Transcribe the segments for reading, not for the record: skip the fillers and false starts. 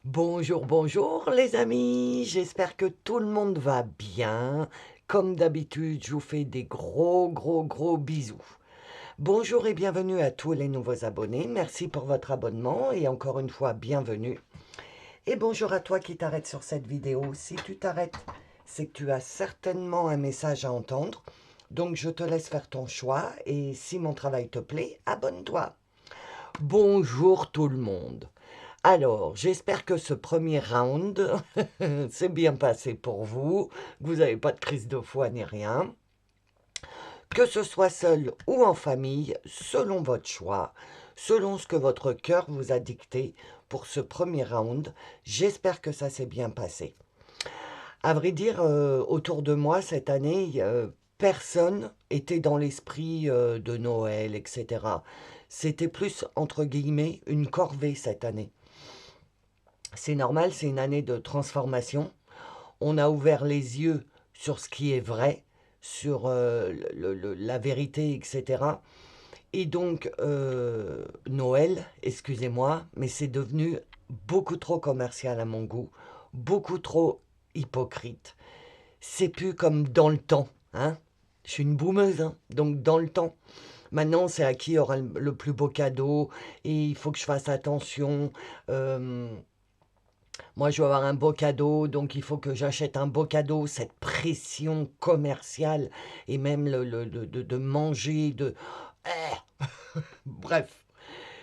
Bonjour, bonjour les amis, j'espère que tout le monde va bien. Comme d'habitude, je vous fais des gros bisous. Bonjour et bienvenue à tous les nouveaux abonnés. Merci pour votre abonnement et encore une fois, bienvenue. Et bonjour à toi qui t'arrêtes sur cette vidéo. Si tu t'arrêtes, c'est que tu as certainement un message à entendre. Donc je te laisse faire ton choix et si mon travail te plaît, abonne-toi. Bonjour tout le monde. Alors, j'espère que ce premier round s'est bien passé pour vous, que vous n'avez pas de crise de foi ni rien. Que ce soit seul ou en famille, selon votre choix, selon ce que votre cœur vous a dicté pour ce premier round, j'espère que ça s'est bien passé. À vrai dire, autour de moi cette année, personne était dans l'esprit de Noël, etc. C'était plus, entre guillemets, une corvée cette année. C'est normal, c'est une année de transformation. On a ouvert les yeux sur ce qui est vrai, sur la vérité, etc. Et donc, Noël, excusez-moi, mais c'est devenu beaucoup trop commercial à mon goût, beaucoup trop hypocrite. C'est plus comme dans le temps, hein. Je suis une boumeuse, hein, donc dans le temps. Maintenant, c'est à qui aura le plus beau cadeau et il faut que je fasse attention. Euh, Moi, je veux avoir un beau cadeau, donc il faut que j'achète un beau cadeau. Cette pression commerciale et même de manger, bref,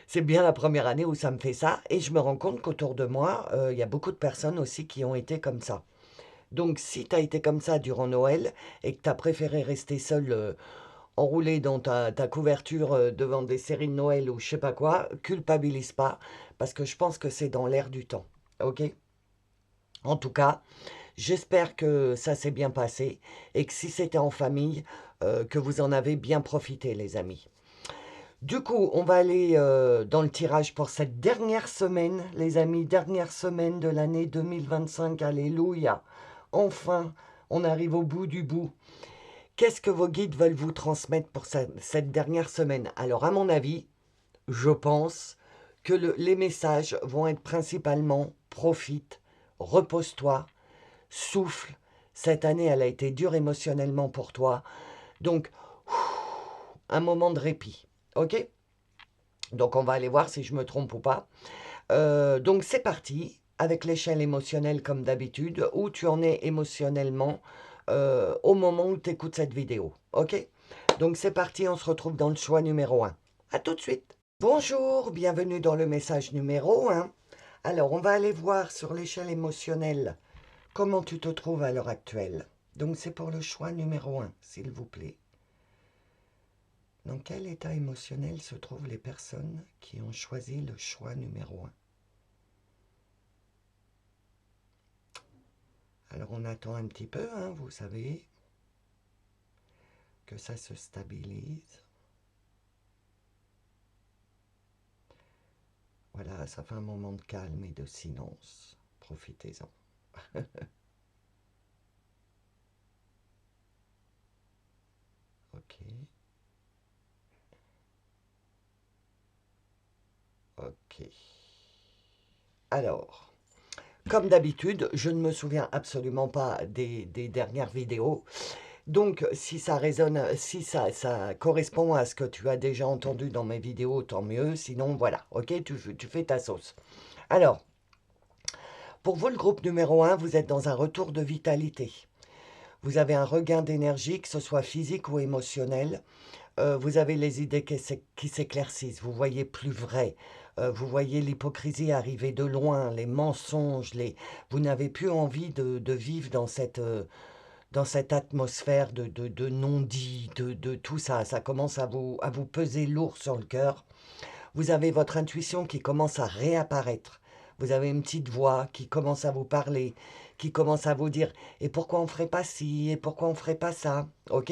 c'est bien la première année où ça me fait ça. Et je me rends compte qu'autour de moi, il y a beaucoup de personnes aussi qui ont été comme ça. Donc, si tu as été comme ça durant Noël et que tu as préféré rester seul enroulé dans ta couverture devant des séries de Noël ou je sais pas quoi, culpabilise pas parce que je pense que c'est dans l'air du temps. Ok? En tout cas, j'espère que ça s'est bien passé et que si c'était en famille, que vous en avez bien profité, les amis. Du coup, on va aller dans le tirage pour cette dernière semaine, les amis, dernière semaine de l'année 2025. Alléluia. Enfin, on arrive au bout du bout. Qu'est-ce que vos guides veulent vous transmettre pour cette dernière semaine? Alors, à mon avis, je pense que les messages vont être principalement profite, repose-toi, souffle. Cette année, elle a été dure émotionnellement pour toi. Donc, un moment de répit. OK? Donc, on va aller voir si je me trompe ou pas. Donc, c'est parti avec l'échelle émotionnelle comme d'habitude, où tu en es émotionnellement au moment où tu écoutes cette vidéo. OK? Donc, c'est parti, on se retrouve dans le choix numéro 1. À tout de suite. Bonjour, bienvenue dans le message numéro 1. Alors, on va aller voir sur l'échelle émotionnelle comment tu te trouves à l'heure actuelle. Donc, c'est pour le choix numéro 1, s'il vous plaît. Dans quel état émotionnel se trouvent les personnes qui ont choisi le choix numéro 1? Alors, on attend un petit peu, hein, vous savez, que ça se stabilise. Voilà, ça fait un moment de calme et de silence. Profitez-en. Ok. Ok. Alors, comme d'habitude, je ne me souviens absolument pas des dernières vidéos. Donc, si ça résonne, si ça correspond à ce que tu as déjà entendu dans mes vidéos, tant mieux. Sinon, voilà, ok, tu fais ta sauce. Alors, pour vous, le groupe numéro 1, vous êtes dans un retour de vitalité. Vous avez un regain d'énergie, que ce soit physique ou émotionnel. Vous avez les idées qui s'éclaircissent. Vous voyez plus vrai. Vous voyez l'hypocrisie arriver de loin, les mensonges. Vous n'avez plus envie de vivre dans cette atmosphère de non-dit, de tout ça. Ça commence à vous peser lourd sur le cœur. Vous avez votre intuition qui commence à réapparaître. Vous avez une petite voix qui commence à vous parler, qui commence à vous dire « Et pourquoi on ne ferait pas ci? Et pourquoi on ne ferait pas ça ?» Ok?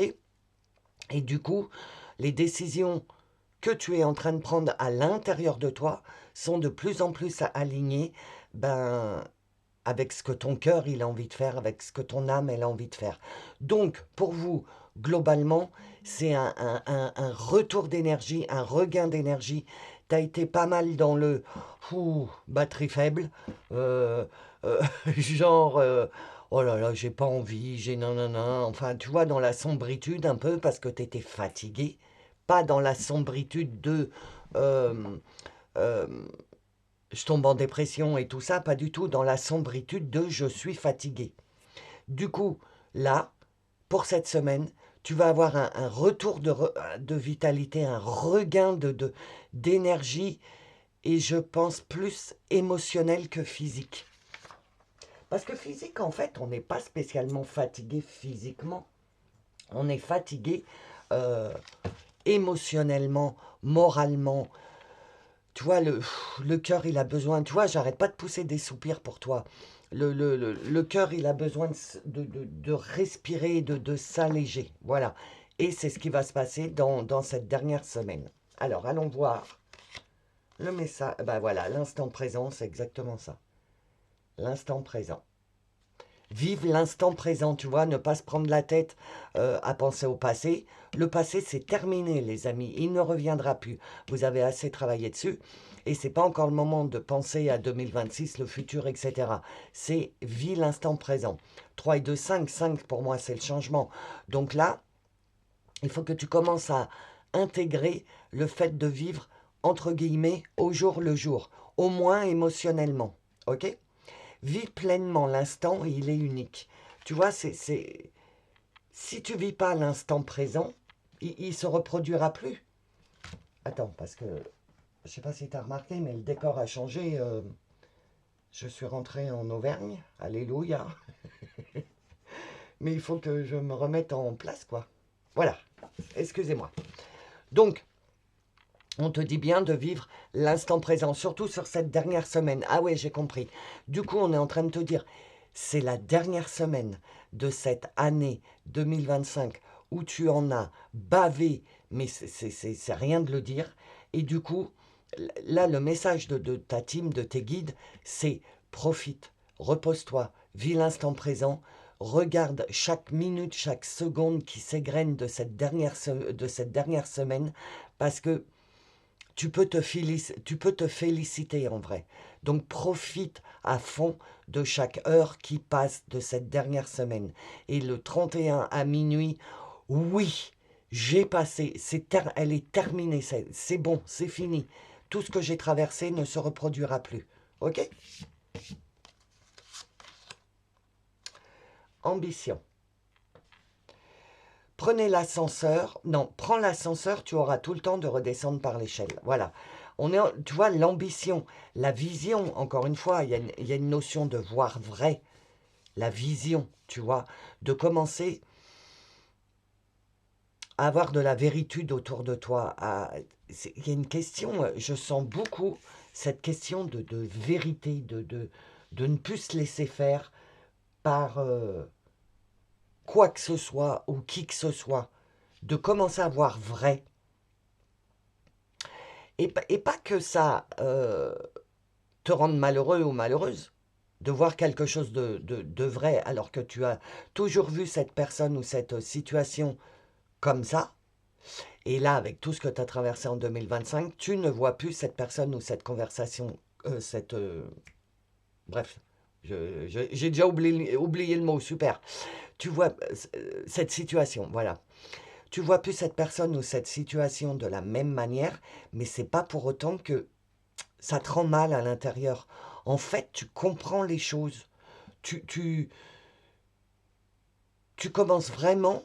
Et du coup, les décisions que tu es en train de prendre à l'intérieur de toi sont de plus en plus alignées avec ce que ton cœur il a envie de faire, avec ce que ton âme elle a envie de faire. Donc, pour vous, globalement, c'est un retour d'énergie, un regain d'énergie tu as été pas mal dans le batterie faible, euh, euh, genre, oh là là, j'ai pas envie, j'ai nanana, enfin, tu vois, dans la sombritude un peu parce que tu étais fatigué, pas dans la sombritude de euh, euh, je tombe en dépression et tout ça, pas du tout dans la sombritude de je suis fatigué. Du coup, là, pour cette semaine, tu vas avoir un retour de vitalité, un regain d'énergie et je pense plus émotionnel que physique. Parce que physique, en fait, on n'est pas spécialement fatigué physiquement. On est fatigué euh, émotionnellement, moralement. Tu vois, le cœur, il a besoin. Tu vois, j'arrête pas de pousser des soupirs pour toi. Le cœur, il a besoin de respirer, de s'alléger. Voilà. Et c'est ce qui va se passer dans cette dernière semaine. Alors, allons voir le message. Ben voilà, l'instant présent, c'est exactement ça. L'instant présent. Vive l'instant présent, tu vois, ne pas se prendre la tête à penser au passé. Le passé, c'est terminé, les amis. Il ne reviendra plus. Vous avez assez travaillé dessus. Et c'est pas encore le moment de penser à 2026, le futur, etc. C'est vis l'instant présent. 3 et 2, 5. 5, pour moi, c'est le changement. Donc là, il faut que tu commences à intégrer le fait de vivre, entre guillemets, au jour le jour. Au moins émotionnellement. OK ? Vis pleinement l'instant et il est unique. Tu vois, si tu vis pas l'instant présent, il se reproduira plus. Attends, parce que je sais pas si tu as remarqué, mais le décor a changé. Je suis rentré en Auvergne, alléluia. Mais il faut que je me remette en place, quoi. Voilà, excusez-moi. Donc, on te dit bien de vivre l'instant présent, surtout sur cette dernière semaine. Ah ouais, j'ai compris. Du coup, on est en train de te dire, c'est la dernière semaine de cette année 2025 où tu en as bavé, mais c'est rien de le dire. Et du coup, là, le message de ta team, de tes guides, c'est profite, repose-toi, vis l'instant présent, regarde chaque minute, chaque seconde qui s'égrène de cette dernière semaine, parce que tu peux te féliciter en vrai. Donc profite à fond de chaque heure qui passe de cette dernière semaine. Et le 31 à minuit, oui, j'ai passé, elle est terminée, c'est bon, c'est fini. Tout ce que j'ai traversé ne se reproduira plus. Ok? Ambition. Prenez l'ascenseur. Non, prends l'ascenseur, tu auras tout le temps de redescendre par l'échelle. Voilà. Tu vois, l'ambition, la vision, encore une fois, il y a une notion de voir vrai. La vision, tu vois, de commencer à avoir de la véritude autour de toi. Il y a une question, je sens beaucoup cette question de vérité, de ne plus se laisser faire par quoi que ce soit ou qui que ce soit. De commencer à voir vrai. Et pas que ça te rende malheureux ou malheureuse de voir quelque chose de vrai alors que tu as toujours vu cette personne ou cette situation comme ça. Et là, avec tout ce que tu as traversé en 2025, tu ne vois plus cette personne ou cette conversation, bref, j'ai déjà oublié le mot, super. Tu vois cette situation, voilà. Tu vois plus cette personne ou cette situation de la même manière, mais c'est pas pour autant que ça te rend mal à l'intérieur. En fait, tu comprends les choses. Tu, tu, tu commences vraiment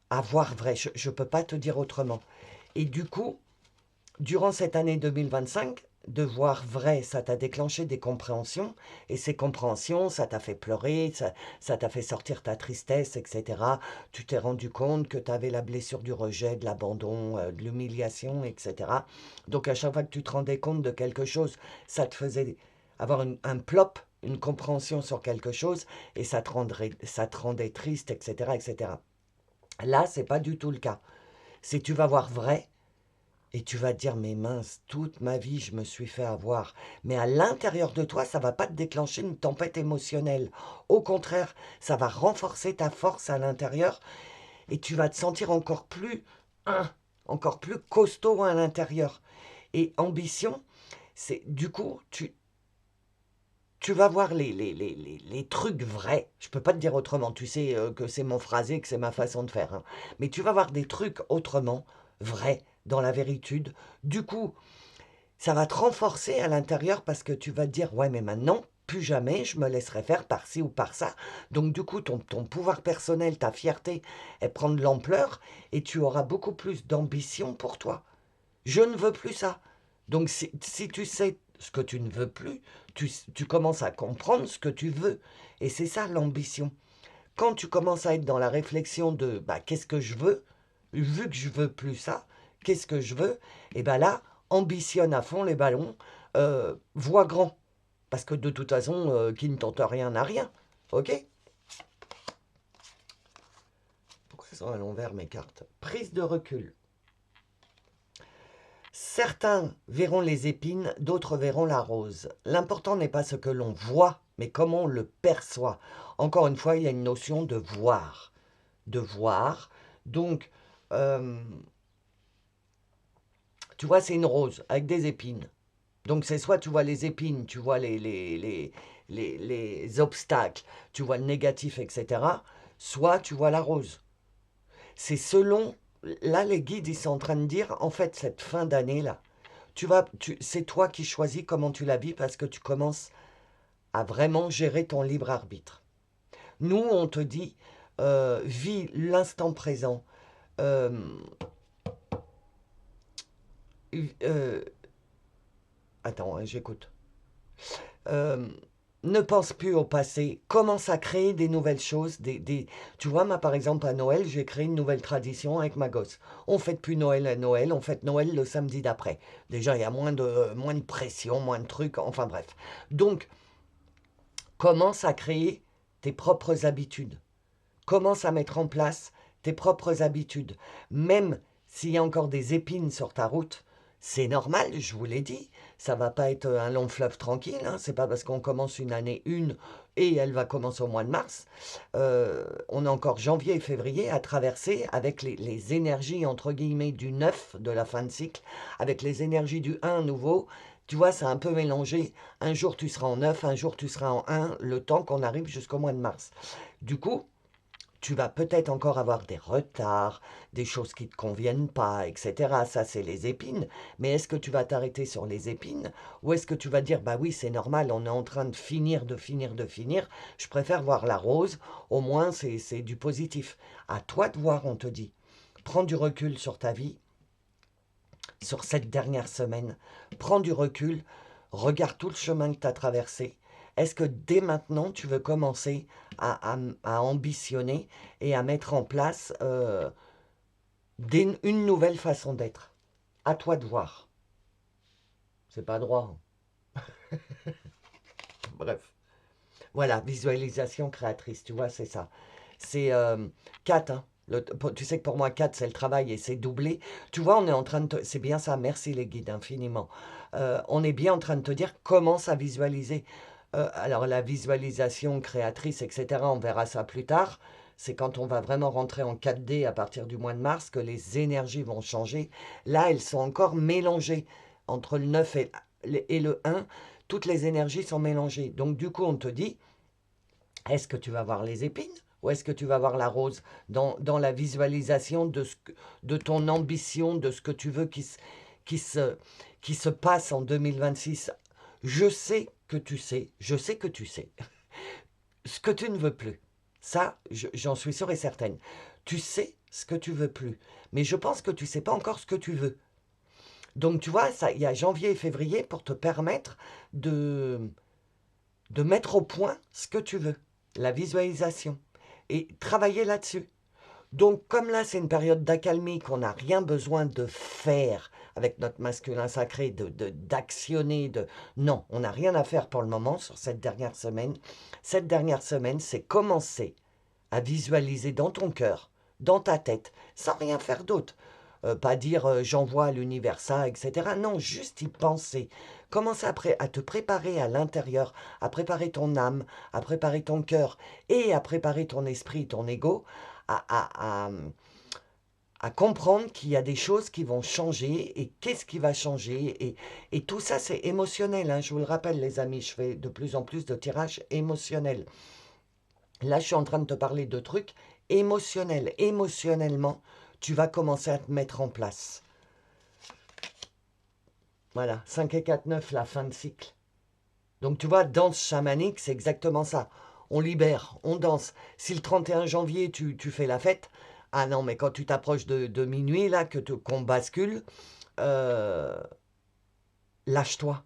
à voir vrai. Je ne peux pas te dire autrement. Et du coup, durant cette année 2025, de voir vrai, ça t'a déclenché des compréhensions. Et ces compréhensions, ça t'a fait pleurer, ça t'a fait sortir ta tristesse, etc. Tu t'es rendu compte que tu avais la blessure du rejet, de l'abandon, de l'humiliation, etc. Donc à chaque fois que tu te rendais compte de quelque chose, ça te faisait avoir un plop, une compréhension sur quelque chose, et ça te rendait triste, etc., etc. Là, c'est pas du tout le cas. C'est tu vas voir vrai, et tu vas te dire, mais mince, toute ma vie, je me suis fait avoir. Mais à l'intérieur de toi, ça ne va pas te déclencher une tempête émotionnelle. Au contraire, ça va renforcer ta force à l'intérieur et tu vas te sentir encore plus costaud à l'intérieur. Et ambition, c'est du coup, tu vas voir les trucs vrais. Je ne peux pas te dire autrement. Tu sais que c'est mon phrasé, que c'est ma façon de faire, hein. Mais tu vas voir des trucs autrement, vrais, dans la véritude. Du coup, ça va te renforcer à l'intérieur parce que tu vas te dire, ouais, mais maintenant, plus jamais je me laisserai faire par ci ou par ça. Donc du coup, ton pouvoir personnel, ta fierté, elle prend de l'ampleur et tu auras beaucoup plus d'ambition pour toi. Je ne veux plus ça. Donc si tu sais ce que tu ne veux plus, tu commences à comprendre ce que tu veux. Et c'est ça l'ambition. Quand tu commences à être dans la réflexion de bah, qu'est-ce que je veux, vu que je veux plus ça, qu'est-ce que je veux, et bien là, ambitionne à fond les ballons, vois grand. Parce que de toute façon, qui ne tente rien n'a rien. Ok? Pourquoi elles sont à l'envers mes cartes? Prise de recul. Certains verront les épines, d'autres verront la rose. L'important n'est pas ce que l'on voit, mais comment on le perçoit. Encore une fois, il y a une notion de voir. De voir. Donc, euh, tu vois, c'est une rose avec des épines. Donc, c'est soit tu vois les épines, tu vois les obstacles, tu vois le négatif, etc. Soit tu vois la rose. C'est selon... Là, les guides, ils sont en train de dire, en fait, cette fin d'année-là, c'est toi qui choisis comment tu la vis parce que tu commences à vraiment gérer ton libre arbitre. Nous, on te dit, vis l'instant présent. Euh, euh, attends, hein, j'écoute. Euh, ne pense plus au passé, commence à créer des nouvelles choses. Tu vois, moi par exemple à Noël, j'ai créé une nouvelle tradition avec ma gosse. On fête plus Noël à Noël, on fête Noël le samedi d'après. Déjà, il y a moins de pression, moins de trucs, enfin bref. Donc, commence à créer tes propres habitudes. Commence à mettre en place tes propres habitudes. Même s'il y a encore des épines sur ta route, c'est normal, je vous l'ai dit. Ça va pas être un long fleuve tranquille. Hein. C'est pas parce qu'on commence une année et elle va commencer au mois de mars. On a encore janvier et février à traverser avec les énergies entre guillemets du 9 de la fin de cycle, avec les énergies du 1 nouveau. Tu vois, c'est un peu mélangé. Un jour tu seras en 9, un jour tu seras en 1, le temps qu'on arrive jusqu'au mois de mars. Du coup, tu vas peut-être encore avoir des retards, des choses qui ne te conviennent pas, etc. Ça, c'est les épines. Mais est-ce que tu vas t'arrêter sur les épines ou est-ce que tu vas dire, bah oui, c'est normal, on est en train de finir, je préfère voir la rose, au moins c'est du positif. À toi de voir, on te dit. Prends du recul sur ta vie, sur cette dernière semaine. Prends du recul, regarde tout le chemin que tu as traversé. Est-ce que dès maintenant, tu veux commencer à ambitionner et à mettre en place une nouvelle façon d'être? À toi de voir. C'est pas droit, hein. Bref. Voilà, visualisation créatrice, tu vois, c'est ça. C'est 4, hein. Tu sais que pour moi, 4, c'est le travail et c'est doublé. Tu vois, on est en train de c'est bien ça, merci les guides, infiniment. On est bien en train de te dire, commence à visualiser. Alors, la visualisation créatrice, etc., on verra ça plus tard. C'est quand on va vraiment rentrer en 4D à partir du mois de mars que les énergies vont changer. Là, elles sont encore mélangées entre le 9 et le 1. Toutes les énergies sont mélangées. Donc, du coup, on te dit, est-ce que tu vas voir les épines ou est-ce que tu vas voir la rose dans la visualisation de ton ambition, de ce que tu veux qui se, qui se passe en 2026? Je sais que tu sais, je sais que tu sais ce que tu ne veux plus. Ça, j'en suis sûre et certaine. Tu sais ce que tu veux plus, mais je pense que tu ne sais pas encore ce que tu veux. Donc tu vois, ça, il y a janvier et février pour te permettre de mettre au point ce que tu veux, la visualisation, et travailler là-dessus. Donc comme là c'est une période d'accalmie, qu'on n'a rien besoin de faire avec notre masculin sacré, d'actionner, non, on n'a rien à faire pour le moment sur cette dernière semaine. Cette dernière semaine, c'est commencer à visualiser dans ton cœur, dans ta tête, sans rien faire d'autre. Pas dire j'envoie à l'univers ça, etc. Non, juste y penser. Commence après à te préparer à l'intérieur, à préparer ton âme, à préparer ton cœur et à préparer ton esprit, ton ego, à, à, à, à comprendre qu'il y a des choses qui vont changer et qu'est-ce qui va changer. Et tout ça, c'est émotionnel, hein. Je vous le rappelle, les amis, je fais de plus en plus de tirages émotionnels. Là, je suis en train de te parler de trucs émotionnels. Émotionnellement, tu vas commencer à te mettre en place. Voilà, 5 et 4, 9, la fin de cycle. Donc tu vois, danse chamanique, c'est exactement ça. On libère, on danse. Si le 31 janvier, tu fais la fête, ah non, mais quand tu t'approches de minuit, là, qu'on bascule, euh, lâche-toi.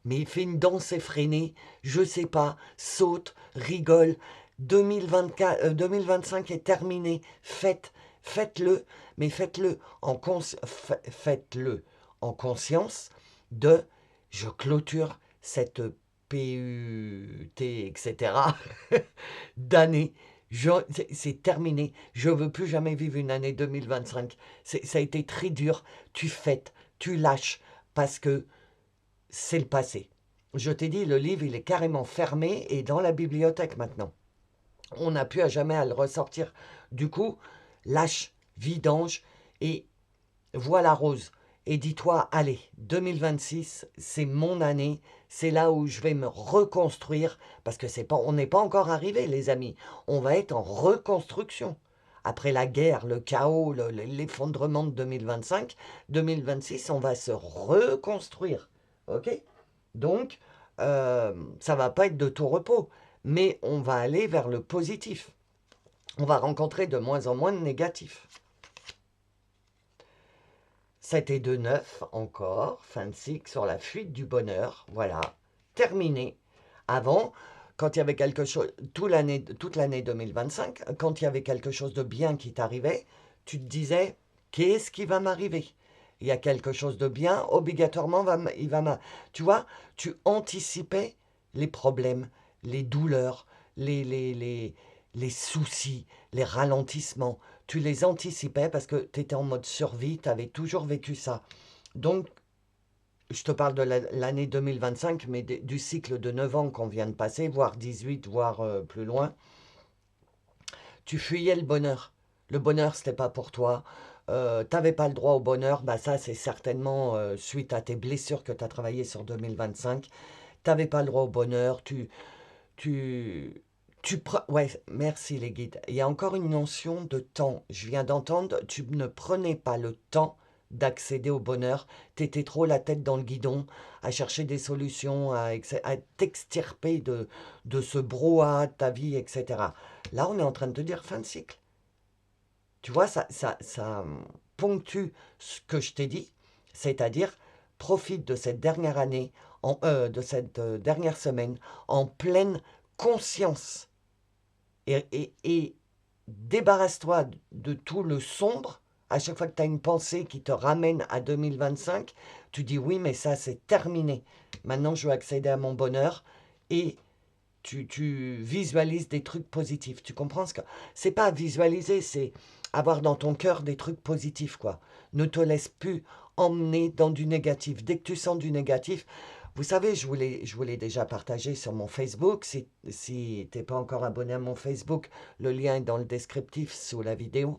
Mais fais une danse effrénée, je sais pas, saute, rigole. 2024, 2025 est terminé. Faites-le, mais faites-le en conscience de je clôture cette PUT, etc. d'année. C'est terminé. Je ne veux plus jamais vivre une année 2025. Ça a été très dur. Tu fêtes, tu lâches, parce que c'est le passé. Je t'ai dit, le livre, il est carrément fermé et dans la bibliothèque maintenant. On n'a plus à jamais à le ressortir. Du coup, lâche, vidange et voilà Rose. Et dis-toi, allez, 2026, c'est mon année. C'est là où je vais me reconstruire parce que on n'est pas encore arrivé, les amis. On va être en reconstruction. Après la guerre, le chaos, l'effondrement de 2025, 2026, on va se reconstruire. OK? Donc, ça va pas être de tout repos, mais on va aller vers le positif. On va rencontrer de moins en moins de négatifs. 7 et 2, 9 encore, fin de cycle sur la fuite du bonheur, voilà, terminé. Avant, quand il y avait quelque chose, toute l'année 2025, quand il y avait quelque chose de bien qui t'arrivait, tu te disais, qu'est-ce qui va m'arriver? Il y a quelque chose de bien, obligatoirement, tu vois, tu anticipais les problèmes, les douleurs, les soucis, les ralentissements. Tu les anticipais parce que tu étais en mode survie, tu avais toujours vécu ça. Donc, je te parle de l'année 2025, mais du cycle de 9 ans qu'on vient de passer, voire 18, voire plus loin. Tu fuyais le bonheur. Le bonheur, c'était pas pour toi. Tu n'avais pas le droit au bonheur. Bah ça, c'est certainement suite à tes blessures que tu as travaillé sur 2025. Tu n'avais pas le droit au bonheur. Tu, ouais, merci les guides. Il y a encore une notion de temps. Je viens d'entendre, tu ne prenais pas le temps d'accéder au bonheur. Tu étais trop la tête dans le guidon, à chercher des solutions, à t'extirper de ce brouhaha de ta vie, etc. Là, on est en train de te dire fin de cycle. Tu vois, ça ponctue ce que je t'ai dit, c'est-à-dire profite de cette dernière année, de cette dernière semaine, en pleine conscience. Et débarrasse-toi de tout le sombre. À chaque fois que tu as une pensée qui te ramène à 2025, tu dis oui, mais ça c'est terminé. Maintenant, je veux accéder à mon bonheur et tu visualises des trucs positifs. Tu comprends ce que c'est pas visualiser, c'est avoir dans ton cœur des trucs positifs, quoi. Ne te laisse plus emmener dans du négatif. Dès que tu sens du négatif, vous savez, je vous l'ai déjà partagé sur mon Facebook. Si tu n'es pas encore abonné à mon Facebook, le lien est dans le descriptif sous la vidéo.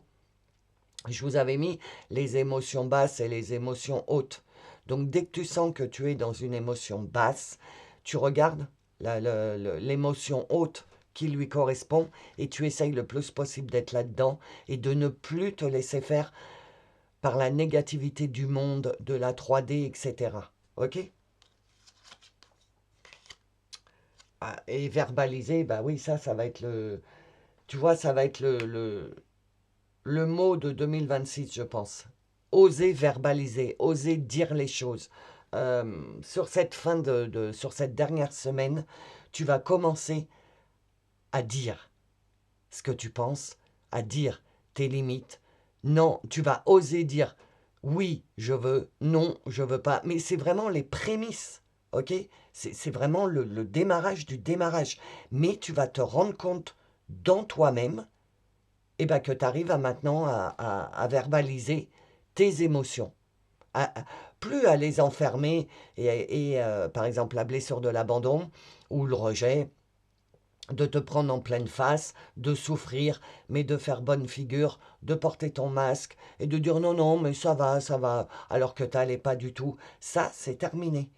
Je vous avais mis les émotions basses et les émotions hautes. Donc dès que tu sens que tu es dans une émotion basse, tu regardes l'émotion haute qui lui correspond et tu essayes le plus possible d'être là-dedans et de ne plus te laisser faire par la négativité du monde, de la 3D, etc. Ok? Ah, et verbaliser, bah oui, ça va être le... Tu vois, ça va être le mot de 2026, je pense. Oser verbaliser, oser dire les choses. Sur cette sur cette dernière semaine, tu vas commencer à dire ce que tu penses, à dire tes limites. Non, tu vas oser dire oui, je veux, non, je veux pas. Mais c'est vraiment les prémices, ok? C'est vraiment le démarrage du démarrage. Mais tu vas te rendre compte dans toi-même eh ben, que tu arrives maintenant à verbaliser tes émotions. Plus à les enfermer par exemple la blessure de l'abandon ou le rejet de te prendre en pleine face, de souffrir, mais de faire bonne figure, de porter ton masque et de dire non, non, mais ça va, alors que t'allais pas du tout. Ça, c'est terminé.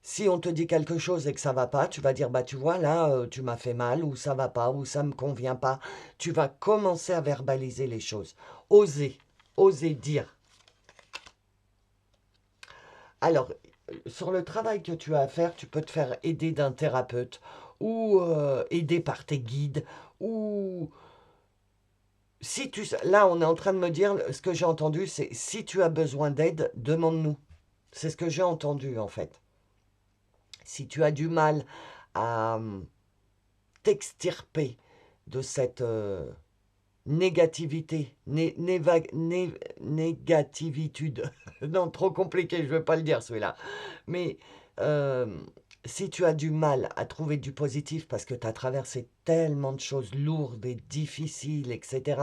Si on te dit quelque chose et que ça va pas, tu vas dire bah tu vois là tu m'as fait mal ou ça va pas ou ça me convient pas. Tu vas commencer à verbaliser les choses. Oser, oser dire. Alors sur le travail que tu as à faire, tu peux te faire aider d'un thérapeute ou aider par tes guides ou si tu là on est en train de me dire ce que j'ai entendu c'est si tu as besoin d'aide, demande-nous. C'est ce que j'ai entendu en fait. Si tu as du mal à t'extirper de cette négativité, négativitude. Non, trop compliqué, je ne veux pas le dire celui-là. Mais euh, si tu as du mal à trouver du positif parce que tu as traversé tellement de choses lourdes et difficiles, etc.,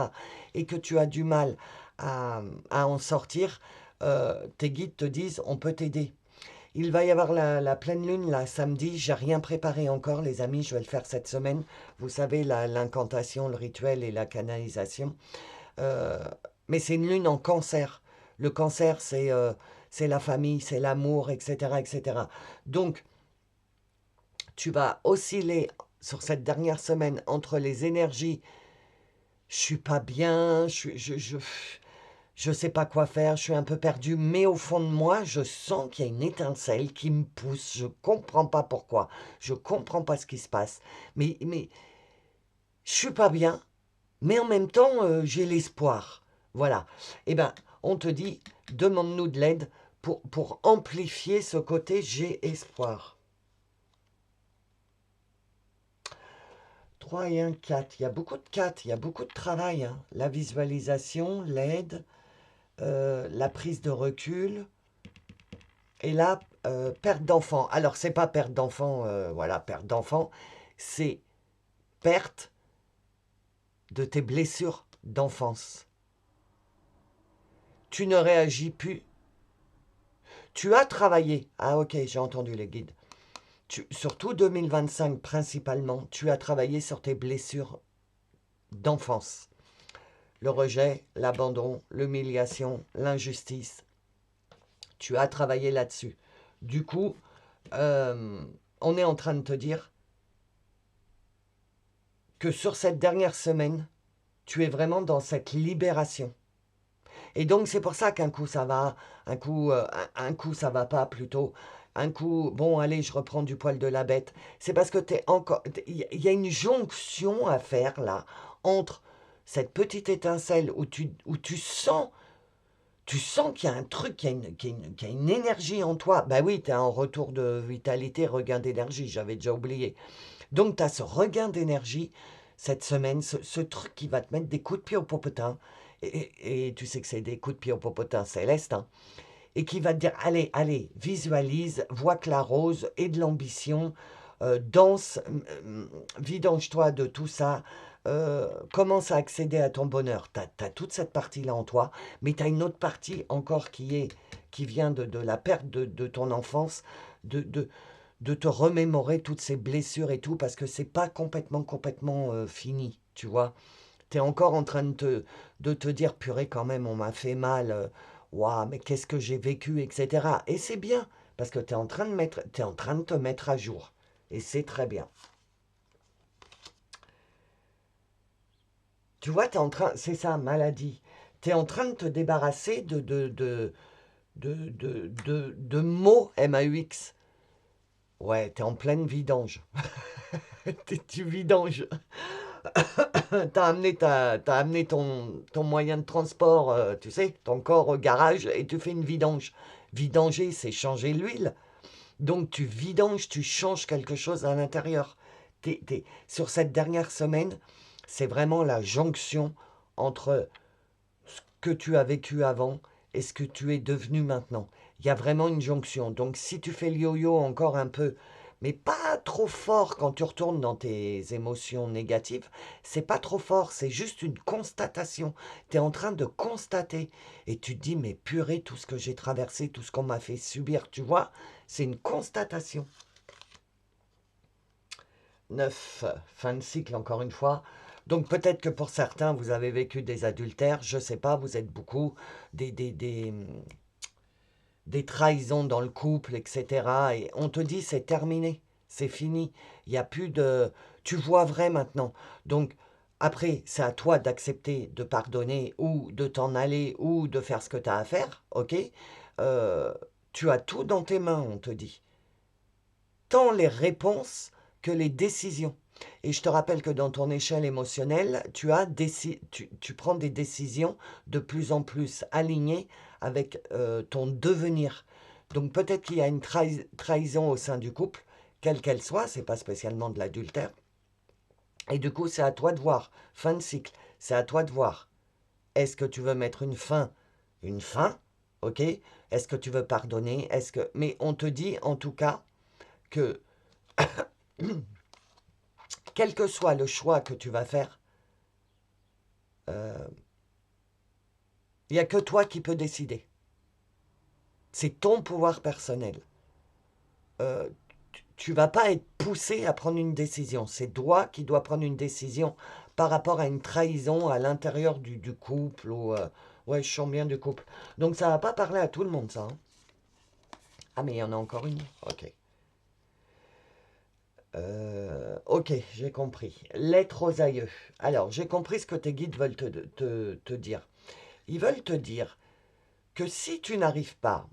et que tu as du mal à en sortir, tes guides te disent on peut t'aider. Il va y avoir la pleine lune, là, samedi. J'ai rien préparé encore, les amis. Je vais le faire cette semaine. Vous savez, l'incantation, le rituel et la canalisation. Euh, mais c'est une lune en cancer. Le cancer, c'est la famille, c'est l'amour, etc., etc. Donc, tu vas osciller sur cette dernière semaine entre les énergies. Je suis pas bien, je sais pas quoi faire, je suis un peu perdu, mais au fond de moi, je sens qu'il y a une étincelle qui me pousse. Je comprends pas pourquoi, je comprends pas ce qui se passe, mais je suis pas bien, mais en même temps, j'ai l'espoir. Voilà. Eh ben, on te dit, demande-nous de l'aide pour amplifier ce côté j'ai espoir. 3 et 1, 4. Il y a beaucoup de 4, il y a beaucoup de travail, hein. La visualisation, l'aide, la prise de recul, et là, perte d'enfant. Alors, c'est pas perte d'enfant, voilà, perte d'enfant, c'est perte de tes blessures d'enfance. Tu ne réagis plus. Tu as travaillé. Ah, ok, j'ai entendu les guides. Surtout 2025 principalement, tu as travaillé sur tes blessures d'enfance. Le rejet, l'abandon, l'humiliation, l'injustice. Tu as travaillé là-dessus. Du coup, euh, on est en train de te dire que sur cette dernière semaine, tu es vraiment dans cette libération. Et donc c'est pour ça qu'un coup ça va, un coup ça va pas plutôt. Un coup, bon allez, je reprends du poil de la bête. C'est parce que t'es encore, il y a une jonction à faire là entre cette petite étincelle où tu sens qu'il y a un truc, qu'il y a une énergie en toi. Bah oui, tu es en retour de vitalité, regain d'énergie, j'avais déjà oublié. Donc tu as ce regain d'énergie cette semaine, ce truc qui va te mettre des coups de pied au popotin. Et tu sais que c'est des coups de pied au popotin céleste, hein, et qui va te dire, allez, allez, visualise, vois que la rose et de l'ambition, danse, vidange-toi de tout ça, commence à accéder à ton bonheur. Tu as toute cette partie-là en toi, mais tu as une autre partie encore qui vient de la perte de ton enfance, de, de, de te remémorer toutes ces blessures et tout, parce que c'est pas complètement fini, tu vois. Tu es encore en train de te dire, purée, quand même, on m'a fait mal, waouh, mais qu'est-ce que j'ai vécu, etc. Et c'est bien, parce que tu es en train t'es en train de te mettre à jour. Et c'est très bien. Tu vois, tu es en train, c'est ça, maladie. Tu es en train de te débarrasser de mots MAUX. Ouais, tu es en pleine vidange. Tu vidanges. T'as amené ton moyen de transport, tu sais, ton corps au garage et tu fais une vidange. Vidanger, c'est changer l'huile. Donc tu vidanges, tu changes quelque chose à l'intérieur. Sur cette dernière semaine, c'est vraiment la jonction entre ce que tu as vécu avant et ce que tu es devenu maintenant. Il y a vraiment une jonction. Donc si tu fais le yo-yo encore un peu, mais pas trop fort quand tu retournes dans tes émotions négatives, c'est pas trop fort, c'est juste une constatation. Tu es en train de constater et tu te dis, mais purée, tout ce que j'ai traversé, tout ce qu'on m'a fait subir, tu vois, c'est une constatation. 9, fin de cycle encore une fois. Donc peut-être que pour certains, vous avez vécu des adultères, je ne sais pas, vous êtes beaucoup, des trahisons dans le couple, etc. Et on te dit c'est terminé, c'est fini, il n'y a plus de... Tu vois vrai maintenant. Donc après, c'est à toi d'accepter de pardonner ou de t'en aller ou de faire ce que tu as à faire, ok. Euh, Tu as tout dans tes mains, on te dit. Tant les réponses que les décisions. Et je te rappelle que dans ton échelle émotionnelle, tu prends des décisions de plus en plus alignées avec ton devenir. Donc peut-être qu'il y a une trahison au sein du couple, quelle qu'elle soit, c'est pas spécialement de l'adultère. Et du coup, c'est à toi de voir. Fin de cycle, c'est à toi de voir. Est-ce que tu veux mettre une fin? Une fin, ok. Est-ce que tu veux pardonner? Mais on te dit en tout cas que quel que soit le choix que tu vas faire, il n'y a que toi qui peux décider. C'est ton pouvoir personnel. Euh, tu ne vas pas être poussé à prendre une décision. C'est toi qui dois prendre une décision par rapport à une trahison à l'intérieur du couple. Ouais, je sens bien du couple. Donc ça ne va pas parler à tout le monde, ça. Hein. Ah, mais il y en a encore une. Ok. Ok, j'ai compris. Lettre aux aïeux. Alors, j'ai compris ce que tes guides veulent te dire. Ils veulent te dire que si tu n'arrives pas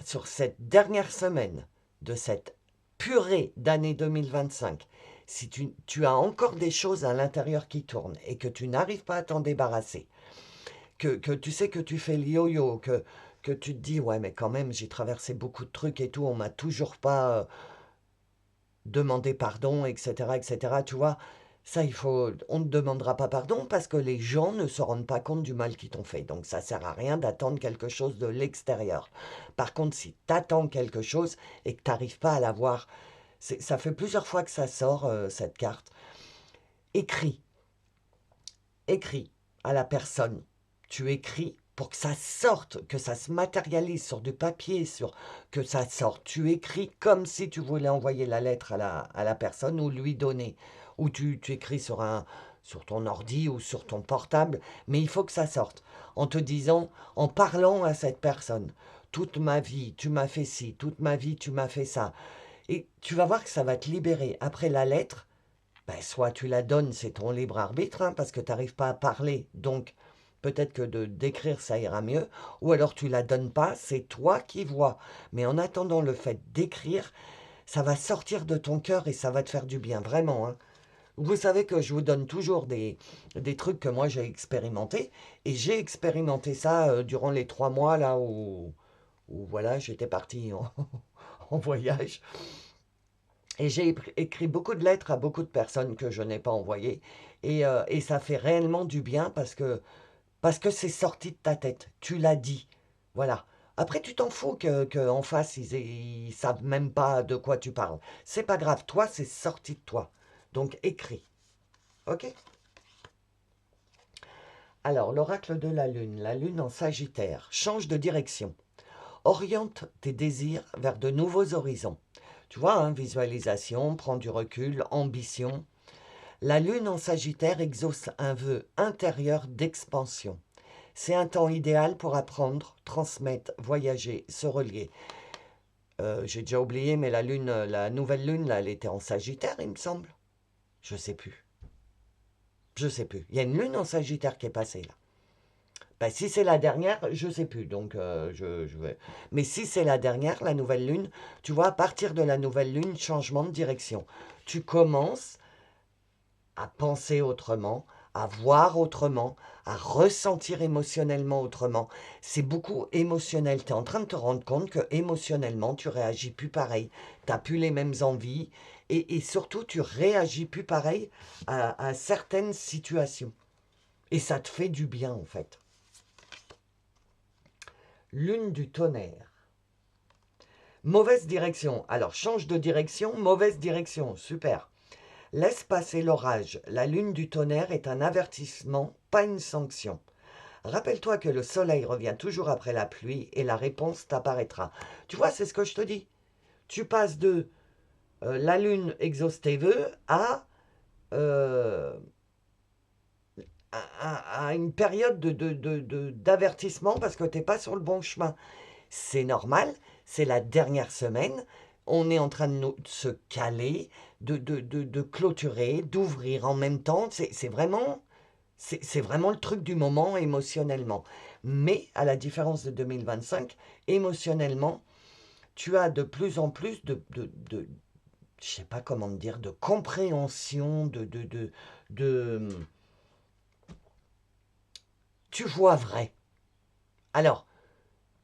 sur cette dernière semaine de cette purée d'année 2025, si tu as encore des choses à l'intérieur qui tournent et que tu n'arrives pas à t'en débarrasser, que tu sais que tu fais le yo-yo, que tu te dis, ouais, mais quand même, j'ai traversé beaucoup de trucs et tout, on m'a toujours pas demandé pardon, etc., etc., tu vois, ça, on ne demandera pas pardon parce que les gens ne se rendent pas compte du mal qu'ils t'ont fait. Donc, ça ne sert à rien d'attendre quelque chose de l'extérieur. Par contre, si tu attends quelque chose et que tu n'arrives pas à l'avoir, ça fait plusieurs fois que ça sort, cette carte. Écris, écris à la personne. Tu écris pour que ça sorte, que ça se matérialise sur du papier, que ça sorte. Tu écris comme si tu voulais envoyer la lettre à la personne ou lui donner. Ou tu écris sur ton ordi ou sur ton portable, mais il faut que ça sorte. En te disant, en parlant à cette personne, toute ma vie, tu m'as fait ci, toute ma vie, tu m'as fait ça. Et tu vas voir que ça va te libérer. Après la lettre, ben, soit tu la donnes, c'est ton libre arbitre, hein, parce que tu n'arrives pas à parler, donc peut-être que d'écrire, ça ira mieux, ou alors tu la donnes pas, c'est toi qui vois. Mais en attendant, le fait d'écrire, ça va sortir de ton cœur et ça va te faire du bien, vraiment. Hein. Vous savez que je vous donne toujours des trucs que moi j'ai expérimentés, et j'ai expérimenté ça durant les 3 mois là où voilà, j'étais partie en voyage. Et j'ai écrit beaucoup de lettres à beaucoup de personnes que je n'ai pas envoyées. Et ça fait réellement du bien parce que c'est sorti de ta tête. Tu l'as dit. Voilà. Après, tu t'en fous en face, ils savent même pas de quoi tu parles. C'est pas grave. Toi, c'est sorti de toi. Donc, écris. OK? Alors, l'oracle de la lune en Sagittaire. Change de direction. Oriente tes désirs vers de nouveaux horizons. Tu vois, hein, visualisation, prends du recul, ambition. La lune en Sagittaire exauce un vœu intérieur d'expansion. C'est un temps idéal pour apprendre, transmettre, voyager, se relier. J'ai déjà oublié, mais la nouvelle lune, là, elle était en Sagittaire, il me semble. Je sais plus. Je sais plus. Il y a une lune en Sagittaire qui est passée là. Ben, si c'est la dernière, je sais plus. Donc je vais. Mais si c'est la dernière, la nouvelle lune, tu vois, à partir de la nouvelle lune, changement de direction. Tu commences à penser autrement, à voir autrement, à ressentir émotionnellement autrement. C'est beaucoup émotionnel. Tu es en train de te rendre compte que émotionnellement, tu réagis plus pareil. Tu n'as plus les mêmes envies et surtout, tu réagis plus pareil à certaines situations. Et ça te fait du bien, en fait. Lune du tonnerre. Mauvaise direction. Alors, change de direction, mauvaise direction. Super. Laisse passer l'orage. La lune du tonnerre est un avertissement, pas une sanction. Rappelle-toi que le soleil revient toujours après la pluie et la réponse t'apparaîtra. Tu vois, c'est ce que je te dis. Tu passes de La lune exauce tes vœux euh, à une période d'avertissement parce que tu n'es pas sur le bon chemin. C'est normal, c'est la dernière semaine, on est en train de se caler, de clôturer, d'ouvrir en même temps. C'est vraiment le truc du moment émotionnellement. Mais à la différence de 2025, émotionnellement, tu as de plus en plus je sais pas comment te dire, de compréhension, de tu vois vrai. Alors,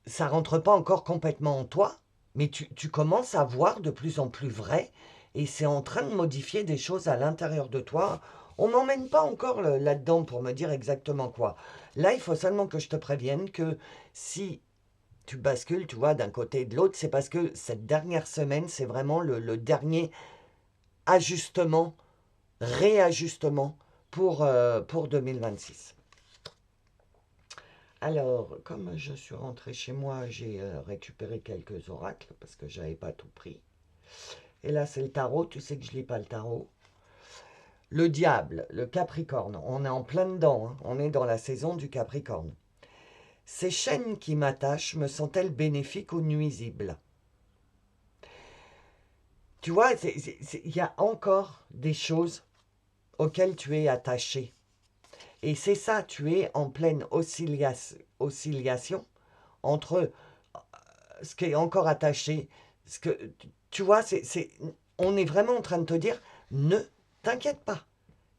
ça rentre pas encore complètement en toi, mais tu commences à voir de plus en plus vrai, et c'est en train de modifier des choses à l'intérieur de toi. On m'emmène pas encore là-dedans pour me dire exactement quoi. Là, il faut seulement que je te prévienne que si tu bascules, tu vois, d'un côté et de l'autre, c'est parce que cette dernière semaine, c'est vraiment le dernier ajustement, réajustement pour 2026. Alors, comme je suis rentrée chez moi, j'ai récupéré quelques oracles parce que j'avais pas tout pris. Et là, c'est le tarot. Tu sais que je lis pas le tarot. Le diable, le Capricorne. On est en plein dedans. Hein. On est dans la saison du Capricorne. Ces chaînes qui m'attachent me sont-elles bénéfiques ou nuisibles? Tu vois, il y a encore des choses auxquelles tu es attaché. Et c'est ça, tu es en pleine oscillation entre ce qui est encore attaché. Ce que, tu vois, on est vraiment en train de te dire, ne t'inquiète pas.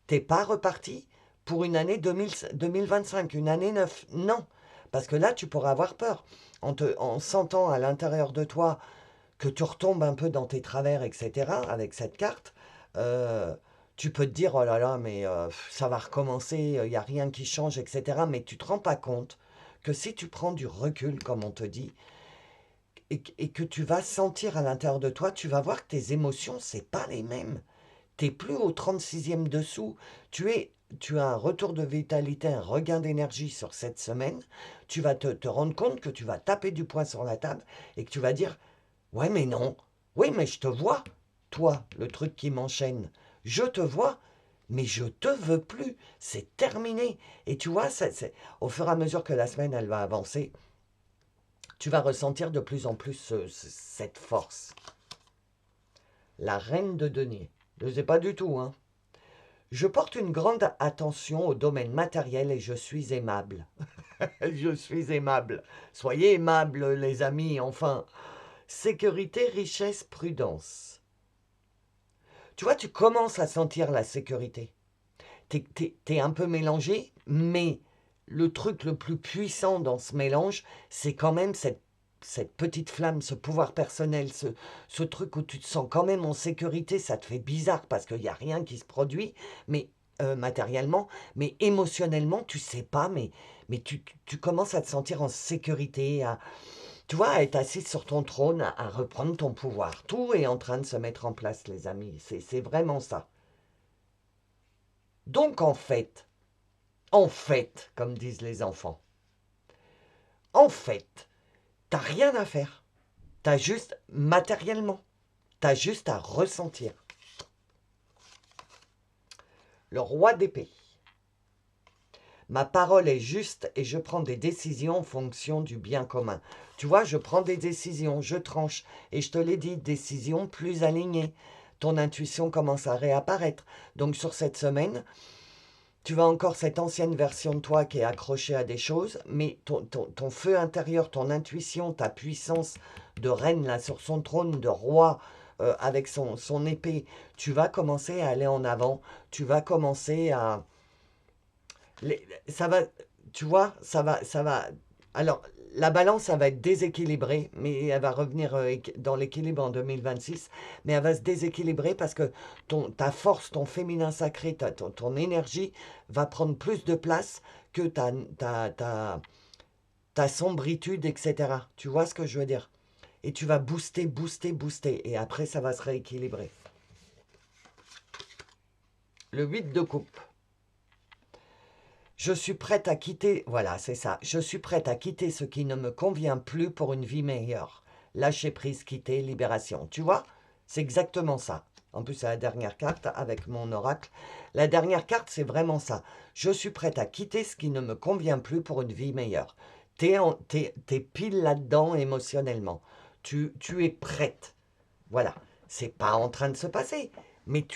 T'es pas reparti pour une année 2025, une année neuve. Non. Parce que là, tu pourras avoir peur. En sentant à l'intérieur de toi que tu retombes un peu dans tes travers, etc., avec cette carte, tu peux te dire, oh là là, mais ça va recommencer, il n'y a rien qui change, etc. Mais tu ne te rends pas compte que si tu prends du recul, comme on te dit, et que tu vas sentir à l'intérieur de toi, tu vas voir que tes émotions, c'est pas les mêmes. Tu n'es plus au 36e dessous. Tu as un retour de vitalité, un regain d'énergie sur cette semaine. Tu vas te rendre compte que tu vas taper du poing sur la table et que tu vas dire, ouais mais non, oui mais je te vois, toi, le truc qui m'enchaîne. Je te vois, mais je te veux plus. C'est terminé. Et tu vois, au fur et à mesure que la semaine, elle va avancer, tu vas ressentir de plus en plus cette force. La reine de denier. Je ne sais pas du tout, hein. Je porte une grande attention au domaine matériel et je suis aimable. Je suis aimable. Soyez aimables, les amis, enfin. Sécurité, richesse, prudence. Tu vois, tu commences à sentir la sécurité. T'es un peu mélangé, mais le truc le plus puissant dans ce mélange, c'est quand même cette petite flamme, ce pouvoir personnel, ce truc où tu te sens quand même en sécurité. Ça te fait bizarre parce qu'il n'y a rien qui se produit, mais matériellement, mais émotionnellement, tu sais pas, mais tu commences à te sentir en sécurité, tu vois, à être assis sur ton trône, à reprendre ton pouvoir. Tout est en train de se mettre en place, les amis. C'est vraiment ça. Donc en fait, comme disent les enfants, en fait, t'as rien à faire. T'as juste matériellement, t'as juste à ressentir. Le roi d'épée. Ma parole est juste et je prends des décisions en fonction du bien commun. Tu vois, je prends des décisions, je tranche. Et je te l'ai dit, décisions plus alignées. Ton intuition commence à réapparaître. Donc sur cette semaine, tu as encore cette ancienne version de toi qui est accrochée à des choses, mais ton feu intérieur, ton intuition, ta puissance de reine là sur son trône, de roi avec son épée, tu vas commencer à aller en avant, tu vas commencer à... ça va, tu vois, ça va... Alors, la balance, ça va être déséquilibrée, mais elle va revenir dans l'équilibre en 2026, mais elle va se déséquilibrer parce que ta force, ton féminin sacré, ton énergie va prendre plus de place que ta sombritude, etc. Tu vois ce que je veux dire? Et tu vas booster, booster, booster, et après, ça va se rééquilibrer. Le 8 de coupe. Je suis prête à quitter, voilà, c'est ça. Je suis prête à quitter ce qui ne me convient plus pour une vie meilleure. Lâcher prise, quitter, libération. Tu vois, C'est exactement ça. En plus, c'est la dernière carte avec mon oracle. La dernière carte, c'est vraiment ça. Je suis prête à quitter ce qui ne me convient plus pour une vie meilleure. T'es pile là-dedans émotionnellement. Tu es prête. Voilà. C'est pas en train de se passer. Mais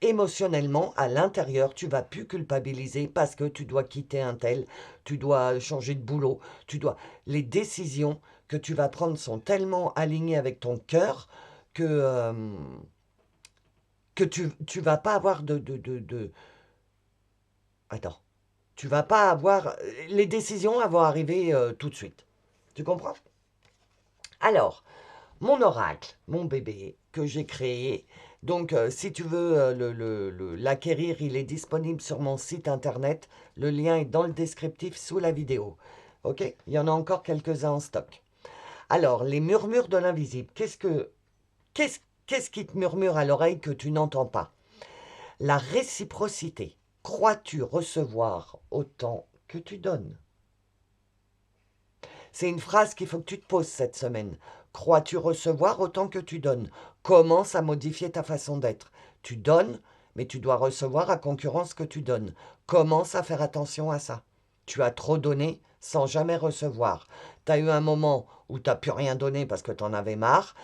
émotionnellement, à l'intérieur, tu vas plus culpabiliser parce que tu dois quitter un tel, tu dois changer de boulot, les décisions que tu vas prendre sont tellement alignées avec ton cœur que tu vas pas avoir Attends. Tu vas pas avoir... Les décisions vont arriver tout de suite. Tu comprends? Alors, mon oracle, mon bébé que j'ai créé. Donc, si tu veux l'acquérir, il est disponible sur mon site internet. Le lien est dans le descriptif sous la vidéo. Ok? Il y en a encore quelques-uns en stock. Alors, les murmures de l'invisible. Qu'est-ce qui te murmure à l'oreille que tu n'entends pas? La réciprocité. Crois-tu recevoir autant que tu donnes? C'est une phrase qu'il faut que tu te poses cette semaine. Crois-tu recevoir autant que tu donnes? Commence à modifier ta façon d'être. Tu donnes, mais tu dois recevoir à concurrence que tu donnes. Commence à faire attention à ça. Tu as trop donné sans jamais recevoir. Tu as eu un moment où tu n'as plus rien donné parce que tu en avais marre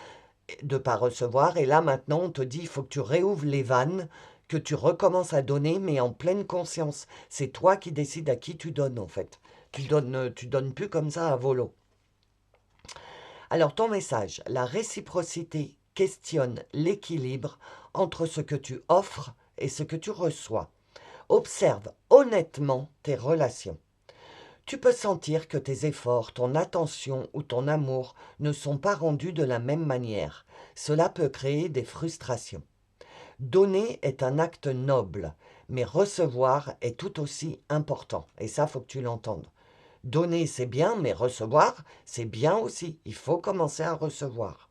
de ne pas recevoir. Et là, maintenant, on te dit, il faut que tu réouvres les vannes, que tu recommences à donner, mais en pleine conscience. C'est toi qui décides à qui tu donnes, en fait. Tu donnes plus comme ça à volo. Alors, ton message, la réciprocité questionne l'équilibre entre ce que tu offres et ce que tu reçois. Observe honnêtement tes relations. Tu peux sentir que tes efforts, ton attention ou ton amour ne sont pas rendus de la même manière. Cela peut créer des frustrations. Donner est un acte noble, mais recevoir est tout aussi important. Et ça, faut que tu l'entendes. Donner, c'est bien, mais recevoir, c'est bien aussi. Il faut commencer à recevoir.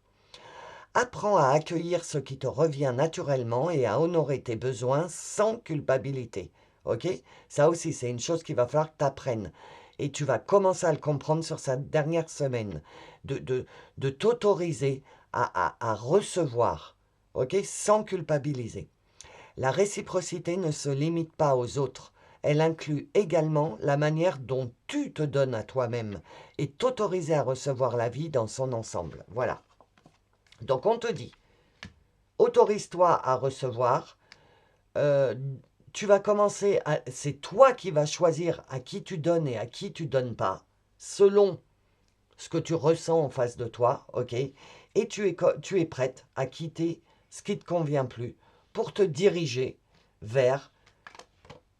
Apprends à accueillir ce qui te revient naturellement et à honorer tes besoins sans culpabilité. Ok? Ça aussi, c'est une chose qu'il va falloir que tu apprennes. Et tu vas commencer à le comprendre sur cette dernière semaine. De t'autoriser à recevoir. Ok? Sans culpabiliser. La réciprocité ne se limite pas aux autres. Elle inclut également la manière dont tu te donnes à toi-même et t'autoriser à recevoir la vie dans son ensemble. Voilà. Donc on te dit, autorise-toi à recevoir. euh, Tu vas commencer à... C'est toi qui vas choisir à qui tu donnes et à qui tu donnes pas, selon ce que tu ressens en face de toi, ok? Et tu es prête à quitter ce qui ne te convient plus pour te diriger vers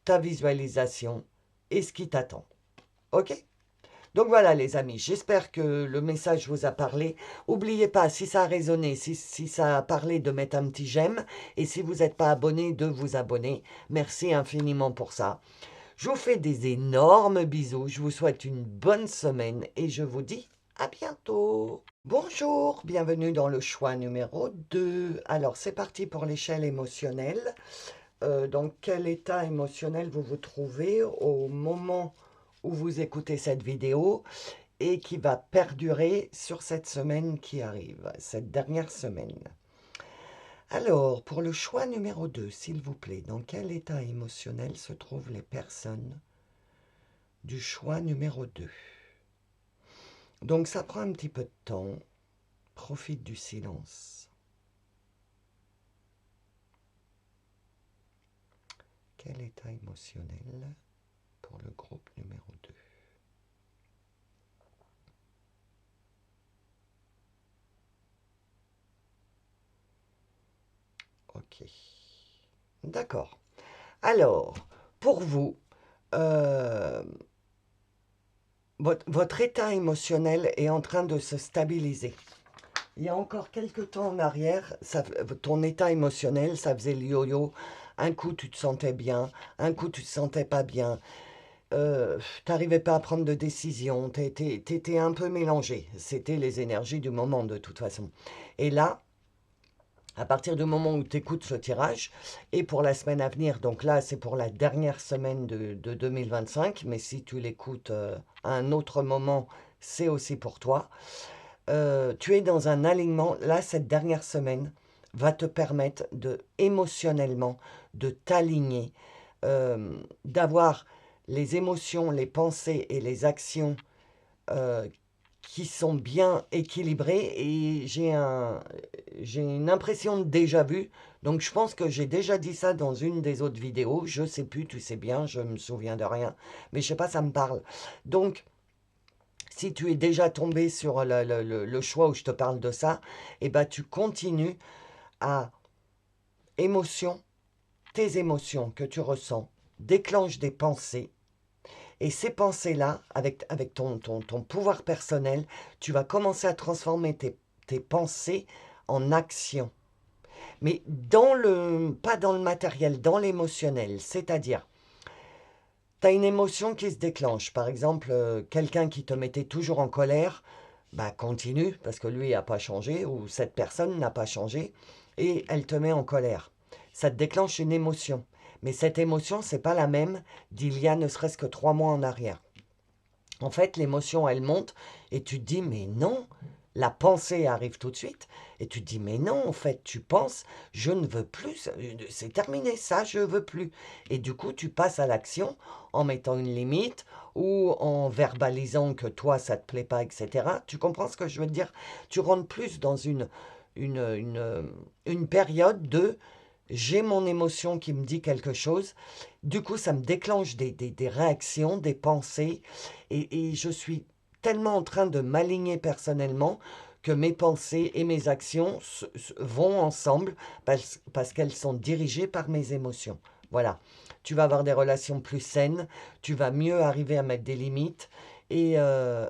ta visualisation et ce qui t'attend. Ok? Donc voilà les amis, j'espère que le message vous a parlé. N'oubliez pas, si ça a résonné, si ça a parlé, de mettre un petit j'aime. Et si vous n'êtes pas abonné, de vous abonner. Merci infiniment pour ça. Je vous fais des énormes bisous. Je vous souhaite une bonne semaine et je vous dis à bientôt. Bonjour, bienvenue dans le choix numéro 2. Alors c'est parti pour l'échelle émotionnelle. Dans quel état émotionnel vous vous trouvez au moment où vous écoutez cette vidéo et qui va perdurer sur cette semaine qui arrive, cette dernière semaine. Alors, pour le choix numéro 2, s'il vous plaît, dans quel état émotionnel se trouvent les personnes du choix numéro 2? Donc, ça prend un petit peu de temps. Profite du silence. Quel état émotionnel pour le groupe numéro 2? Ok. D'accord. Alors, pour vous, votre état émotionnel est en train de se stabiliser. Il y a encore quelques temps en arrière, ton état émotionnel, ça faisait le yo-yo. Un coup, tu te sentais bien, un coup, tu te sentais pas bien. Tu n'arrivais pas à prendre de décision, tu étais un peu mélangé. C'était les énergies du moment, de toute façon. Et là, à partir du moment où tu écoutes ce tirage, et pour la semaine à venir, donc là c'est pour la dernière semaine de 2025, mais si tu l'écoutes à un autre moment, c'est aussi pour toi. Tu es dans un alignement, là cette dernière semaine, va te permettre émotionnellement de t'aligner, d'avoir les émotions, les pensées et les actions euh, qui sont bien équilibrées. Et j'ai une impression de déjà vu. Donc je pense que j'ai déjà dit ça dans une des autres vidéos. Je sais plus, tu sais bien, je me souviens de rien. Mais je sais pas, ça me parle. Donc si tu es déjà tombé sur le choix où je te parle de ça, eh ben tu continues à émotion, tes émotions que tu ressens déclenchent des pensées. Et ces pensées-là, avec ton pouvoir personnel, tu vas commencer à transformer tes pensées en action. Mais pas dans le matériel, dans l'émotionnel. C'est-à-dire, tu as une émotion qui se déclenche. Par exemple, quelqu'un qui te mettait toujours en colère, bah continue, parce que lui n'a pas changé, ou cette personne n'a pas changé, et elle te met en colère. Ça te déclenche une émotion. Mais cette émotion, c'est pas la même d'il y a ne serait-ce que 3 mois en arrière. En fait, l'émotion, elle monte et tu te dis, mais non, la pensée arrive tout de suite. Et tu te dis, mais non, en fait, tu penses, je ne veux plus, c'est terminé, ça, je veux plus. Et du coup, tu passes à l'action en mettant une limite ou en verbalisant que toi, ça ne te plaît pas, etc. Tu comprends ce que je veux te dire? Tu rentres plus dans une, une, une période de j'ai mon émotion qui me dit quelque chose. Du coup, ça me déclenche des réactions, des pensées. Et je suis tellement en train de m'aligner personnellement que mes pensées et mes actions vont ensemble parce qu'elles sont dirigées par mes émotions. Voilà. Tu vas avoir des relations plus saines, tu vas mieux arriver à mettre des limites et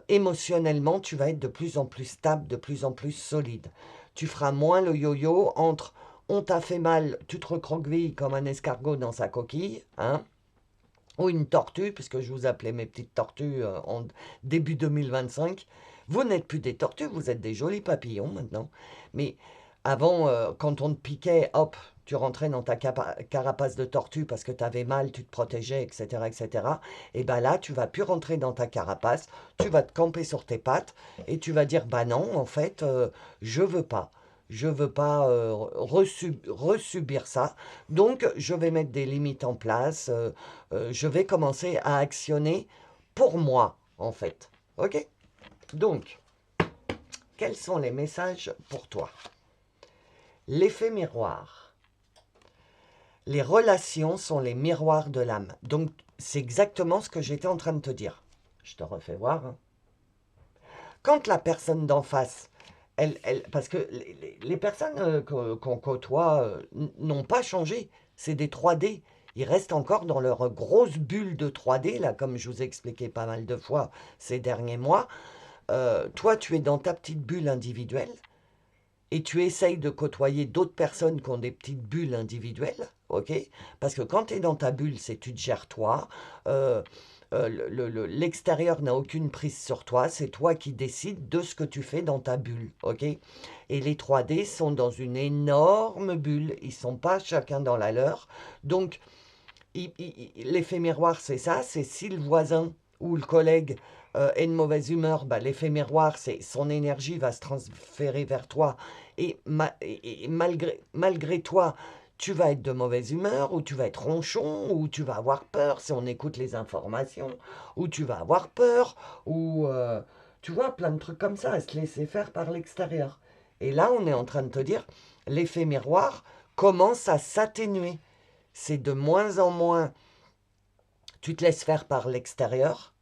émotionnellement, tu vas être de plus en plus stable, de plus en plus solide. Tu feras moins le yo-yo entre on t'a fait mal, tu te recroquevilles comme un escargot dans sa coquille, hein, ou une tortue, puisque je vous appelais mes petites tortues en début 2025. Vous n'êtes plus des tortues, vous êtes des jolis papillons maintenant. Mais avant, quand on te piquait, hop, tu rentrais dans ta carapace de tortue parce que tu avais mal, tu te protégeais, etc., etc. Et bien là, tu vas plus rentrer dans ta carapace, tu vas te camper sur tes pattes et tu vas dire, bah non, en fait, je veux pas. Je ne veux pas resubir ça. Donc, je vais mettre des limites en place. Je vais commencer à actionner pour moi, en fait. OK? Donc, quels sont les messages pour toi? L'effet miroir. Les relations sont les miroirs de l'âme. Donc, c'est exactement ce que j'étais en train de te dire. Je te refais voir. Hein. Quand la personne d'en face, parce que les personnes qu'on côtoie n'ont pas changé. C'est des 3D. Ils restent encore dans leur grosse bulle de 3D, là, comme je vous ai expliqué pas mal de fois ces derniers mois. Toi, tu es dans ta petite bulle individuelle et tu essayes de côtoyer d'autres personnes qui ont des petites bulles individuelles, ok? Parce que quand tu es dans ta bulle, c'est tu te gères toi. Euh, L'extérieur n'a aucune prise sur toi, c'est toi qui décides de ce que tu fais dans ta bulle, ok? Et les 3D sont dans une énorme bulle, ils sont pas chacun dans la leur. Donc, l'effet miroir, c'est ça, c'est si le voisin ou le collègue est de mauvaise humeur, bah, l'effet miroir, c'est son énergie va se transférer vers toi et malgré toi, tu vas être de mauvaise humeur, ou tu vas être ronchon, ou tu vas avoir peur si on écoute les informations, ou tu vas avoir peur, ou tu vois, plein de trucs comme ça, à se laisser faire par l'extérieur. Et là, on est en train de te dire, l'effet miroir commence à s'atténuer. C'est de moins en moins, tu te laisses faire par l'extérieur,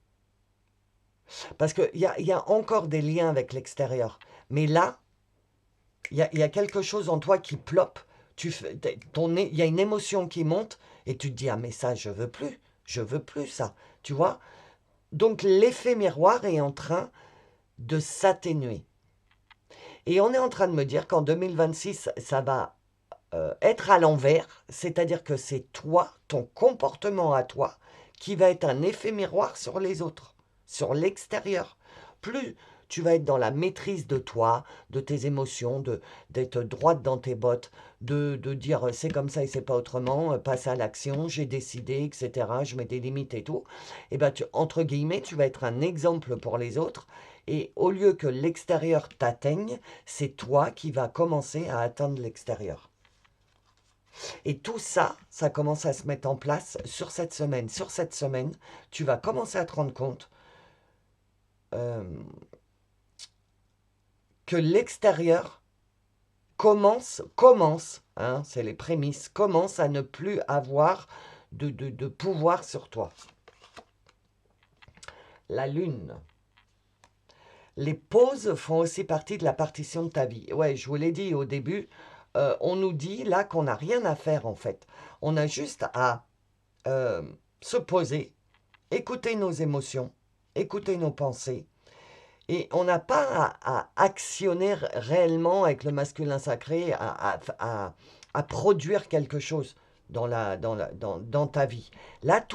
parce qu'il y a encore des liens avec l'extérieur. Mais là, il y a quelque chose en toi qui ploppe. Il y a une émotion qui monte et tu te dis, ah mais ça, je veux plus ça. Tu vois? Donc l'effet miroir est en train de s'atténuer. Et on est en train de me dire qu'en 2026, ça va être à l'envers, c'est-à-dire que c'est toi, ton comportement à toi, qui va être un effet miroir sur les autres, sur l'extérieur. Plus tu vas être dans la maîtrise de toi, de tes émotions, d'être droite dans tes bottes, de dire c'est comme ça et c'est pas autrement, passe à l'action, j'ai décidé, etc., je mets des limites et tout, et ben entre guillemets, tu vas être un exemple pour les autres, Et au lieu que l'extérieur t'atteigne, c'est toi qui vas commencer à atteindre l'extérieur. Et tout ça, ça commence à se mettre en place sur cette semaine. Sur cette semaine, tu vas commencer à te rendre compte euh, que l'extérieur commence, hein, c'est les prémices, commence à ne plus avoir de pouvoir sur toi. La lune. Les pauses font aussi partie de la partition de ta vie. Ouais, je vous l'ai dit au début, on nous dit là qu'on n'a rien à faire en fait. On a juste à se poser, écouter nos émotions, écouter nos pensées. Et on n'a pas à actionner réellement avec le masculin sacré, à produire quelque chose dans ta vie. Là,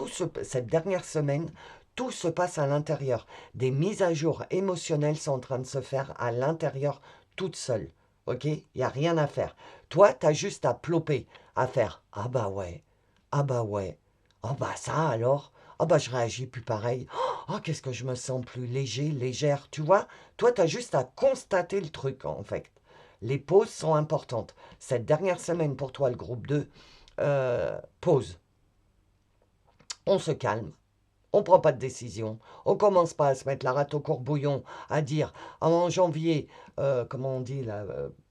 cette dernière semaine, tout se passe à l'intérieur. Des mises à jour émotionnelles sont en train de se faire à l'intérieur toutes seules. Ok? Il n'y a rien à faire. Toi, tu as juste à ploper, à faire « Ah bah ouais, ah bah ouais, ah bah ça alors, ah bah je réagis plus pareil. Oh, qu'est-ce que je me sens plus léger, légère. » Tu vois, toi, tu as juste à constater le truc, en fait. Les pauses sont importantes. Cette dernière semaine, pour toi, le groupe 2, pause. On se calme. On ne prend pas de décision. On ne commence pas à se mettre la rate au courbouillon, à dire en janvier, comment on dit là,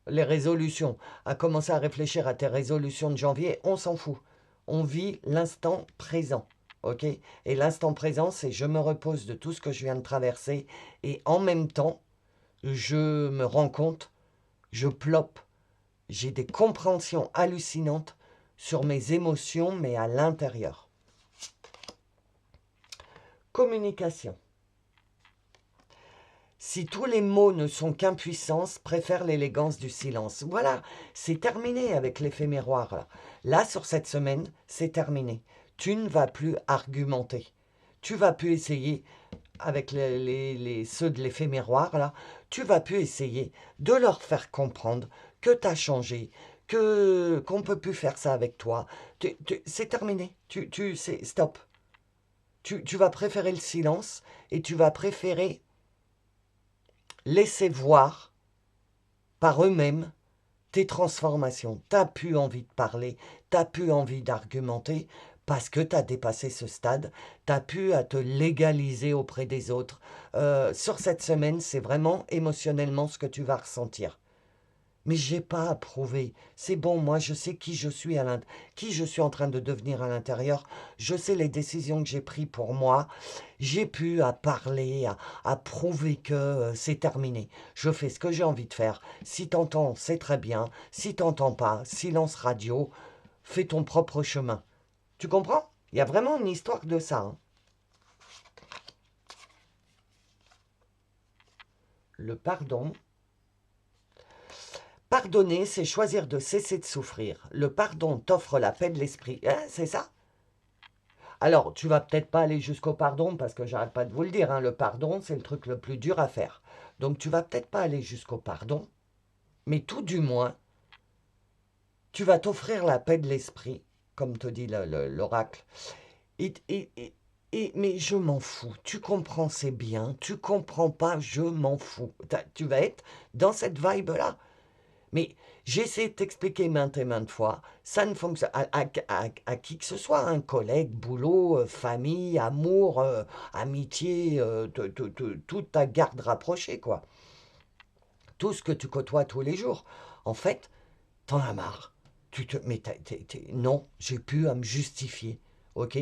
les résolutions, à commencer à réfléchir à tes résolutions de janvier. On s'en fout. On vit l'instant présent. Ok? Et l'instant présent, c'est je me repose de tout ce que je viens de traverser et en même temps, je me rends compte, je ploppe, j'ai des compréhensions hallucinantes sur mes émotions, mais à l'intérieur. Communication. Si tous les mots ne sont qu'impuissance, préfère l'élégance du silence. Voilà, c'est terminé avec l'éphéméroir. Là, sur cette semaine, c'est terminé. Tu ne vas plus argumenter. Tu vas plus essayer, avec ceux de l'éphéméroir, là, tu vas plus essayer de leur faire comprendre que tu as changé, qu'on ne peut plus faire ça avec toi. C'est terminé. C'est stop. Tu vas préférer le silence et tu vas préférer laisser voir par eux-mêmes tes transformations. Tu n'as plus envie de parler, tu n'as plus envie d'argumenter parce que tu as dépassé ce stade, tu n'as plus à te légaliser auprès des autres. Sur cette semaine, c'est vraiment émotionnellement ce que tu vas ressentir. Mais j'ai pas à prouver. C'est bon, moi je sais qui je suis qui je suis en train de devenir à l'intérieur. Je sais les décisions que j'ai prises pour moi. J'ai pu à parler, à prouver que c'est terminé. Je fais ce que j'ai envie de faire. Si t'entends, c'est très bien. Si t'entends pas, silence radio. Fais ton propre chemin. Tu comprends? Il y a vraiment une histoire de ça. Hein. Le pardon. Pardonner, c'est choisir de cesser de souffrir. Le pardon t'offre la paix de l'esprit. Hein, c'est ça? Alors, tu vas peut-être pas aller jusqu'au pardon, parce que j'arrête pas de vous le dire, hein, le pardon, c'est le truc le plus dur à faire. Donc, tu vas peut-être pas aller jusqu'au pardon, mais tout du moins, tu vas t'offrir la paix de l'esprit, comme te dit l'oracle. Mais je m'en fous. Tu comprends, c'est bien. Tu comprends pas, je m'en fous. Tu vas être dans cette vibe-là. Mais j'ai essayé de t'expliquer maintes et maintes fois, ça ne fonctionne à qui que ce soit, un collègue, boulot, famille, amour, amitié, toute ta garde rapprochée, quoi. Tout ce que tu côtoies tous les jours. En fait, t'en as marre. Mais non, j'ai plus à me justifier, ok?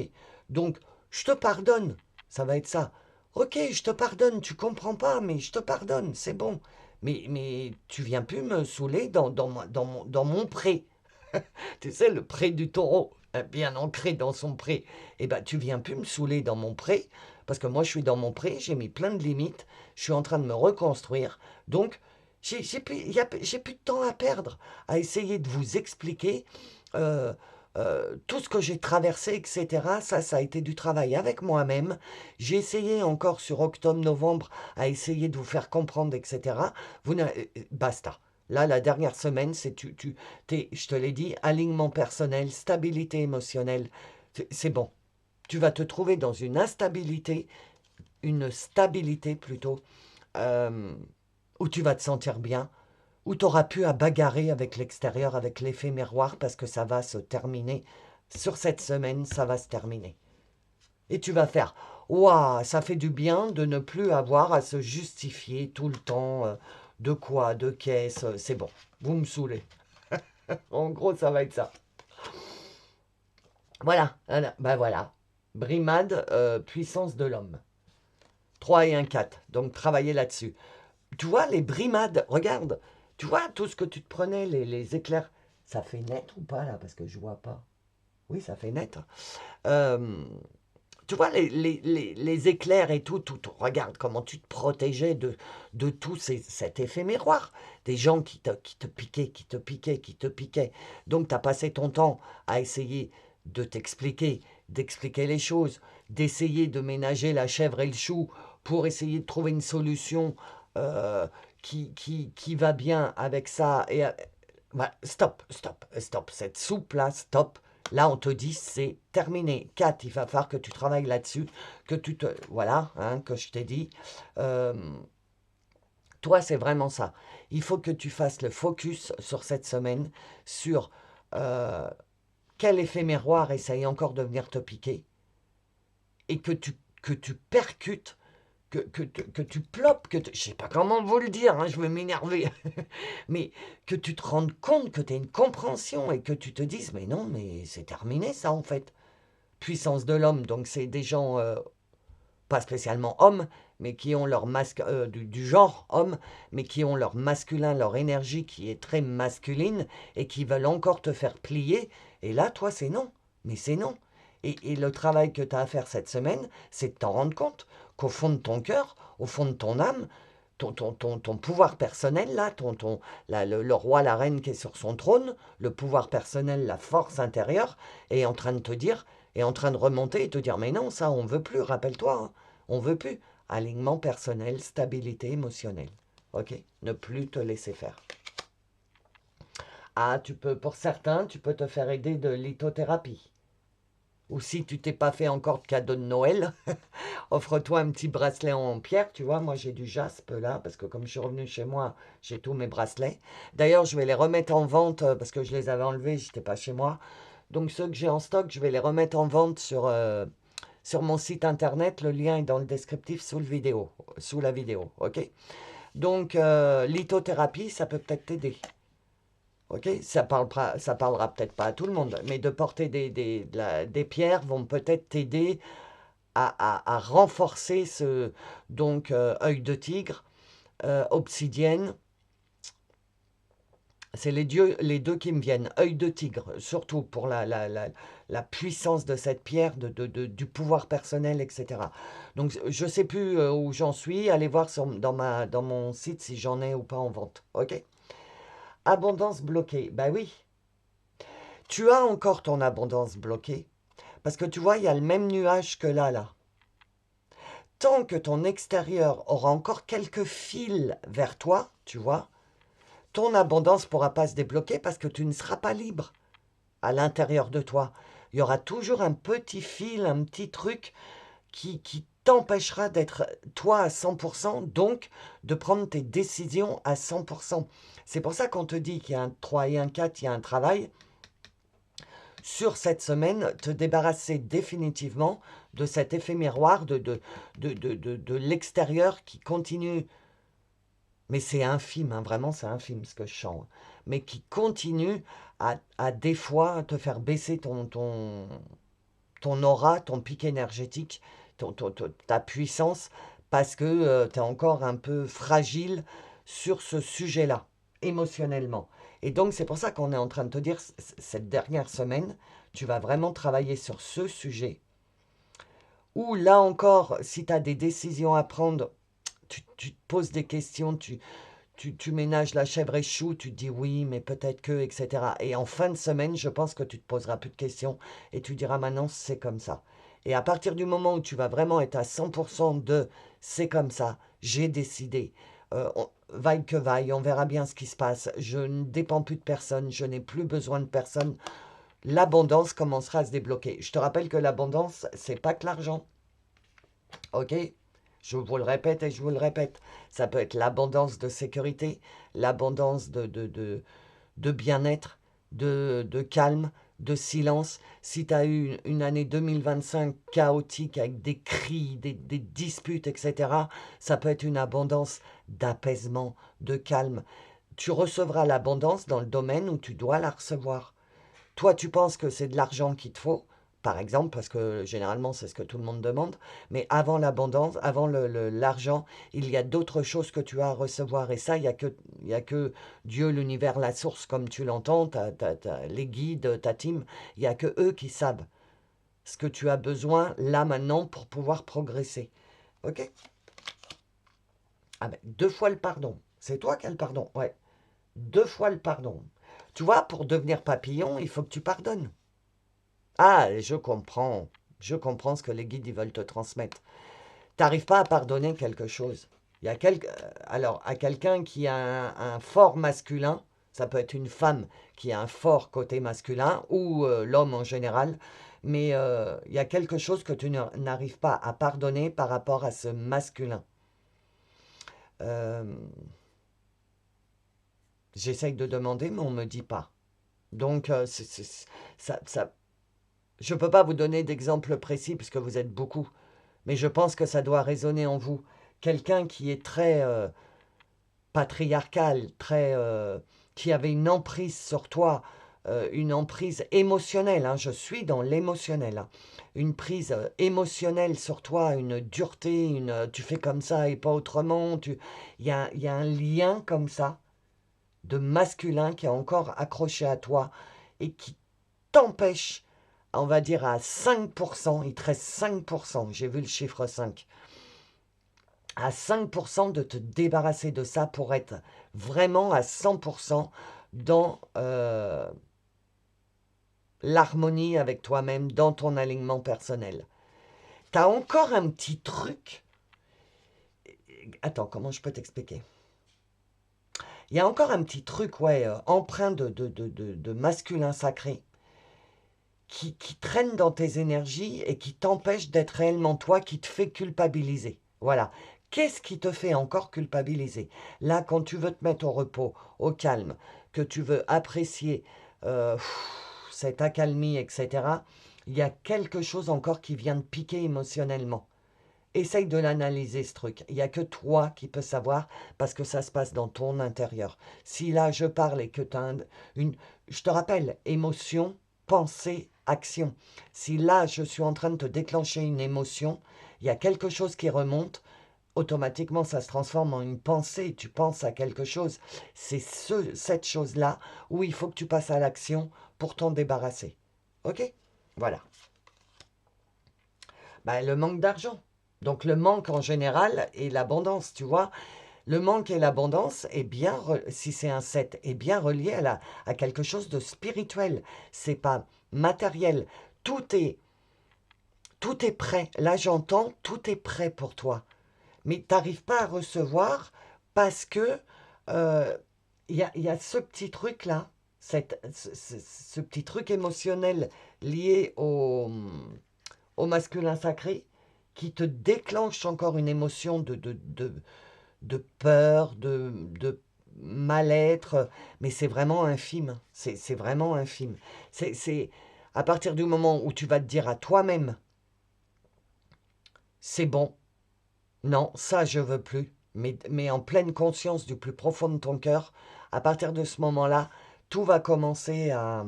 Donc, je te pardonne, ça va être ça. Ok, je te pardonne, tu comprends pas, mais je te pardonne, c'est bon. Mais tu viens plus me saouler dans mon pré. Tu sais, le pré du taureau, bien ancré dans son pré. Eh ben, tu viens plus me saouler dans mon pré, parce que moi, je suis dans mon pré, j'ai mis plein de limites, je suis en train de me reconstruire. Donc, j'ai plus de temps à perdre à essayer de vous expliquer euh, tout ce que j'ai traversé, etc. Ça a été du travail avec moi-même. J'ai essayé encore sur octobre-novembre à essayer de vous faire comprendre, etc. Basta. Là, la dernière semaine, je te l'ai dit, alignement personnel, stabilité émotionnelle, c'est bon. Tu vas te trouver dans une instabilité, une stabilité plutôt, euh, où tu vas te sentir bien, où tu auras pu à bagarrer avec l'extérieur, avec l'effet miroir, parce que ça va se terminer. Sur cette semaine, ça va se terminer. Et tu vas faire, waouh, ça fait du bien de ne plus avoir à se justifier tout le temps de quoi, de qu'est-ce, c'est bon, vous me saoulez. En gros, ça va être ça. Voilà, voilà, ben voilà. Brimade, puissance de l'homme. 3 et un 4. Donc, travaillez là-dessus. Tu vois, les brimades, regarde. Tu vois, tout ce que tu te prenais, les éclairs. Ça fait net ou pas, là? Parce que je vois pas. Oui, ça fait net. Euh, Tu vois, les éclairs et tout, regarde comment tu te protégeais de tout cet effet miroir. Des gens qui te piquaient, qui te piquaient, qui te piquaient. Donc, tu as passé ton temps à essayer de t'expliquer, d'expliquer les choses, d'essayer de ménager la chèvre et le chou pour essayer de trouver une solution euh, qui va bien avec ça. Voilà, stop, stop, stop. Cette soupe-là, stop. Là, on te dit, c'est terminé. 4, il va falloir que tu travailles là-dessus, que tu te... Voilà, hein, que je t'ai dit. Euh, Toi, c'est vraiment ça. Il faut que tu fasses le focus sur cette semaine, sur euh, quel effet miroir essaye encore de venir te piquer, et que tu percutes, que tu plopes, je sais pas comment vous le dire, hein, je vais m'énerver, mais que tu te rendes compte, que tu as une compréhension, et que tu te dises, mais non, mais c'est terminé ça en fait. Puissance de l'homme, donc c'est des gens pas spécialement hommes, mais qui ont leur masque du genre homme, mais qui ont leur masculin, leur énergie qui est très masculine et qui veulent encore te faire plier. Et là, toi, c'est non. Mais c'est non. Et le travail que tu as à faire cette semaine, c'est de t'en rendre compte qu'au fond de ton cœur, au fond de ton âme, ton pouvoir personnel, là, le roi, la reine qui est sur son trône, le pouvoir personnel, la force intérieure, est en train de te dire, est en train de remonter et te dire, mais non, ça, on ne veut plus, rappelle-toi, hein, on ne veut plus. Alignement personnel, stabilité émotionnelle. Ok? Ne plus te laisser faire. Ah, pour certains, tu peux te faire aider de lithothérapie. Ou si tu t'es pas fait encore de cadeau de Noël, offre-toi un petit bracelet en pierre, tu vois. Moi, j'ai du jaspe là, parce que comme je suis revenu chez moi, j'ai tous mes bracelets. D'ailleurs, je vais les remettre en vente parce que je les avais enlevés, j'étais pas chez moi. Donc, ceux que j'ai en stock, je vais les remettre en vente sur mon site internet. Le lien est dans le descriptif sous la vidéo, ok? Donc, lithothérapie, ça peut peut-être t'aider. Ok, ça parlera peut-être pas à tout le monde, mais de porter des pierres vont peut-être t'aider à renforcer donc œil de tigre, obsidienne. C'est les deux qui me viennent. Œil de tigre, surtout pour la puissance de cette pierre, du pouvoir personnel, etc. Donc, je ne sais plus où j'en suis. Allez voir dans mon site si j'en ai ou pas en vente. Ok. Abondance bloquée. Bah oui, tu as encore ton abondance bloquée. Parce que tu vois, il y a le même nuage que là. Tant que ton extérieur aura encore quelques fils vers toi, tu vois, ton abondance ne pourra pas se débloquer parce que tu ne seras pas libre à l'intérieur de toi. Il y aura toujours un petit fil, un petit truc qui t'empêchera d'être toi à 100%, donc de prendre tes décisions à 100%. C'est pour ça qu'on te dit qu'il y a un 3 et un 4, il y a un travail. Sur cette semaine, te débarrasser définitivement de cet effet miroir de l'extérieur qui continue, mais c'est infime, hein, vraiment c'est infime ce que je sens, hein, mais qui continue à des fois te faire baisser ton aura, ton pic énergétique, ta puissance, parce que tu es encore un peu fragile sur ce sujet-là, émotionnellement. Et donc, c'est pour ça qu'on est en train de te dire, cette dernière semaine, tu vas vraiment travailler sur ce sujet. Ou là encore, si tu as des décisions à prendre, tu te poses des questions, tu ménages la chèvre et chou, tu te dis oui, mais peut-être que, etc. Et en fin de semaine, je pense que tu te poseras plus de questions et tu diras maintenant c'est comme ça. Et à partir du moment où tu vas vraiment être à 100% de c'est comme ça, j'ai décidé, vaille que vaille, on verra bien ce qui se passe, je ne dépends plus de personne, je n'ai plus besoin de personne, l'abondance commencera à se débloquer. Je te rappelle que l'abondance, c'est pas que l'argent, ok? Je vous le répète et je vous le répète. Ça peut être l'abondance de sécurité, l'abondance de bien-être, de calme, de silence. Si tu as eu une année 2025 chaotique avec des cris, des disputes, etc., ça peut être une abondance d'apaisement, de calme. Tu recevras l'abondance dans le domaine où tu dois la recevoir. Toi, tu penses que c'est de l'argent qu'il te faut, par exemple, parce que généralement, c'est ce que tout le monde demande, mais avant l'abondance, avant l'argent, il y a d'autres choses que tu as à recevoir. Et ça, il y a que Dieu, l'univers, la source, comme tu l'entends, les guides, ta team, il n'y a que eux qui savent ce que tu as besoin là, maintenant, pour pouvoir progresser. OK? Ah ben, 2 fois le pardon. C'est toi qui as le pardon, ouais. 2 fois le pardon. Tu vois, pour devenir papillon, il faut que tu pardonnes. Ah, je comprends ce que les guides ils veulent te transmettre. T'arrives pas à pardonner quelque chose. Il y a alors, à quelqu'un qui a un fort masculin, ça peut être une femme qui a un fort côté masculin, ou l'homme en général, mais il y a quelque chose que tu n'arrives pas à pardonner par rapport à ce masculin. Euh, J'essaye de demander, mais on me dit pas. Donc, ça, je ne peux pas vous donner d'exemple précis puisque vous êtes beaucoup, mais je pense que ça doit résonner en vous. Quelqu'un qui est très patriarcal, qui avait une emprise sur toi, une emprise émotionnelle, hein, je suis dans l'émotionnel, hein, une prise émotionnelle sur toi, une dureté, tu fais comme ça et pas autrement. Il y a un lien comme ça de masculin qui est encore accroché à toi et qui t'empêche, on va dire à 5%, il te reste 5%, j'ai vu le chiffre 5, à 5% de te débarrasser de ça pour être vraiment à 100% dans l'harmonie avec toi-même, dans ton alignement personnel. Tu as encore un petit truc. Attends, comment je peux t'expliquer? Il y a encore un petit truc, ouais, empreint de masculin sacré qui traîne dans tes énergies et qui t'empêche d'être réellement toi, qui te fait culpabiliser. Voilà. Qu'est-ce qui te fait encore culpabiliser? Là, quand tu veux te mettre au repos, au calme, que tu veux apprécier cette accalmie, etc., il y a quelque chose encore qui vient de piquer émotionnellement. Essaye de l'analyser, ce truc. Il n'y a que toi qui peux savoir parce que ça se passe dans ton intérieur. Si là, je parle et que tu as une... Je te rappelle, émotion, pensée, action. Si là, je suis en train de te déclencher une émotion, il y a quelque chose qui remonte, automatiquement, ça se transforme en une pensée. Tu penses à quelque chose. C'est cette chose-là où il faut que tu passes à l'action pour t'en débarrasser. OK? Voilà. Ben, le manque d'argent. Donc le manque en général et l'abondance, tu vois. Le manque et l'abondance est bien, si c'est un 7, est bien relié à quelque chose de spirituel. C'est pas matériel. Tout est, tout est prêt. Là, j'entends, tout est prêt pour toi. Mais tu n'arrives pas à recevoir parce que il y a ce petit truc-là, ce petit truc émotionnel lié au masculin sacré qui te déclenche encore une émotion de peur, de mal-être, mais c'est vraiment infime. C'est vraiment infime. C'est à partir du moment où tu vas te dire à toi-même, c'est bon, non, ça je veux plus, mais en pleine conscience du plus profond de ton cœur, à partir de ce moment-là, tout va commencer à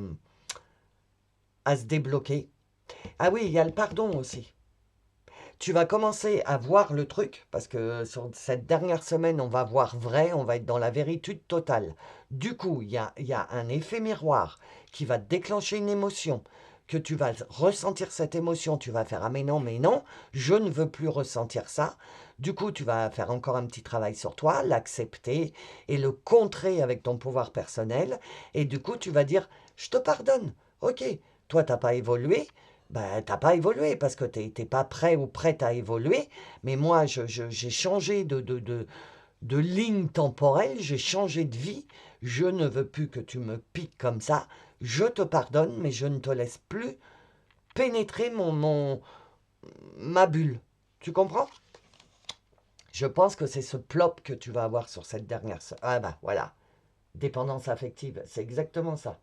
se débloquer. Ah oui, il y a le pardon aussi. Tu vas commencer à voir le truc, parce que sur cette dernière semaine, on va voir vrai, on va être dans la vérité totale. Du coup, il y a un effet miroir qui va déclencher une émotion, que tu vas ressentir cette émotion, tu vas faire « Ah mais non, je ne veux plus ressentir ça ». Du coup, tu vas faire encore un petit travail sur toi, l'accepter et le contrer avec ton pouvoir personnel. Et du coup, tu vas dire « Je te pardonne, ok, toi, tu n'as pas évolué ». Ben, t'as pas évolué parce que t'es pas prêt ou prête à évoluer. Mais moi, j'ai changé de ligne temporelle, j'ai changé de vie. Je ne veux plus que tu me piques comme ça. Je te pardonne, mais je ne te laisse plus pénétrer ma bulle. Tu comprends? Je pense que c'est ce plop que tu vas avoir sur cette dernière... Ah bah voilà, dépendance affective, c'est exactement ça.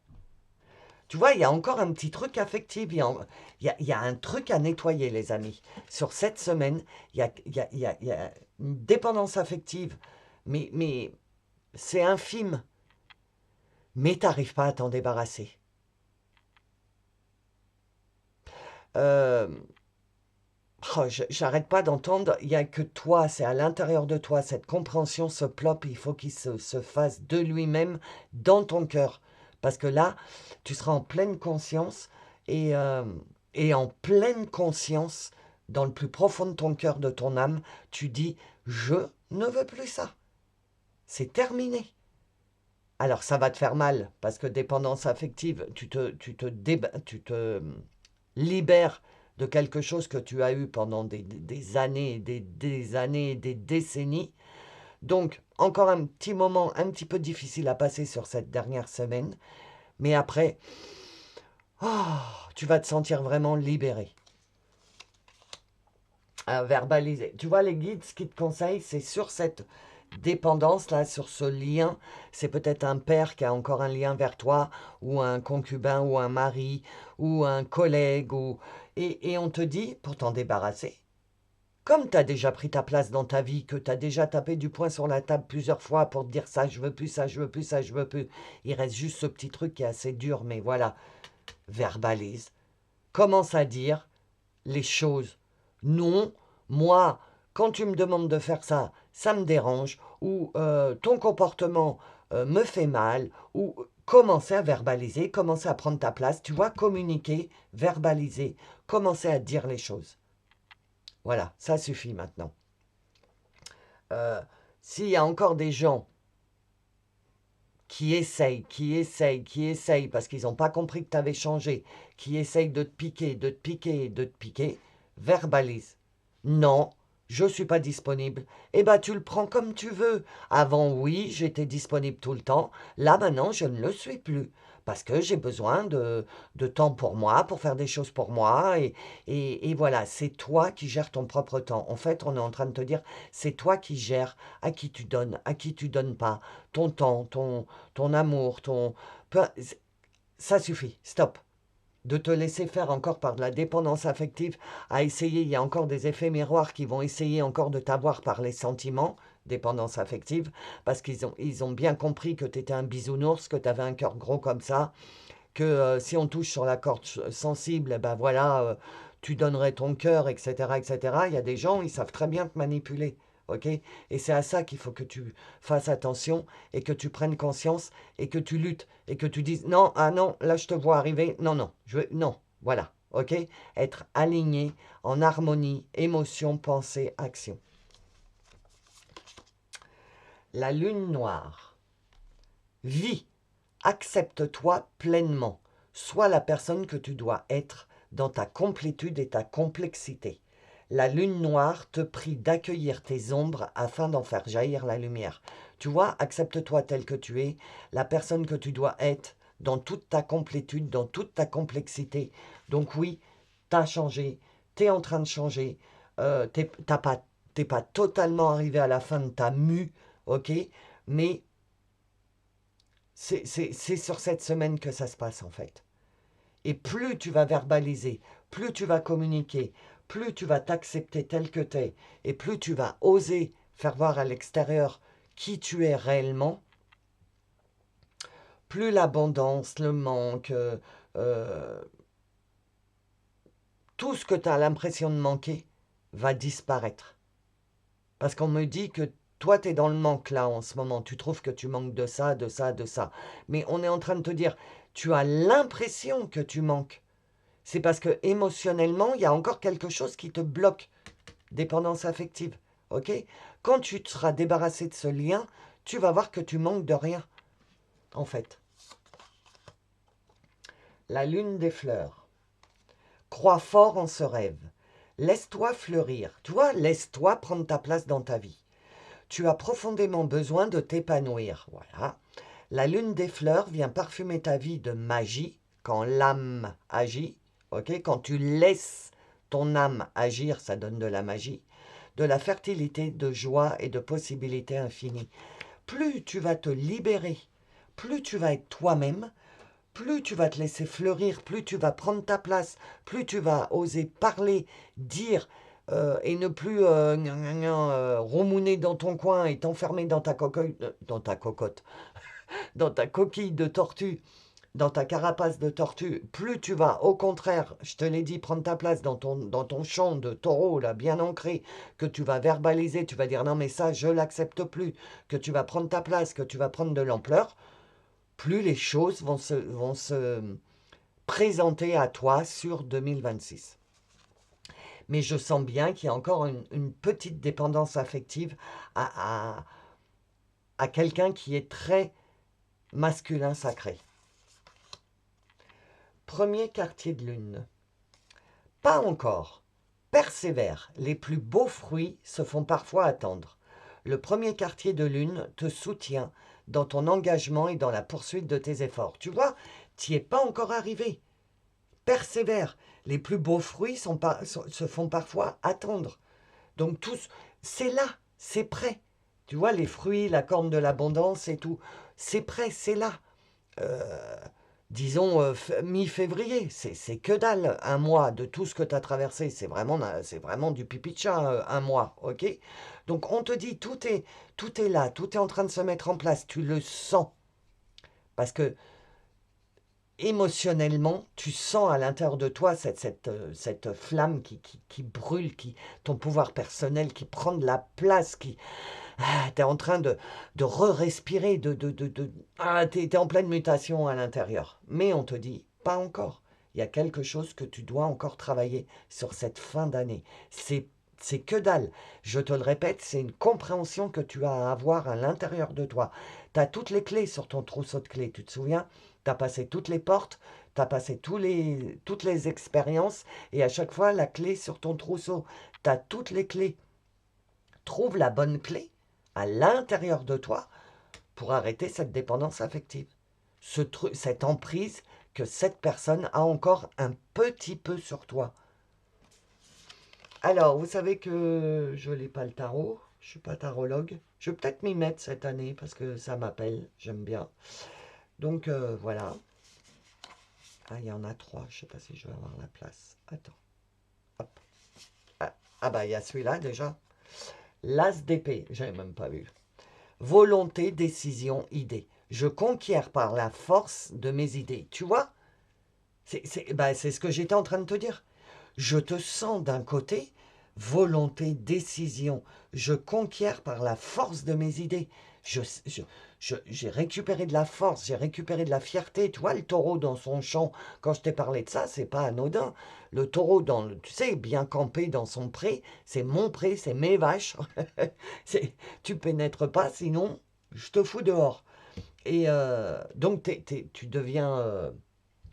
Tu vois, il y a encore un petit truc affectif, il y a un truc à nettoyer, les amis. Sur cette semaine, il y a une dépendance affective, mais c'est infime. Mais tu n'arrives pas à t'en débarrasser. Euh, oh, j'arrête pas d'entendre, il n'y a que toi, c'est à l'intérieur de toi, cette compréhension, ce plop, il faut qu'il se fasse de lui-même dans ton cœur. Parce que là, tu seras en pleine conscience et en pleine conscience, dans le plus profond de ton cœur, de ton âme, tu dis, je ne veux plus ça. C'est terminé. Alors ça va te faire mal, parce que dépendance affective, tu te libères de quelque chose que tu as eu pendant des années, des années, des décennies. Donc, encore un petit moment un petit peu difficile à passer sur cette dernière semaine, mais après, oh, tu vas te sentir vraiment libéré. À verbaliser. Tu vois, les guides, ce qu'ils te conseillent, c'est sur cette dépendance là, sur ce lien. C'est peut-être un père qui a encore un lien vers toi, ou un concubin, ou un mari, ou un collègue, et on te dit, pour t'en débarrasser, comme tu as déjà pris ta place dans ta vie, que tu as déjà tapé du poing sur la table plusieurs fois pour te dire ça, je veux plus, ça, je veux plus, ça, je veux plus. Il reste juste ce petit truc qui est assez dur, mais voilà, verbalise. Commence à dire les choses. Non, moi, quand tu me demandes de faire ça, ça me dérange, ou ton comportement me fait mal, ou commencer à verbaliser, commencer à prendre ta place, tu vois, communiquer, verbaliser, commencer à dire les choses. Voilà, ça suffit maintenant. Euh, S'il y a encore des gens qui essayent, parce qu'ils n'ont pas compris que tu avais changé, qui essayent de te piquer, de te piquer, de te piquer, verbalise. Non, je ne suis pas disponible. Eh bien, tu le prends comme tu veux. Avant, oui, j'étais disponible tout le temps. Là, maintenant, je ne le suis plus. Parce que j'ai besoin de temps pour moi, pour faire des choses pour moi. Et voilà, c'est toi qui gères ton propre temps. En fait, on est en train de te dire, c'est toi qui gères à qui tu donnes pas. Ton temps, ton amour, ça suffit, stop. De te laisser faire encore par de la dépendance affective, à essayer, il y a encore des effets miroirs qui vont essayer encore de t'avoir par les sentiments, dépendance affective, parce ils ont bien compris que tu étais un bisounours, que tu avais un cœur gros comme ça, que si on touche sur la corde sensible, ben voilà, tu donnerais ton cœur, etc., etc. Il y a des gens, ils savent très bien te manipuler, ok? Et c'est à ça qu'il faut que tu fasses attention et que tu prennes conscience et que tu luttes et que tu dises non, ah non, là je te vois arriver, non, non, non, voilà, ok? Être aligné, en harmonie, émotion, pensée, action. La lune noire. Vis, accepte-toi pleinement. Sois la personne que tu dois être dans ta complétude et ta complexité. La lune noire te prie d'accueillir tes ombres afin d'en faire jaillir la lumière. Tu vois, accepte-toi tel que tu es, la personne que tu dois être dans toute ta complétude, dans toute ta complexité. Donc oui, t'as changé, t'es en train de changer, t'es pas totalement arrivé à la fin de ta mue, ok? Mais c'est sur cette semaine que ça se passe en fait. Et plus tu vas verbaliser, plus tu vas communiquer, plus tu vas t'accepter tel que tu es, et plus tu vas oser faire voir à l'extérieur qui tu es réellement, plus l'abondance, le manque, euh, tout ce que tu as l'impression de manquer va disparaître. Parce qu'on me dit que toi, tu es dans le manque là en ce moment. Tu trouves que tu manques de ça, de ça, de ça. Mais on est en train de te dire, tu as l'impression que tu manques. C'est parce que émotionnellement, il y a encore quelque chose qui te bloque. Dépendance affective. Ok? Quand tu te seras débarrassé de ce lien, tu vas voir que tu manques de rien. En fait. La lune des fleurs. Crois fort en ce rêve. Laisse-toi fleurir. Tu vois, laisse-toi prendre ta place dans ta vie. Tu as profondément besoin de t'épanouir. Voilà. La lune des fleurs vient parfumer ta vie de magie quand l'âme agit. Ok, quand tu laisses ton âme agir, ça donne de la magie. de la fertilité, de joie et de possibilités infinies. Plus tu vas te libérer, plus tu vas être toi-même, plus tu vas te laisser fleurir, plus tu vas prendre ta place, plus tu vas oser parler, dire, et ne plus romouner dans ton coin et t'enfermer dans ta cocotte, dans ta coquille de tortue, dans ta carapace de tortue, plus tu vas, au contraire, je te l'ai dit, prendre ta place dans ton champ de taureau, là, bien ancré, que tu vas verbaliser, tu vas dire non mais ça, je l'accepte plus, que tu vas prendre ta place, que tu vas prendre de l'ampleur, plus les choses vont se présenter à toi sur 2026. Mais je sens bien qu'il y a encore une petite dépendance affective à quelqu'un qui est très masculin sacré. Premier quartier de lune. Pas encore. Persévère. Les plus beaux fruits se font parfois attendre. Le premier quartier de lune te soutient dans ton engagement et dans la poursuite de tes efforts. Tu vois, tu n'y es pas encore arrivé. Persévère. Les plus beaux fruits se font parfois attendre. Donc tous, c'est là, c'est prêt. Tu vois, les fruits, la corne de l'abondance et tout, c'est prêt, c'est là. Disons mi-février, c'est que dalle, un mois de tout ce que tu as traversé, c'est vraiment du pipi de chat, un mois, ok? Donc on te dit, tout est là, tout est en train de se mettre en place, tu le sens. Parce que émotionnellement, tu sens à l'intérieur de toi cette flamme qui brûle, ton pouvoir personnel qui prend de la place, tu es en train de re-respirer, tu es en pleine mutation à l'intérieur. Mais on te dit, pas encore. Il y a quelque chose que tu dois encore travailler sur cette fin d'année. C'est que dalle. Je te le répète, c'est une compréhension que tu as à avoir à l'intérieur de toi. Tu as toutes les clés sur ton trousseau de clés, tu te souviens? Tu as passé toutes les portes, tu as passé toutes les expériences, et à chaque fois, la clé sur ton trousseau. Tu as toutes les clés. Trouve la bonne clé à l'intérieur de toi pour arrêter cette dépendance affective. Cette emprise que cette personne a encore un petit peu sur toi. Alors, vous savez que je n'ai pas le tarot, je ne suis pas tarologue. Je vais peut-être m'y mettre cette année parce que ça m'appelle, j'aime bien. Donc voilà. Ah, il y en a 3, je ne sais pas si je vais avoir la place. Attends. Hop. Ah bah, il y a celui-là déjà. L'as d'épée, je n'avais même pas vu. Volonté, décision, idée. Je conquiers par la force de mes idées. Tu vois? C'est ce que j'étais en train de te dire. Je te sens d'un côté, volonté, décision. Je conquiers par la force de mes idées. J'ai récupéré de la force, j'ai récupéré de la fierté. Tu vois, le taureau dans son champ, quand je t'ai parlé de ça, c'est pas anodin. Le taureau, tu sais, bien campé dans son pré, c'est mon pré, c'est mes vaches. Tu pénètres pas, sinon je te fous dehors. Et donc tu deviens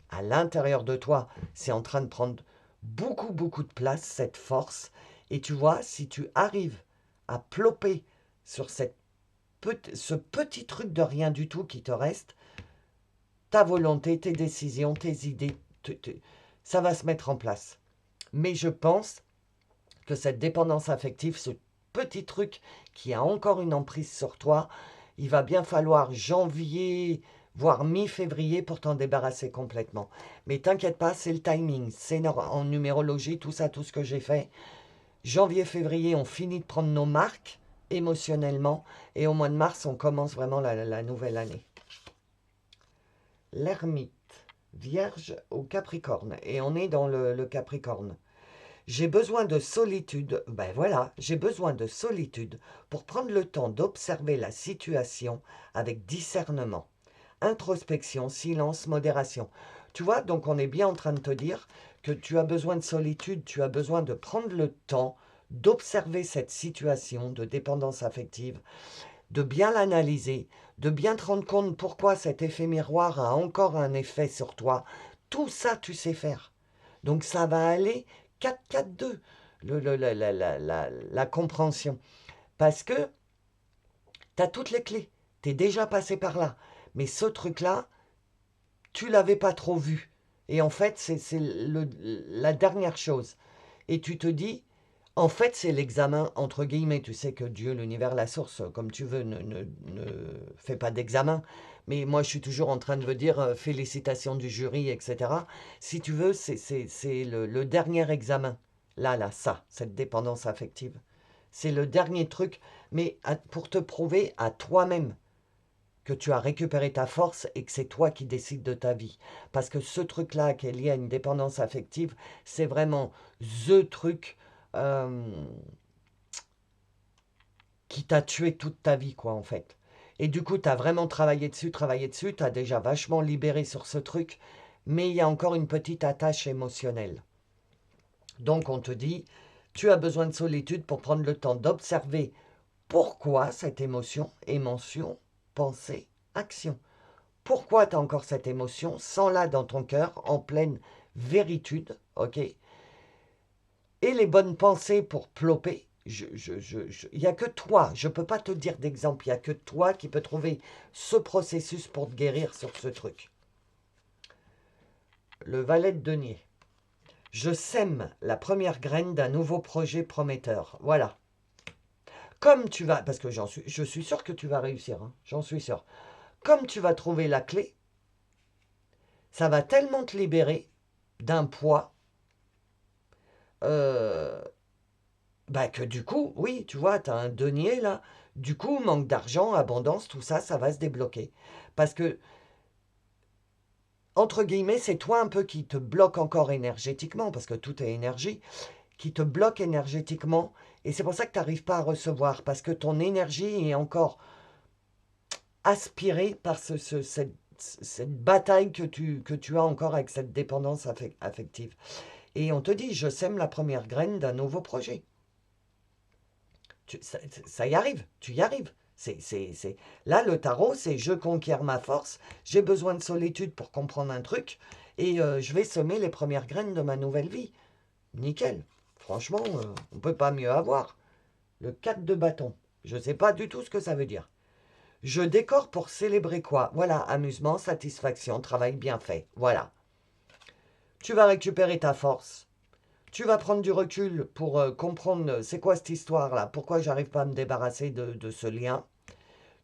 à l'intérieur de toi, c'est en train de prendre beaucoup, beaucoup de place, cette force. Et tu vois, si tu arrives à ploper sur ce petit truc de rien du tout qui te reste, ta volonté, tes décisions, tes idées, ça va se mettre en place. Mais je pense que cette dépendance affective, ce petit truc qui a encore une emprise sur toi, il va bien falloir janvier, voire mi-février pour t'en débarrasser complètement. Mais t'inquiète pas, c'est le timing, c'est en numérologie, tout ça, tout ce que j'ai fait. Janvier, février, on finit de prendre nos marques émotionnellement, et au mois de mars, on commence vraiment la nouvelle année. L'ermite, Vierge au Capricorne, et on est dans le Capricorne. J'ai besoin de solitude, ben voilà, j'ai besoin de solitude pour prendre le temps d'observer la situation avec discernement. Introspection, silence, modération. Tu vois, donc on est bien en train de te dire que tu as besoin de solitude, tu as besoin de prendre le temps d'observer cette situation de dépendance affective, de bien l'analyser, de bien te rendre compte pourquoi cet effet miroir a encore un effet sur toi. Tout ça, tu sais faire. Donc ça va aller 4-4-2, la compréhension. Parce que tu as toutes les clés. Tu es déjà passé par là. Mais ce truc-là, tu l'avais pas trop vu. Et en fait, c'est la dernière chose. Et tu te dis, En fait, c'est l'examen, entre guillemets. Tu sais que Dieu, l'univers, la source, comme tu veux, ne fait pas d'examen. Mais moi, je suis toujours en train de me dire félicitations du jury, etc. Si tu veux, c'est le dernier examen. Là, ça, cette dépendance affective. C'est le dernier truc, mais pour te prouver à toi-même que tu as récupéré ta force et que c'est toi qui décides de ta vie. Parce que ce truc-là qui est lié à une dépendance affective, c'est vraiment the truc qui t'a tué toute ta vie, quoi, en fait. Et du coup, tu as vraiment travaillé dessus, tu as déjà vachement libéré sur ce truc, mais il y a encore une petite attache émotionnelle. Donc, on te dit, tu as besoin de solitude pour prendre le temps d'observer pourquoi cette émotion, pensée, action. Pourquoi tu as encore cette émotion? Sens-la dans ton cœur, en pleine véritude, ok? Et les bonnes pensées pour ploper. Il n'y a que toi, je ne peux pas te dire d'exemple, il n'y a que toi qui peux trouver ce processus pour te guérir sur ce truc. Le valet de denier. Je sème la première graine d'un nouveau projet prometteur. Voilà. Comme tu vas, parce que je suis sûr que tu vas réussir, hein, j'en suis sûr. Comme tu vas trouver la clé, ça va tellement te libérer d'un poids bah que du coup, oui, tu vois, tu as un denier là, du coup, manque d'argent, abondance, tout ça, ça va se débloquer. Parce que, entre guillemets, c'est toi un peu qui te bloque encore énergétiquement, parce que tout est énergie, qui te bloque énergétiquement, et c'est pour ça que tu n'arrives pas à recevoir, parce que ton énergie est encore aspirée par cette bataille que tu as encore avec cette dépendance affective. Et on te dit, je sème la première graine d'un nouveau projet. Ça y arrive, tu y arrives. Là, le tarot, c'est je conquiers ma force, j'ai besoin de solitude pour comprendre un truc, et je vais semer les premières graines de ma nouvelle vie. Nickel. Franchement, on ne peut pas mieux avoir. Le 4 de bâton. Je ne sais pas du tout ce que ça veut dire. Je décore pour célébrer quoi? Voilà, amusement, satisfaction, travail bien fait. Voilà. Tu vas récupérer ta force. Tu vas prendre du recul pour comprendre c'est quoi cette histoire-là, pourquoi j'arrive pas à me débarrasser de ce lien.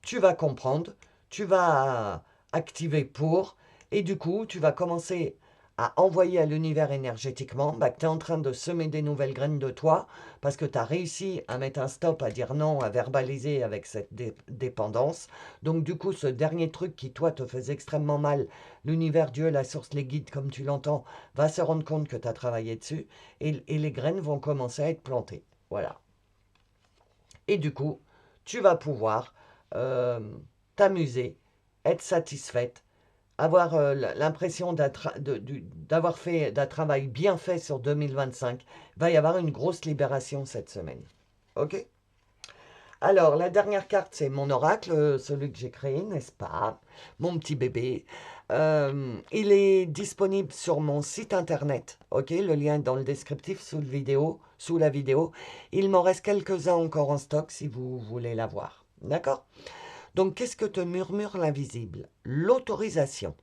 Tu vas comprendre, tu vas activer pour, et du coup, tu vas commencer à envoyer à l'univers énergétiquement que tu es en train de semer des nouvelles graines de toi, parce que tu as réussi à mettre un stop, à dire non, à verbaliser avec cette dépendance. Donc du coup, ce dernier truc qui, toi, te faisait extrêmement mal, l'univers, Dieu, la source, les guides, comme tu l'entends, va se rendre compte que tu as travaillé dessus, et les graines vont commencer à être plantées. Voilà. Et du coup, tu vas pouvoir euh, t'amuser, être satisfaite, avoir l'impression d'avoir fait d'un travail bien fait sur 2025. Il va y avoir une grosse libération cette semaine. Ok? Alors, la dernière carte, c'est mon oracle, celui que j'ai créé, n'est-ce pas? Mon petit bébé. Il est disponible sur mon site internet. Ok? Le lien est dans le descriptif sous la vidéo. Il m'en reste quelques-uns encore en stock si vous voulez l'avoir. D'accord? Donc, qu'est-ce que te murmure l'invisible? L'autorisation.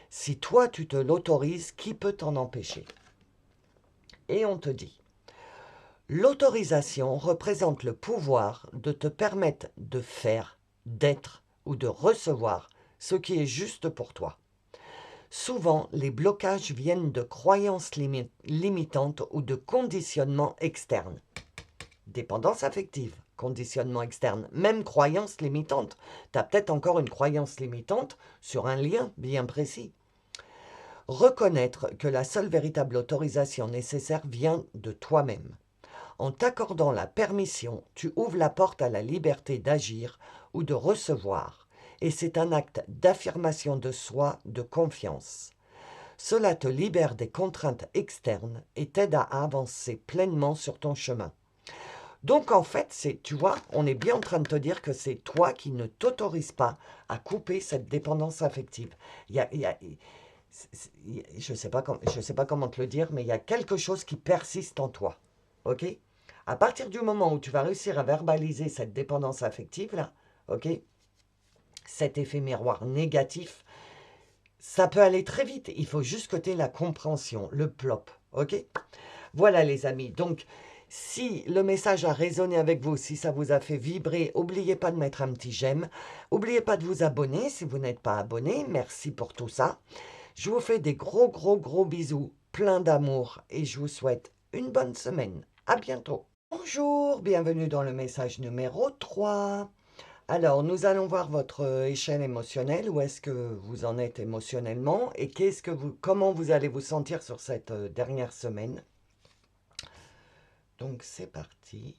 Si toi, tu te l'autorises, qui peut t'en empêcher? Et on te dit, l'autorisation représente le pouvoir de te permettre de faire, d'être ou de recevoir ce qui est juste pour toi. Souvent, les blocages viennent de croyances limitantes ou de conditionnements externes. Dépendance affective, conditionnement externe, même croyance limitante. Tu as peut-être encore une croyance limitante sur un lien bien précis. Reconnaître que la seule véritable autorisation nécessaire vient de toi-même. En t'accordant la permission, tu ouvres la porte à la liberté d'agir ou de recevoir, et c'est un acte d'affirmation de soi, de confiance. Cela te libère des contraintes externes et t'aide à avancer pleinement sur ton chemin. Donc en fait, tu vois, on est bien en train de te dire que c'est toi qui ne t'autorises pas à couper cette dépendance affective. Je ne sais pas comment te le dire, mais il y a quelque chose qui persiste en toi. Ok? À partir du moment où tu vas réussir à verbaliser cette dépendance affective, là, ok? Cet effet miroir négatif, ça peut aller très vite. Il faut juste que tu aies la compréhension, le plop. Ok? Voilà les amis. Donc, Si le message a résonné avec vous, si ça vous a fait vibrer, n'oubliez pas de mettre un petit j'aime. N'oubliez pas de vous abonner si vous n'êtes pas abonné. Merci pour tout ça. Je vous fais des gros, gros, gros bisous, plein d'amour et je vous souhaite une bonne semaine. À bientôt. Bonjour, bienvenue dans le message numéro 3. Alors, nous allons voir votre échelle émotionnelle, où est-ce que vous en êtes émotionnellement et comment vous allez vous sentir sur cette dernière semaine. Donc, c'est parti.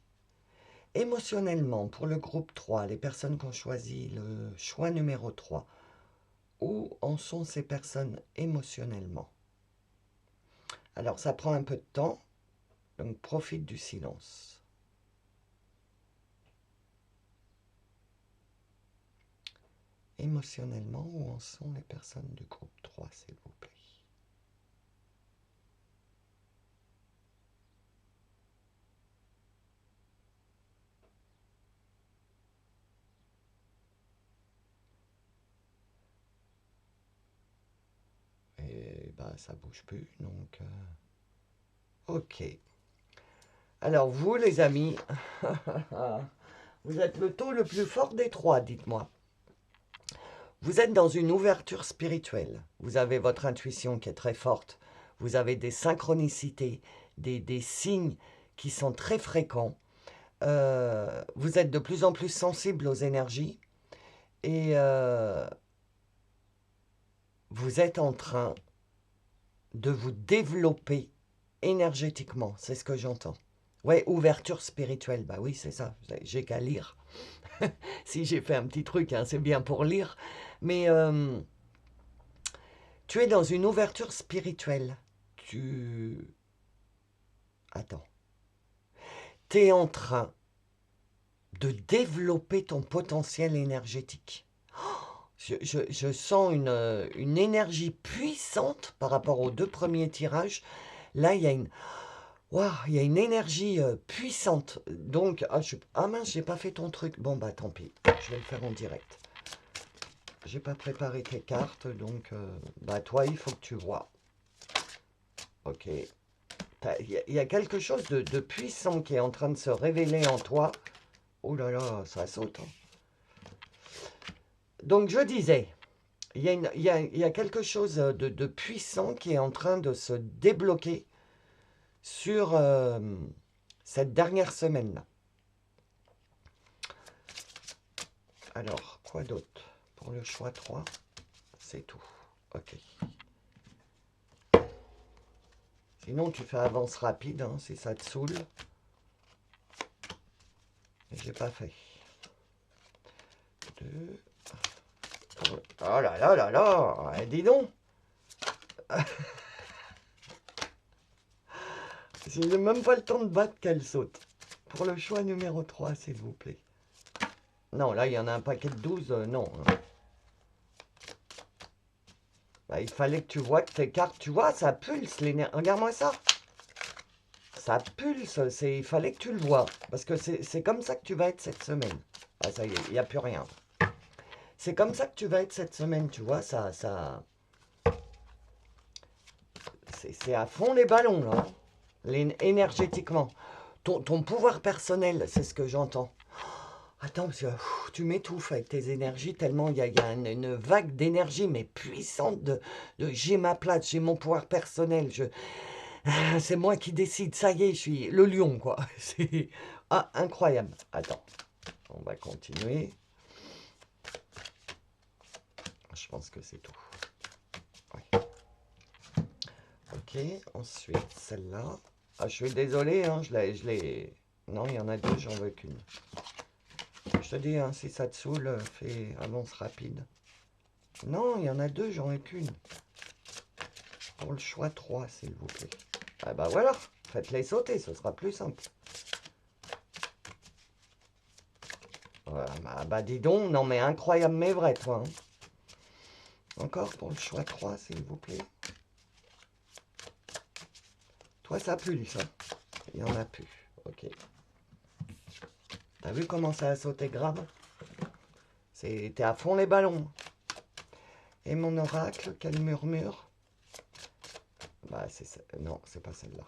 Émotionnellement, pour le groupe 3, les personnes qui ont choisi le choix numéro 3, où en sont ces personnes émotionnellement? Alors, ça prend un peu de temps, donc profite du silence. Émotionnellement, où en sont les personnes du groupe 3, s'il vous plaît? Et ben, ça bouge plus, donc... Ok. Alors, vous, les amis, vous êtes le taux le plus fort des 3, dites-moi. Vous êtes dans une ouverture spirituelle. Vous avez votre intuition qui est très forte. Vous avez des synchronicités, des signes qui sont très fréquents. Vous êtes de plus en plus sensible aux énergies. Et vous êtes en train de vous développer énergétiquement. C'est ce que j'entends. Ouais, ouverture spirituelle. Bah oui, c'est ça. J'ai qu'à lire. Si j'ai fait un petit truc, hein, c'est bien pour lire. Mais tu es dans une ouverture spirituelle. Attends. Tu es en train de développer ton potentiel énergétique. Je sens une énergie puissante par rapport aux 2 premiers tirages. Là, il y a une... Waouh, il y a une énergie puissante. Donc, ah mince, j'ai pas fait ton truc. Bon, bah tant pis, je vais le faire en direct. J'ai pas préparé tes cartes, donc bah toi, il faut que tu vois. Ok. Il y a quelque chose de puissant qui est en train de se révéler en toi. Oh là là, ça saute. Hein. Donc je disais, il y a quelque chose de puissant qui est en train de se débloquer sur cette dernière semaine-là. Alors, quoi d'autre? Pour le choix 3, c'est tout. Ok. Sinon, tu fais avance rapide, hein, si ça te saoule. J'ai pas fait. 2. Oh là là là là, dis donc. J'ai même pas le temps de battre qu'elle saute. Pour le choix numéro 3, s'il vous plaît. Non, là, il y en a un paquet de 12, non. Bah, il fallait que tu vois que tes cartes, tu vois, ça pulse l'énergie. Regarde-moi ça. Ça pulse, il fallait que tu le vois. Parce que c'est comme ça que tu vas être cette semaine. Ah, ça y est, il n'y a plus rien. C'est comme ça que tu vas être cette semaine, tu vois, c'est à fond les ballons, là. Énergétiquement. Ton pouvoir personnel, c'est ce que j'entends. Attends, parce que tu m'étouffes avec tes énergies, tellement il y a une vague d'énergie, mais puissante, de j'ai ma place, j'ai mon pouvoir personnel, c'est moi qui décide, ça y est, je suis le lion, quoi. C'est incroyable. Attends, on va continuer. Je pense que c'est tout. Ouais. Ok, ensuite, celle-là. Ah, je suis désolé, hein, je l'ai... Non, il y en a 2, j'en veux qu'une. Je te dis, hein, si ça te saoule, fais avance rapide. Non, il y en a 2, j'en ai qu'une. Pour le choix 3, s'il vous plaît. Ah bah voilà, faites-les sauter, ce sera plus simple. Voilà, bah dis donc, non mais incroyable mais vrai, toi. Hein. Encore pour le choix 3, s'il vous plaît. Toi, ça pulse, hein. Il n'y en a plus. Ok. T'as vu comment ça a sauté grave? T'es à fond les ballons. Et mon oracle, quel murmure? Bah, c'est ça. Non, c'est pas celle-là.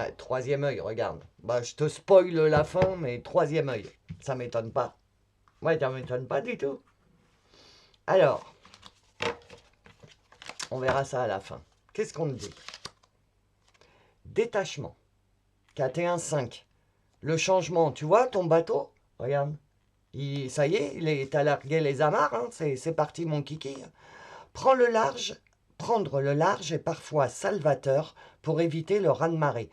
Ah, troisième œil, regarde. Bah, je te spoil la fin, mais troisième œil. Ça m'étonne pas. Ouais, ça m'étonne pas du tout. Alors, on verra ça à la fin. Qu'est-ce qu'on te dit? Détachement. 4 et 1, 5. Le changement, tu vois ton bateau? Regarde. Ça y est, t'as largué les amarres, hein, c'est parti mon kiki. Prends le large, Prendre le large est parfois salvateur pour éviter le raz-de-marée.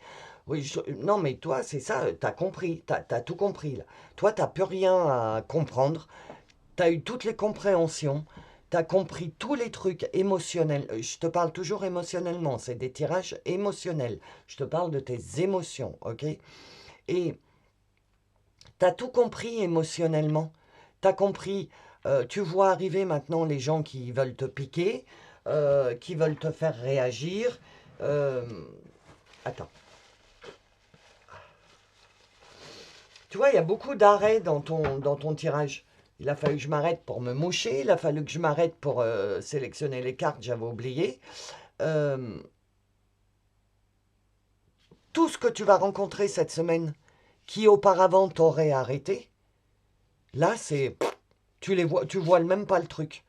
Oui, non mais toi, c'est ça, t'as compris, t'as tout compris là. Toi, t'as plus rien à comprendre, t'as eu toutes les compréhensions, t'as compris tous les trucs émotionnels. Je te parle toujours émotionnellement, c'est des tirages émotionnels. Je te parle de tes émotions, ok? Et t'as tout compris émotionnellement. T'as compris, tu vois arriver maintenant les gens qui veulent te piquer, qui veulent te faire réagir. Euh, Attends. Tu vois, il y a beaucoup d'arrêts dans ton tirage. Il a fallu que je m'arrête pour me moucher, il a fallu que je m'arrête pour sélectionner les cartes, j'avais oublié. Euh, tout ce que tu vas rencontrer cette semaine, qui auparavant t'aurait arrêté, là, tu vois même pas le truc.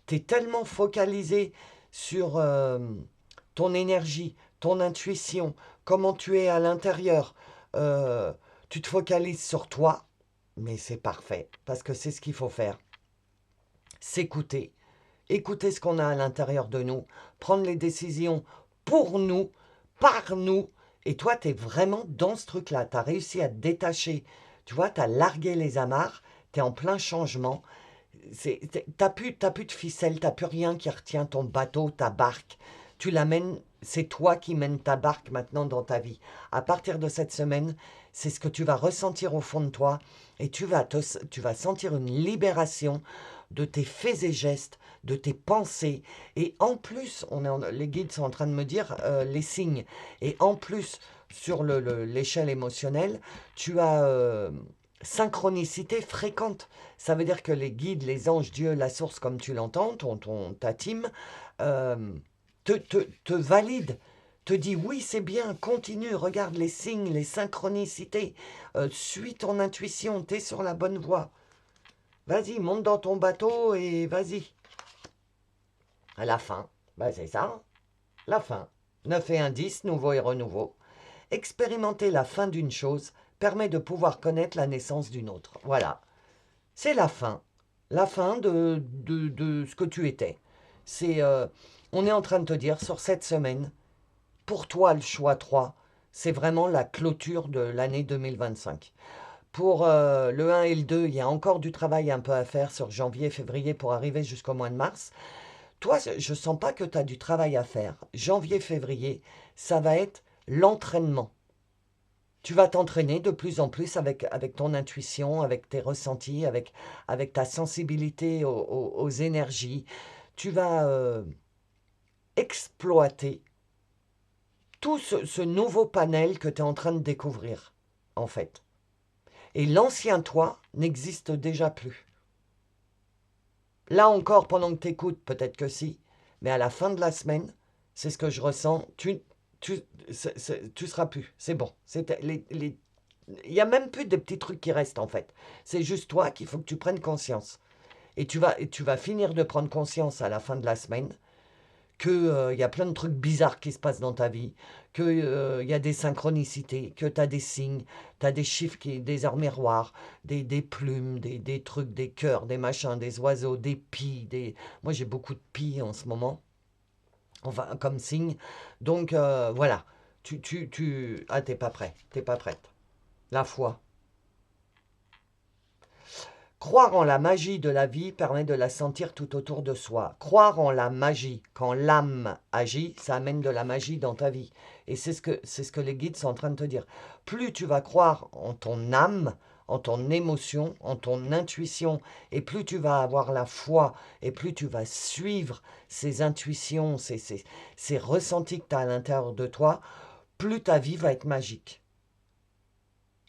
Tu es tellement focalisé sur ton énergie, ton intuition, comment tu es à l'intérieur. Tu te focalises sur toi, mais c'est parfait, parce que c'est ce qu'il faut faire. S'écouter, écouter ce qu'on a à l'intérieur de nous, prendre les décisions pour nous, par nous. Et toi, tu es vraiment dans ce truc-là. Tu as réussi à te détacher. Tu vois, tu as largué les amarres, tu es en plein changement. T'as plus de ficelle, t'as plus rien qui retient ton bateau, ta barque. Tu l'amènes, c'est toi qui mènes ta barque maintenant dans ta vie. À partir de cette semaine, c'est ce que tu vas ressentir au fond de toi et tu vas sentir une libération de tes faits et gestes, de tes pensées. Et en plus, les guides sont en train de me dire les signes. Et en plus, sur l'échelle émotionnelle, tu as synchronicité fréquente. Ça veut dire que les guides, les anges, Dieu, la source, comme tu l'entends, ta team, euh, te valide, te dit oui, c'est bien, continue, regarde les signes, les synchronicités, suis ton intuition, t'es sur la bonne voie. Vas-y, monte dans ton bateau et vas-y. À la fin, c'est ça, la fin. 9 et 1, 10, nouveau et renouveau. Expérimenter la fin d'une chose permet de pouvoir connaître la naissance d'une autre. Voilà. C'est la fin de ce que tu étais. On est en train de te dire, sur cette semaine, pour toi, le choix 3, c'est vraiment la clôture de l'année 2025. Pour le 1 et le 2, il y a encore du travail un peu à faire sur janvier, février pour arriver jusqu'au mois de mars. Toi, je ne sens pas que tu as du travail à faire. Janvier, février, ça va être l'entraînement. Tu vas t'entraîner de plus en plus avec ton intuition, avec tes ressentis, avec ta sensibilité aux énergies. Tu vas exploiter tout ce nouveau panel que tu es en train de découvrir, en fait. Et l'ancien toi n'existe déjà plus. Là encore, pendant que tu écoutes, peut-être que si, mais à la fin de la semaine, c'est ce que je ressens, tu seras plus. C'est bon. Il n'y a même plus de petits trucs qui restent en fait. C'est juste toi qu'il faut que tu prennes conscience. Et tu vas finir de prendre conscience à la fin de la semaine qu'il y a plein de trucs bizarres qui se passent dans ta vie, qu'il y a des synchronicités, que tu as des signes, tu as des chiffres, des miroirs, des plumes, des trucs, des cœurs, des machins, des oiseaux, des pies. Moi j'ai beaucoup de pies en ce moment, enfin comme signe. Donc voilà, Ah, t'es pas prêt, t'es pas prête. La foi. Croire en la magie de la vie permet de la sentir tout autour de soi. Croire en la magie, quand l'âme agit, ça amène de la magie dans ta vie. Et c'est ce que les guides sont en train de te dire. Plus tu vas croire en ton âme, en ton émotion, en ton intuition, et plus tu vas avoir la foi, et plus tu vas suivre ces intuitions, ces ressentis que tu as à l'intérieur de toi, plus ta vie va être magique.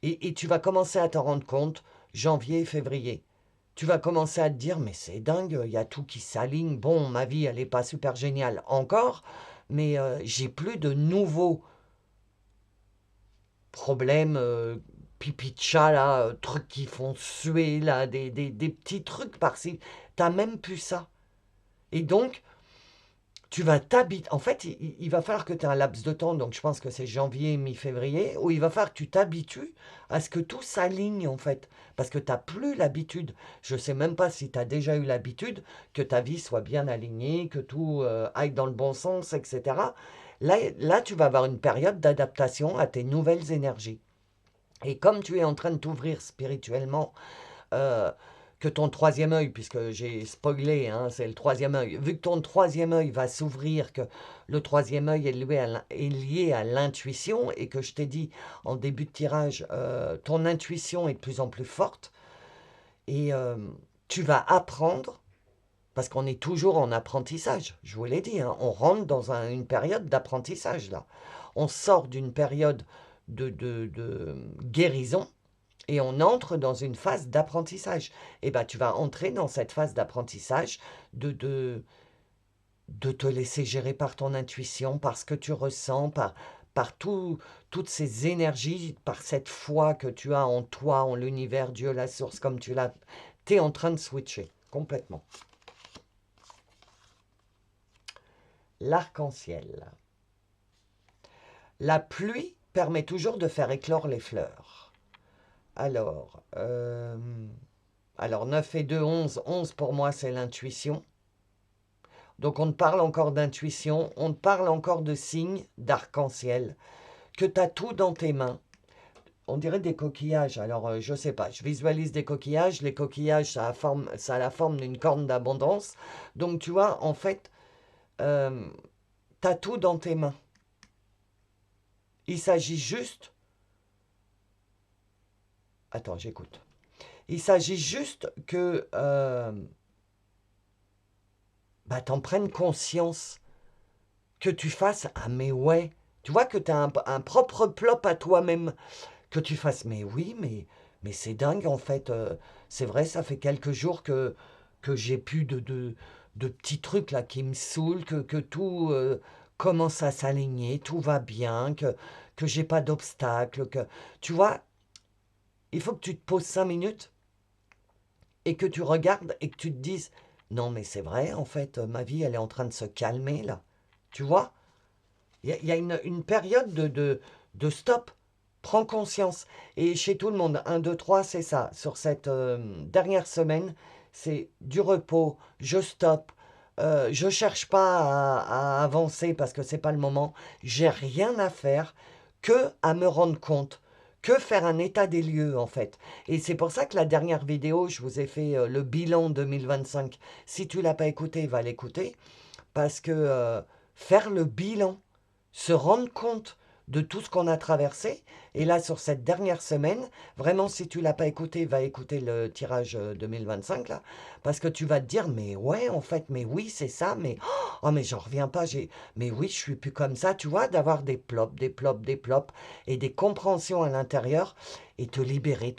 Et tu vas commencer à t'en rendre compte janvier, février. Tu vas commencer à te dire, mais c'est dingue, il y a tout qui s'aligne. Bon, ma vie, elle n'est pas super géniale encore, mais j'ai plus de nouveaux problèmes, pipi de chat, là, trucs qui font suer, là, des petits trucs par-ci. T'as même plus ça. Et donc, tu vas t'habituer. En fait, il va falloir que tu aies un laps de temps, donc je pense que c'est janvier, mi-février, où il va falloir que tu t'habitues à ce que tout s'aligne, en fait. Parce que tu n'as plus l'habitude. Je ne sais même pas si tu as déjà eu l'habitude que ta vie soit bien alignée, que tout aille dans le bon sens, etc. Là, tu vas avoir une période d'adaptation à tes nouvelles énergies. Et comme tu es en train de t'ouvrir spirituellement, euh, que ton troisième œil, puisque j'ai spoilé, hein, c'est le troisième œil, vu que ton troisième œil va s'ouvrir, que le troisième œil est lié à l'intuition, et que je t'ai dit en début de tirage, ton intuition est de plus en plus forte, et tu vas apprendre, parce qu'on est toujours en apprentissage, je vous l'ai dit, hein, on rentre dans une période d'apprentissage là. On sort d'une période de guérison, et on entre dans une phase d'apprentissage. Et bien, tu vas entrer dans cette phase d'apprentissage de te laisser gérer par ton intuition, par ce que tu ressens, par toutes ces énergies, par cette foi que tu as en toi, en l'univers, Dieu, la source, comme tu l'as. Tu es en train de switcher complètement. L'arc-en-ciel. La pluie permet toujours de faire éclore les fleurs. Alors 9 et 2, 11. 11 pour moi, c'est l'intuition. Donc on te parle encore d'intuition, on te parle encore de signes d'arc-en-ciel, que tu as tout dans tes mains. On dirait des coquillages. Alors je ne sais pas, je visualise des coquillages. Les coquillages, ça a la forme d'une corne d'abondance. Donc tu vois, en fait, tu as tout dans tes mains. Il s'agit juste... Attends, j'écoute. Il s'agit juste que t'en prennes conscience, que tu fasses « Ah mais ouais !» Tu vois que tu as un propre plop à toi-même, que tu fasses « Mais oui, mais c'est dingue en fait, c'est vrai, ça fait quelques jours que j'ai plus de petits trucs là qui me saoulent, que tout commence à s'aligner, tout va bien, que j'ai pas d'obstacles, que... Tu vois, il faut que tu te poses 5 minutes et que tu regardes et que tu te dises « Non mais c'est vrai, en fait, ma vie elle est en train de se calmer là. » Tu vois, il y a une période de stop. Prends conscience. Et chez tout le monde, 1, 2, 3, c'est ça. Sur cette dernière semaine, c'est du repos, je stoppe. Je ne cherche pas à avancer parce que ce n'est pas le moment. J'ai rien à faire que à me rendre compte, que faire un état des lieux en fait. Et c'est pour ça que la dernière vidéo, je vous ai fait le bilan 2025. Si tu ne l'as pas écouté, va l'écouter. Parce que faire le bilan, se rendre compte de tout ce qu'on a traversé. Et là, sur cette dernière semaine, vraiment, si tu ne l'as pas écouté, va écouter le tirage 2025, là, parce que tu vas te dire, mais ouais, en fait, mais oui, c'est ça, mais oh, mais j'en reviens pas, mais oui, je suis plus comme ça, tu vois, d'avoir des plops, des plops, des plops, et des compréhensions à l'intérieur, et te libérer,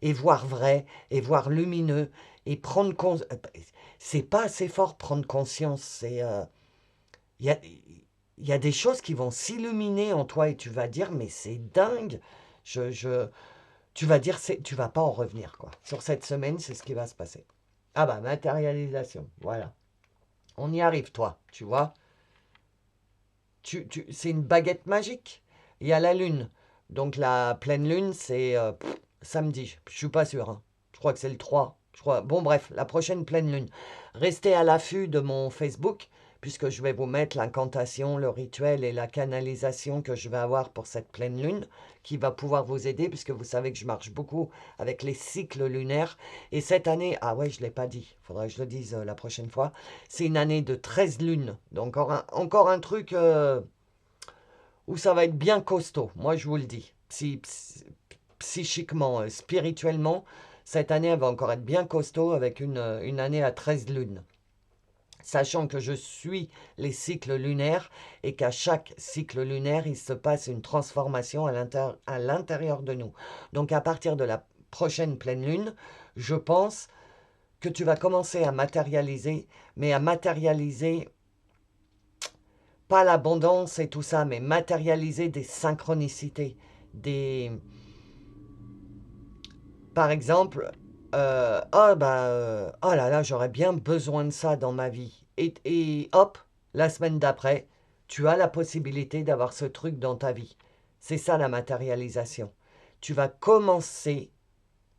et voir vrai, et voir lumineux, et prendre conscience. C'est pas assez fort prendre conscience, c'est... il y a des choses qui vont s'illuminer en toi et tu vas dire, mais c'est dingue. Tu vas dire, tu vas pas en revenir, quoi. Sur cette semaine, c'est ce qui va se passer. Ah bah, matérialisation, voilà. On y arrive, toi, tu vois. C'est une baguette magique. Il y a la lune. Donc la pleine lune, c'est samedi. Je suis pas sûr, hein. Je crois que c'est le 3. Je crois. Bon, bref, la prochaine pleine lune. Restez à l'affût de mon Facebook, puisque je vais vous mettre l'incantation, le rituel et la canalisation que je vais avoir pour cette pleine lune, qui va pouvoir vous aider, puisque vous savez que je marche beaucoup avec les cycles lunaires. Et cette année, ah ouais, je ne l'ai pas dit, il faudrait que je le dise la prochaine fois, c'est une année de 13 lunes. Donc encore un truc où ça va être bien costaud, moi je vous le dis. Psychiquement, spirituellement, cette année, elle va encore être bien costaud avec une année à 13 lunes. Sachant que je suis les cycles lunaires et qu'à chaque cycle lunaire, il se passe une transformation à l'intérieur de nous. Donc à partir de la prochaine pleine lune, je pense que tu vas commencer à matérialiser, mais à matérialiser pas l'abondance et tout ça, mais matérialiser des synchronicités, des... Par exemple, oh là là, j'aurais bien besoin de ça dans ma vie. Et hop, la semaine d'après, tu as la possibilité d'avoir ce truc dans ta vie. C'est ça la matérialisation. Tu vas commencer,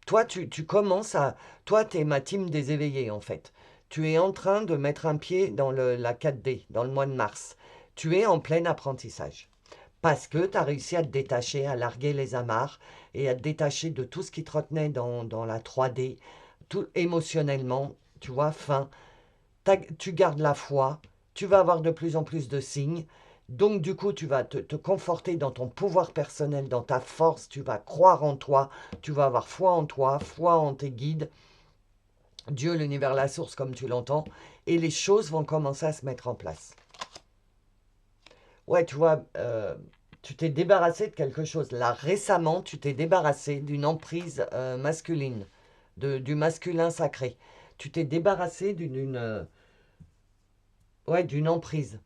toi tu commences à, toi tu es ma team des éveillés en fait. Tu es en train de mettre un pied dans la 4D, dans le mois de mars. Tu es en plein apprentissage. Parce que tu as réussi à te détacher, à larguer les amarres et à te détacher de tout ce qui te retenait dans la 3D, tout émotionnellement, tu vois, fin. Tu gardes la foi, tu vas avoir de plus en plus de signes. Donc du coup, tu vas te conforter dans ton pouvoir personnel, dans ta force, tu vas croire en toi, tu vas avoir foi en toi, foi en tes guides, Dieu, l'univers, la source, comme tu l'entends, et les choses vont commencer à se mettre en place. Ouais, tu vois, tu t'es débarrassé de quelque chose. Là, récemment, tu t'es débarrassé d'une emprise masculine, du masculin sacré. Tu t'es débarrassé ouais, d'une emprise.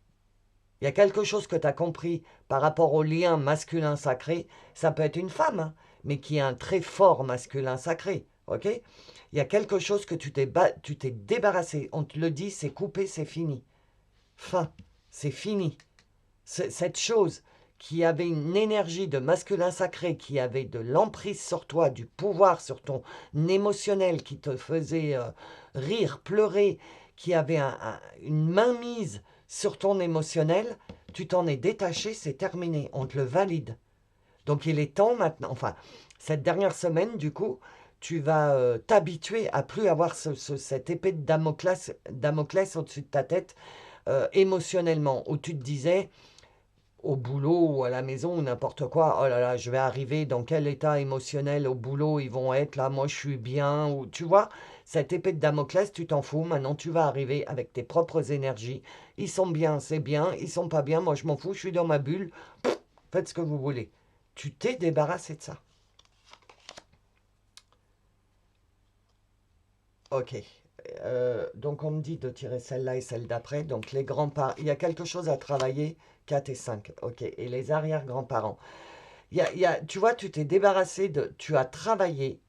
Il y a quelque chose que tu as compris par rapport au lien masculin sacré. Ça peut être une femme, hein, mais qui a un très fort masculin sacré. Ok? Il y a quelque chose que tu t'es débarrassé. On te le dit, c'est coupé, c'est fini. Fin. C'est fini. Cette chose qui avait une énergie de masculin sacré, qui avait de l'emprise sur toi, du pouvoir sur ton émotionnel, qui te faisait rire, pleurer, qui avait une mainmise sur ton émotionnel, tu t'en es détaché, c'est terminé, on te le valide. Donc il est temps maintenant, enfin, cette dernière semaine, du coup, tu vas t'habituer à plus avoir cette épée de Damoclès au-dessus de ta tête émotionnellement, où tu te disais, au boulot ou à la maison ou n'importe quoi, oh là là, je vais arriver dans quel état émotionnel au boulot ils vont être là, moi je suis bien, ou tu vois, cette épée de Damoclès, tu t'en fous, maintenant tu vas arriver avec tes propres énergies, ils sont bien, c'est bien, ils sont pas bien, moi je m'en fous, je suis dans ma bulle, faites ce que vous voulez. Tu t'es débarrassé de ça. Ok. Donc on me dit de tirer celle-là et celle d'après. Donc les grands-parents, il y a quelque chose à travailler, 4 et 5. Ok. Et les arrière-grands-parents. Tu vois, tu t'es débarrassé tu as travaillé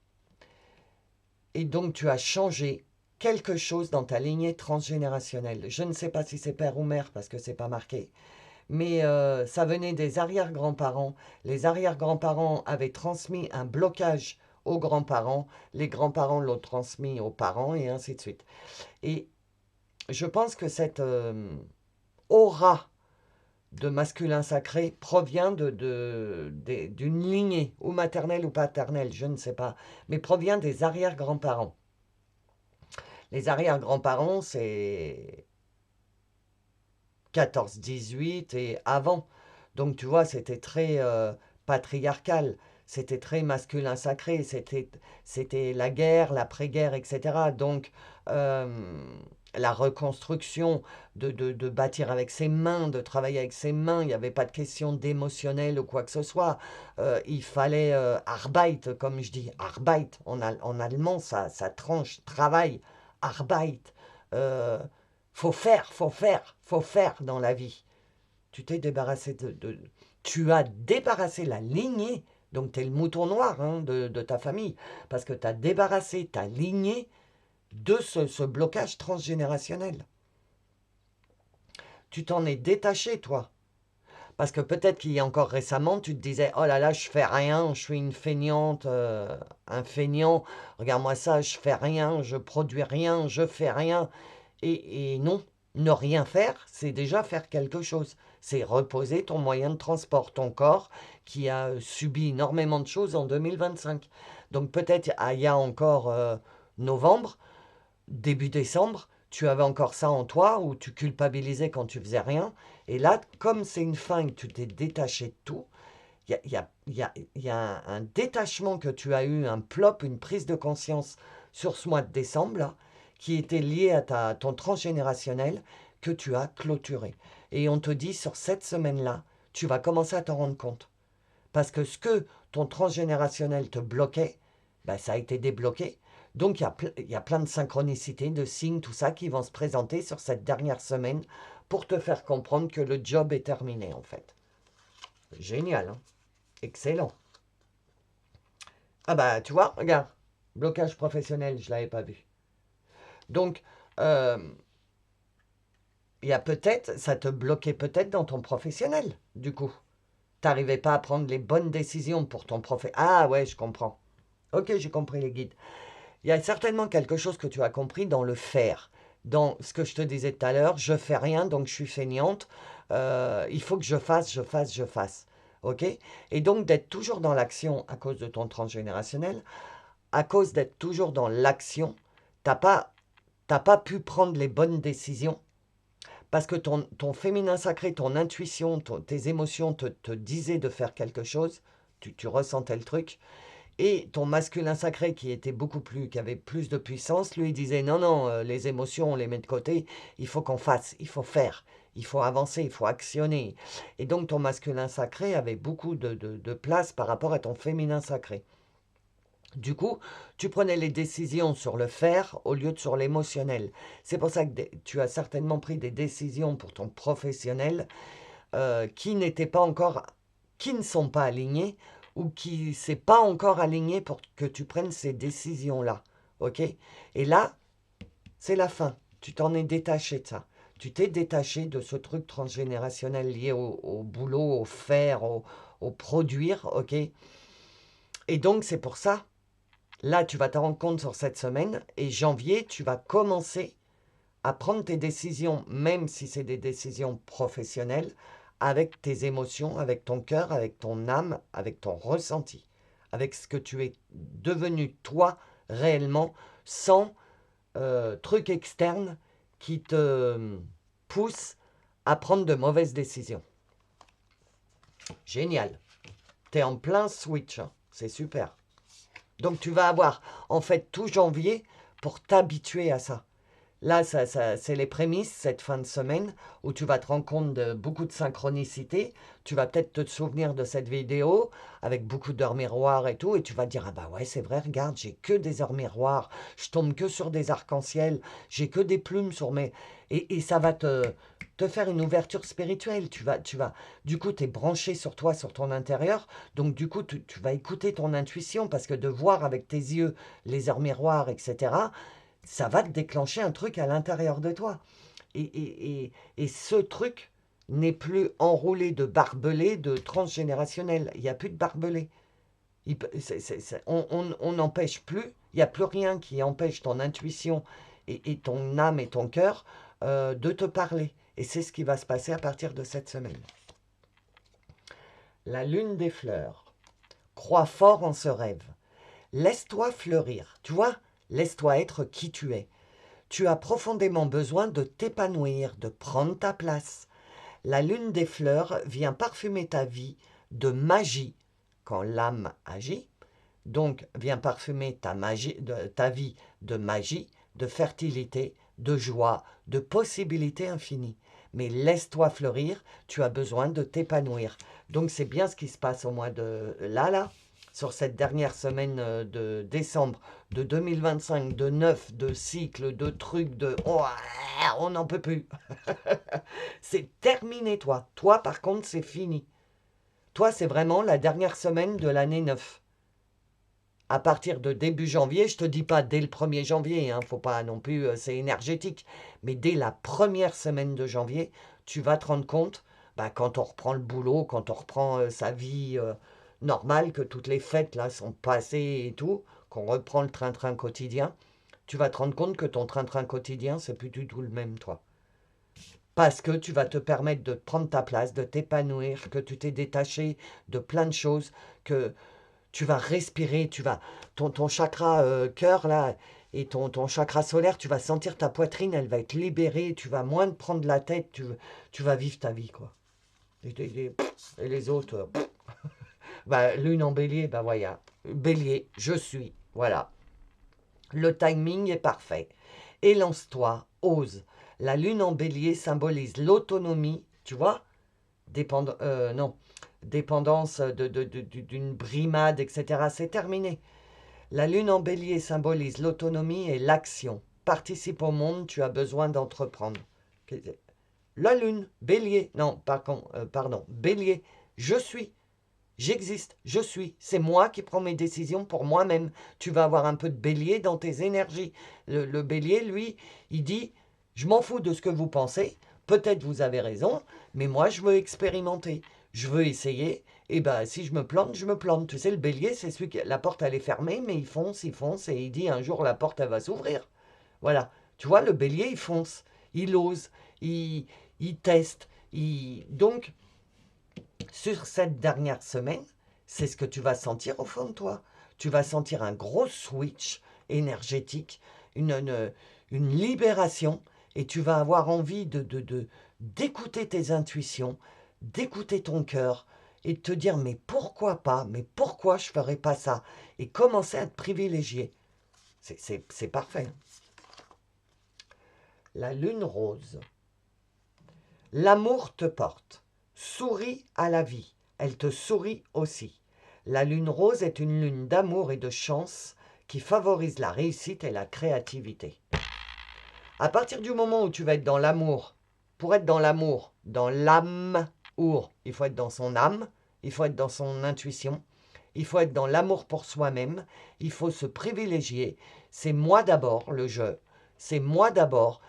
et donc tu as changé quelque chose dans ta lignée transgénérationnelle. Je ne sais pas si c'est père ou mère parce que c'est pas marqué. Mais ça venait des arrière-grands-parents. Les arrière-grands-parents avaient transmis un blocage aux grands-parents. Les grands-parents l'ont transmis aux parents et ainsi de suite. Et je pense que cette aura de masculin sacré provient d'une lignée, ou maternelle ou paternelle, je ne sais pas, mais provient des arrière-grands-parents. Les arrière-grands-parents, c'est 14-18 et avant. Donc tu vois, c'était très patriarcal, c'était très masculin sacré, c'était la guerre, l'après-guerre, etc. Donc la reconstruction, de bâtir avec ses mains, de travailler avec ses mains, il n'y avait pas de question d'émotionnel ou quoi que ce soit. Il fallait Arbeit, comme je dis, Arbeit, en allemand, ça tranche, travail, Arbeit. Euh, Faut faire, faut faire, faut faire dans la vie. Tu t'es débarrassé tu as débarrassé la lignée, donc tu es le mouton noir hein, de ta famille, parce que tu as débarrassé ta lignée de ce blocage transgénérationnel. Tu t'en es détaché, toi. Parce que peut-être qu'il y a encore récemment, tu te disais, oh là là, je fais rien, je suis une feignante, un feignant, regarde-moi ça, je fais rien, je produis rien, je fais rien. Et non, ne rien faire, c'est déjà faire quelque chose. C'est reposer ton moyen de transport, ton corps qui a subi énormément de choses en 2025. Donc peut-être il y a encore novembre, début décembre, tu avais encore ça en toi où tu culpabilisais quand tu faisais rien. Et là, comme c'est une fin et que tu t'es détaché de tout, il y a un détachement que tu as eu, un plop, une prise de conscience sur ce mois de décembre, là, qui était lié à ton transgénérationnel, que tu as clôturé. Et on te dit, sur cette semaine-là, tu vas commencer à t'en rendre compte. Parce que ce que ton transgénérationnel te bloquait, ben, ça a été débloqué. Donc, il y a plein de synchronicités, de signes, tout ça, qui vont se présenter sur cette dernière semaine pour te faire comprendre que le job est terminé, en fait. Génial, hein? Excellent. Ah bah, tu vois, regarde, blocage professionnel, je ne l'avais pas vu. Donc, il y a peut-être, ça te bloquait peut-être dans ton professionnel, du coup. Tu n'arrivais pas à prendre les bonnes décisions pour ton professionnel. Ah ouais, je comprends. Ok, j'ai compris les guides. Il y a certainement quelque chose que tu as compris dans le faire. Dans ce que je te disais tout à l'heure, je fais rien, donc je suis feignante. Il faut que je fasse, je fasse, je fasse. Ok? Et donc d'être toujours dans l'action à cause de ton transgénérationnel, à cause d'être toujours dans l'action, t'as pas pu prendre les bonnes décisions parce que ton féminin sacré, ton intuition, tes émotions te disaient de faire quelque chose, tu ressentais le truc, et ton masculin sacré qui avait plus de puissance, lui il disait non, non, les émotions on les met de côté, il faut qu'on fasse, il faut faire, il faut avancer, il faut actionner. Et donc ton masculin sacré avait beaucoup de place par rapport à ton féminin sacré. Du coup, tu prenais les décisions sur le faire au lieu de sur l'émotionnel. C'est pour ça que tu as certainement pris des décisions pour ton professionnel qui n'étaient pas encore, qui ne sont pas alignées ou qui ne s'est pas encore aligné pour que tu prennes ces décisions-là. Ok? Et là, c'est la fin. Tu t'en es détaché de ça. Tu t'es détaché de ce truc transgénérationnel lié au boulot, au faire, au produire. Ok? Et donc, c'est pour ça. Là, tu vas te rendre compte sur cette semaine et janvier, tu vas commencer à prendre tes décisions, même si c'est des décisions professionnelles, avec tes émotions, avec ton cœur, avec ton âme, avec ton ressenti, avec ce que tu es devenu toi réellement, sans trucs externes qui te poussent à prendre de mauvaises décisions. Génial. Tu es en plein switch, hein. C'est super. Donc tu vas avoir en fait tout janvier pour t'habituer à ça. Là, c'est les prémices, cette fin de semaine, où tu vas te rendre compte de beaucoup de synchronicité. Tu vas peut-être te souvenir de cette vidéo avec beaucoup d'heures miroirs et tout, et tu vas te dire, ah bah ouais, c'est vrai, regarde, j'ai que des heures miroirs, je tombe que sur des arcs-en-ciel, j'ai que des plumes sur mes... Et ça va te faire une ouverture spirituelle. Du coup, tu es branché sur toi, sur ton intérieur, donc du coup, tu vas écouter ton intuition, parce que de voir avec tes yeux les heures miroirs, etc., ça va te déclencher un truc à l'intérieur de toi. Et ce truc n'est plus enroulé de barbelés de transgénérationnel. Il n'y a plus de barbelés. On n'empêche plus, il n'y a plus rien qui empêche ton intuition et ton âme et ton cœur de te parler. Et c'est ce qui va se passer à partir de cette semaine. La lune des fleurs. Crois fort en ce rêve. Laisse-toi fleurir. Tu vois, laisse-toi être qui tu es. Tu as profondément besoin de t'épanouir, de prendre ta place. La lune des fleurs vient parfumer ta vie de magie quand l'âme agit. Donc vient parfumer ta vie de magie, de fertilité, de joie, de possibilités infinies. Mais laisse-toi fleurir, tu as besoin de t'épanouir. Donc c'est bien ce qui se passe au mois de là, sur cette dernière semaine de décembre de 2025, de neuf, de cycles, de trucs, oh, on n'en peut plus. C'est terminé, toi. Toi, par contre, c'est fini. Toi, c'est vraiment la dernière semaine de l'année 9. À partir de début janvier, je te dis pas dès le 1er janvier, hein, faut pas non plus, c'est énergétique, mais dès la première semaine de janvier, tu vas te rendre compte, bah, quand on reprend le boulot, quand on reprend sa vie normale, que toutes les fêtes là sont passées et tout, qu'on reprend le train-train quotidien, tu vas te rendre compte que ton train-train quotidien, c'est plus du tout le même, toi. Parce que tu vas te permettre de prendre ta place, de t'épanouir, que tu t'es détaché de plein de choses, que tu vas respirer, ton chakra cœur là et ton chakra solaire, tu vas sentir ta poitrine, elle va être libérée, tu vas moins te prendre la tête, tu vas vivre ta vie quoi. Et les autres, bah, lune en bélier, bah voilà, bélier, je suis, voilà. Le timing est parfait. Élance-toi, ose. La lune en bélier symbolise l'autonomie, tu vois, non, dépendance d'une brimade, etc. C'est terminé. La lune en bélier symbolise l'autonomie et l'action. Participe au monde, tu as besoin d'entreprendre. La lune, bélier, non, pardon, bélier, je suis, j'existe, je suis. C'est moi qui prends mes décisions pour moi-même. Tu vas avoir un peu de bélier dans tes énergies. Le bélier, lui, il dit, je m'en fous de ce que vous pensez. Peut-être vous avez raison, mais moi, je veux expérimenter. Je veux essayer. Et ben, si je me plante, je me plante. Tu sais, le bélier, c'est celui qui, la porte, elle est fermée, mais il fonce, et il dit, un jour, la porte, elle va s'ouvrir. Voilà. Tu vois, le bélier, il fonce. Il ose. Il, il teste. Donc, sur cette dernière semaine, c'est ce que tu vas sentir au fond de toi. Tu vas sentir un gros switch énergétique, une libération, et tu vas avoir envie d'écouter tes intuitions, d'écouter ton cœur, et de te dire mais pourquoi pas, mais pourquoi je ne ferais pas ça, et commencer à te privilégier. C'est parfait. La lune rose. L'amour te porte. Souris à la vie. Elle te sourit aussi. La lune rose est une lune d'amour et de chance qui favorise la réussite et la créativité. À partir du moment où tu vas être dans l'amour, pour être dans l'amour, dans l'âme-our, il faut être dans son âme, il faut être dans son intuition, il faut être dans l'amour pour soi-même, il faut se privilégier. C'est moi d'abord, le je. C'est moi d'abord.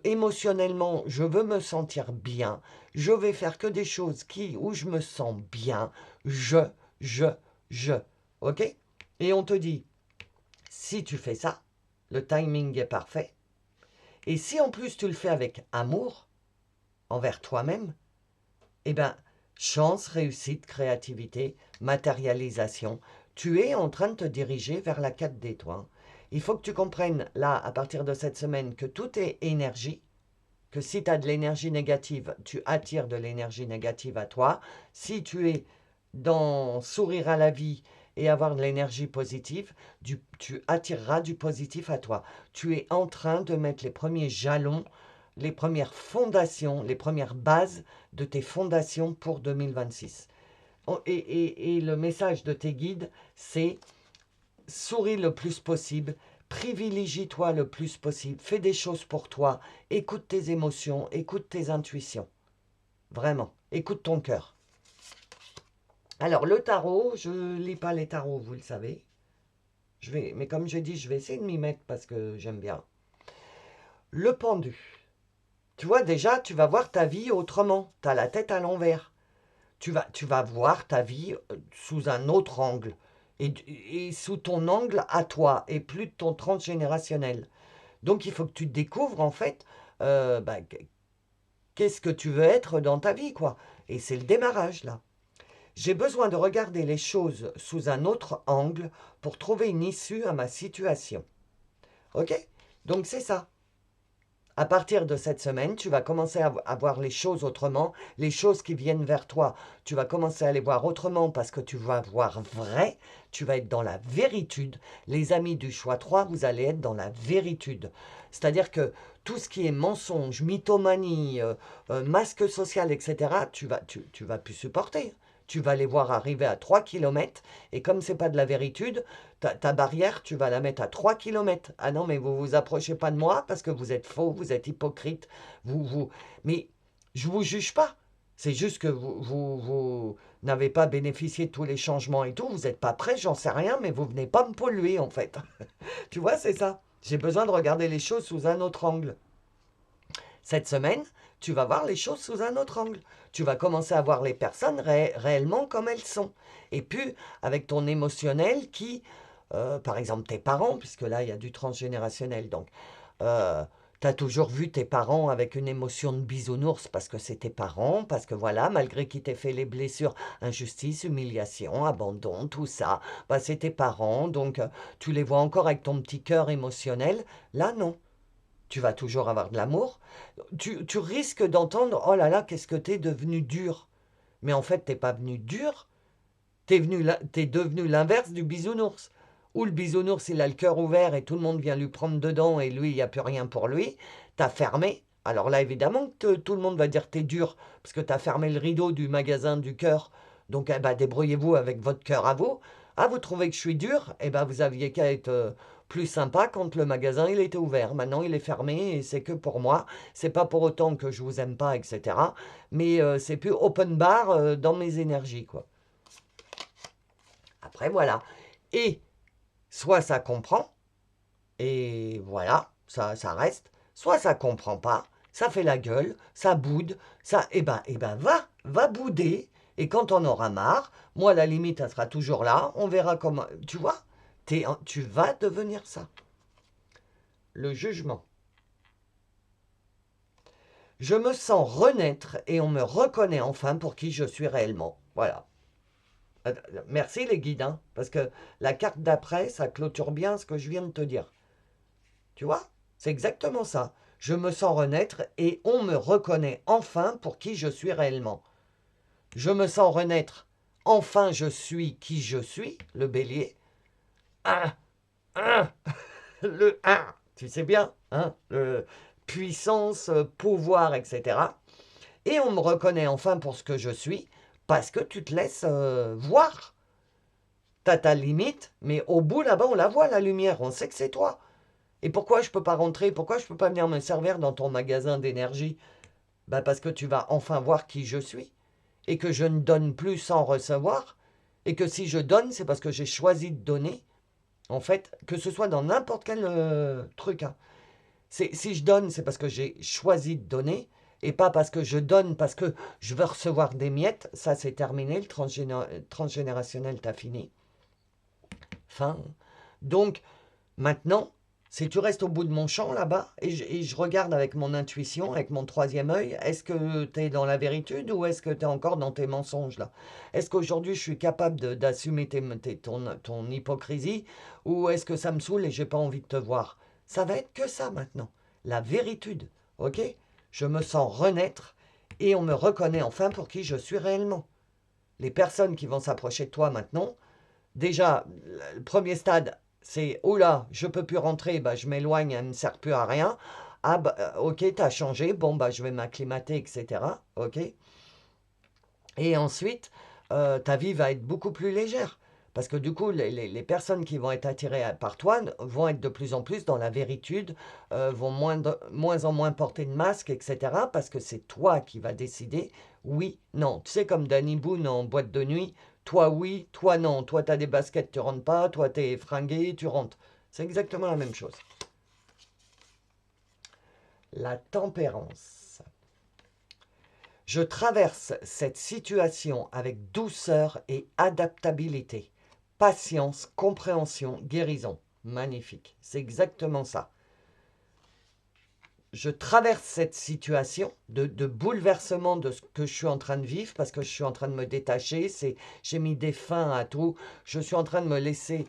Émotionnellement, je veux me sentir bien. Je vais faire que des choses où je me sens bien. Je, je. OK? Et on te dit, si tu fais ça, le timing est parfait. Et si en plus tu le fais avec amour envers toi-même, eh bien, chance, réussite, créativité, matérialisation, tu es en train de te diriger vers la 4D, toi. Il faut que tu comprennes, là, à partir de cette semaine, que tout est énergie, que si tu as de l'énergie négative, tu attires de l'énergie négative à toi. Si tu es dans sourire à la vie et avoir de l'énergie positive, tu attireras du positif à toi. Tu es en train de mettre les premiers jalons, les premières fondations, les premières bases de tes fondations pour 2026. Et le message de tes guides, c'est souris le plus possible, privilégie-toi le plus possible, fais des choses pour toi, écoute tes émotions, écoute tes intuitions. Vraiment, écoute ton cœur. Alors, le tarot, je ne lis pas les tarots, vous le savez. Mais comme je dis, je vais essayer de m'y mettre parce que j'aime bien. Le pendu. Tu vois, déjà, tu vas voir ta vie autrement. Tu as la tête à l'envers. Tu vas voir ta vie sous un autre angle. Et sous ton angle à toi, et plus de ton transgénérationnel. Donc, il faut que tu découvres, en fait, qu'est-ce que tu veux être dans ta vie, quoi. Et c'est le démarrage, là. J'ai besoin de regarder les choses sous un autre angle pour trouver une issue à ma situation. OK? Donc, c'est ça. À partir de cette semaine, tu vas commencer à voir les choses autrement, les choses qui viennent vers toi. Tu vas commencer à les voir autrement parce que tu vas voir vrai, tu vas être dans la véritude. Les amis du choix 3, vous allez être dans la véritude. C'est-à-dire que tout ce qui est mensonge, mythomanie, masque social, etc., tu vas plus supporter. Tu vas les voir arriver à 3 km et comme ce n'est pas de la véritude, ta barrière, tu vas la mettre à 3 km. Ah non, mais vous ne vous approchez pas de moi parce que vous êtes faux, vous êtes hypocrite. Mais je ne vous juge pas. C'est juste que vous n'avez pas bénéficié de tous les changements et tout. Vous n'êtes pas prêt, j'en sais rien, mais vous ne venez pas me polluer en fait. Tu vois, c'est ça. J'ai besoin de regarder les choses sous un autre angle. Cette semaine, tu vas voir les choses sous un autre angle. Tu vas commencer à voir les personnes réellement comme elles sont. Et puis, avec ton émotionnel qui, par exemple, tes parents, puisque là, il y a du transgénérationnel. Donc, tu as toujours vu tes parents avec une émotion de bisounours parce que c'est tes parents, parce que voilà, malgré qu'ils t'aient fait les blessures, injustice, humiliation, abandon, tout ça, bah, c'est tes parents. Donc, tu les vois encore avec ton petit cœur émotionnel. Là, non. Tu vas toujours avoir de l'amour. Tu risques d'entendre « Oh là là, qu'est-ce que t'es devenu dur !» Mais en fait, t'es pas venu dur. T'es devenu l'inverse du bisounours. Où le bisounours, il a le cœur ouvert et tout le monde vient lui prendre dedans et lui, il n'y a plus rien pour lui. T'as fermé. Alors là, évidemment, que tout le monde va dire « T'es dur » parce que t'as fermé le rideau du magasin du cœur. Donc, débrouillez-vous avec votre cœur à vous. Ah, vous trouvez que je suis dur? Eh bien, vous aviez qu'à être plus sympa quand le magasin il était ouvert. Maintenant, il est fermé et c'est que pour moi. C'est pas pour autant que je vous aime pas, etc. Mais c'est plus open bar dans mes énergies, quoi. Après, voilà. Et soit ça comprend, et voilà, ça reste. Soit ça comprend pas, ça fait la gueule, ça boude, ça, va bouder. Et quand on aura marre, moi, la limite, elle sera toujours là. On verra comment. Tu vois, tu vas devenir ça. Le jugement. Je me sens renaître et on me reconnaît enfin pour qui je suis réellement. Voilà. Merci les guides, hein, parce que la carte d'après, ça clôture bien ce que je viens de te dire. Tu vois? C'est exactement ça. Je me sens renaître et on me reconnaît enfin pour qui je suis réellement. Je me sens renaître. Enfin, je suis qui je suis, le bélier. Un, un, le un. Tu sais bien, hein? Puissance, pouvoir, etc. Et on me reconnaît enfin pour ce que je suis parce que tu te laisses voir. T'as ta limite, mais au bout là-bas, on la voit, la lumière. On sait que c'est toi. Et pourquoi je ne peux pas rentrer? Pourquoi je ne peux pas venir me servir dans ton magasin d'énergie? Ben parce que tu vas enfin voir qui je suis. Et que je ne donne plus sans recevoir. Et que si je donne, c'est parce que j'ai choisi de donner. En fait, que ce soit dans n'importe quel truc. Hein. Si je donne, c'est parce que j'ai choisi de donner. Et pas parce que je donne, parce que je veux recevoir des miettes. Ça, c'est terminé. Le transgénérationnel, t'as fini. Fin. Donc, maintenant, si tu restes au bout de mon champ là-bas, et je regarde avec mon intuition, avec mon troisième œil, est-ce que tu es dans la véritude ou est-ce que tu es encore dans tes mensonges là? Est-ce qu'aujourd'hui je suis capable d'assumer ton hypocrisie ou est-ce que ça me saoule et j'ai pas envie de te voir? Ça va être que ça maintenant. La véritude, ok? Je me sens renaître et on me reconnaît enfin pour qui je suis réellement. Les personnes qui vont s'approcher de toi maintenant, déjà, le premier stade, c'est oh là, je peux plus rentrer, bah, je m'éloigne, elle ne me sert plus à rien. Ah bah, ok, t'as changé, bon bah je vais m'acclimater, etc. Ok. Et ensuite, ta vie va être beaucoup plus légère. Parce que du coup, les personnes qui vont être attirées par toi vont être de plus en plus dans la véritude, vont moins en moins porter de masque, etc. Parce que c'est toi qui vas décider, oui, non. Tu sais, comme Danny Boone en boîte de nuit, toi oui, toi non. Toi, tu as des baskets, tu rentres pas. Toi, tu es fringué, tu rentres. C'est exactement la même chose. La tempérance. Je traverse cette situation avec douceur et adaptabilité. Patience, compréhension, guérison. Magnifique. C'est exactement ça. Je traverse cette situation de bouleversement de ce que je suis en train de vivre parce que je suis en train de me détacher. J'ai mis des fins à tout. Je suis en train de me laisser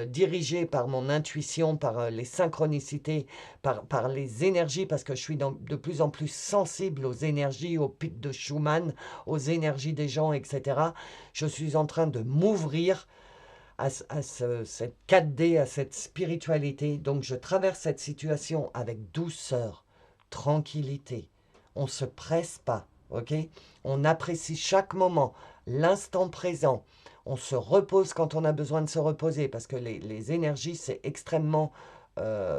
diriger par mon intuition, par les synchronicités, par les énergies parce que je suis de plus en plus sensible aux énergies, au pic de Schumann, aux énergies des gens, etc. Je suis en train de m'ouvrir cette 4D, à cette spiritualité. Donc je traverse cette situation avec douceur, tranquillité. On ne se presse pas, ok? On apprécie chaque moment, l'instant présent. On se repose quand on a besoin de se reposer parce que les énergies, c'est extrêmement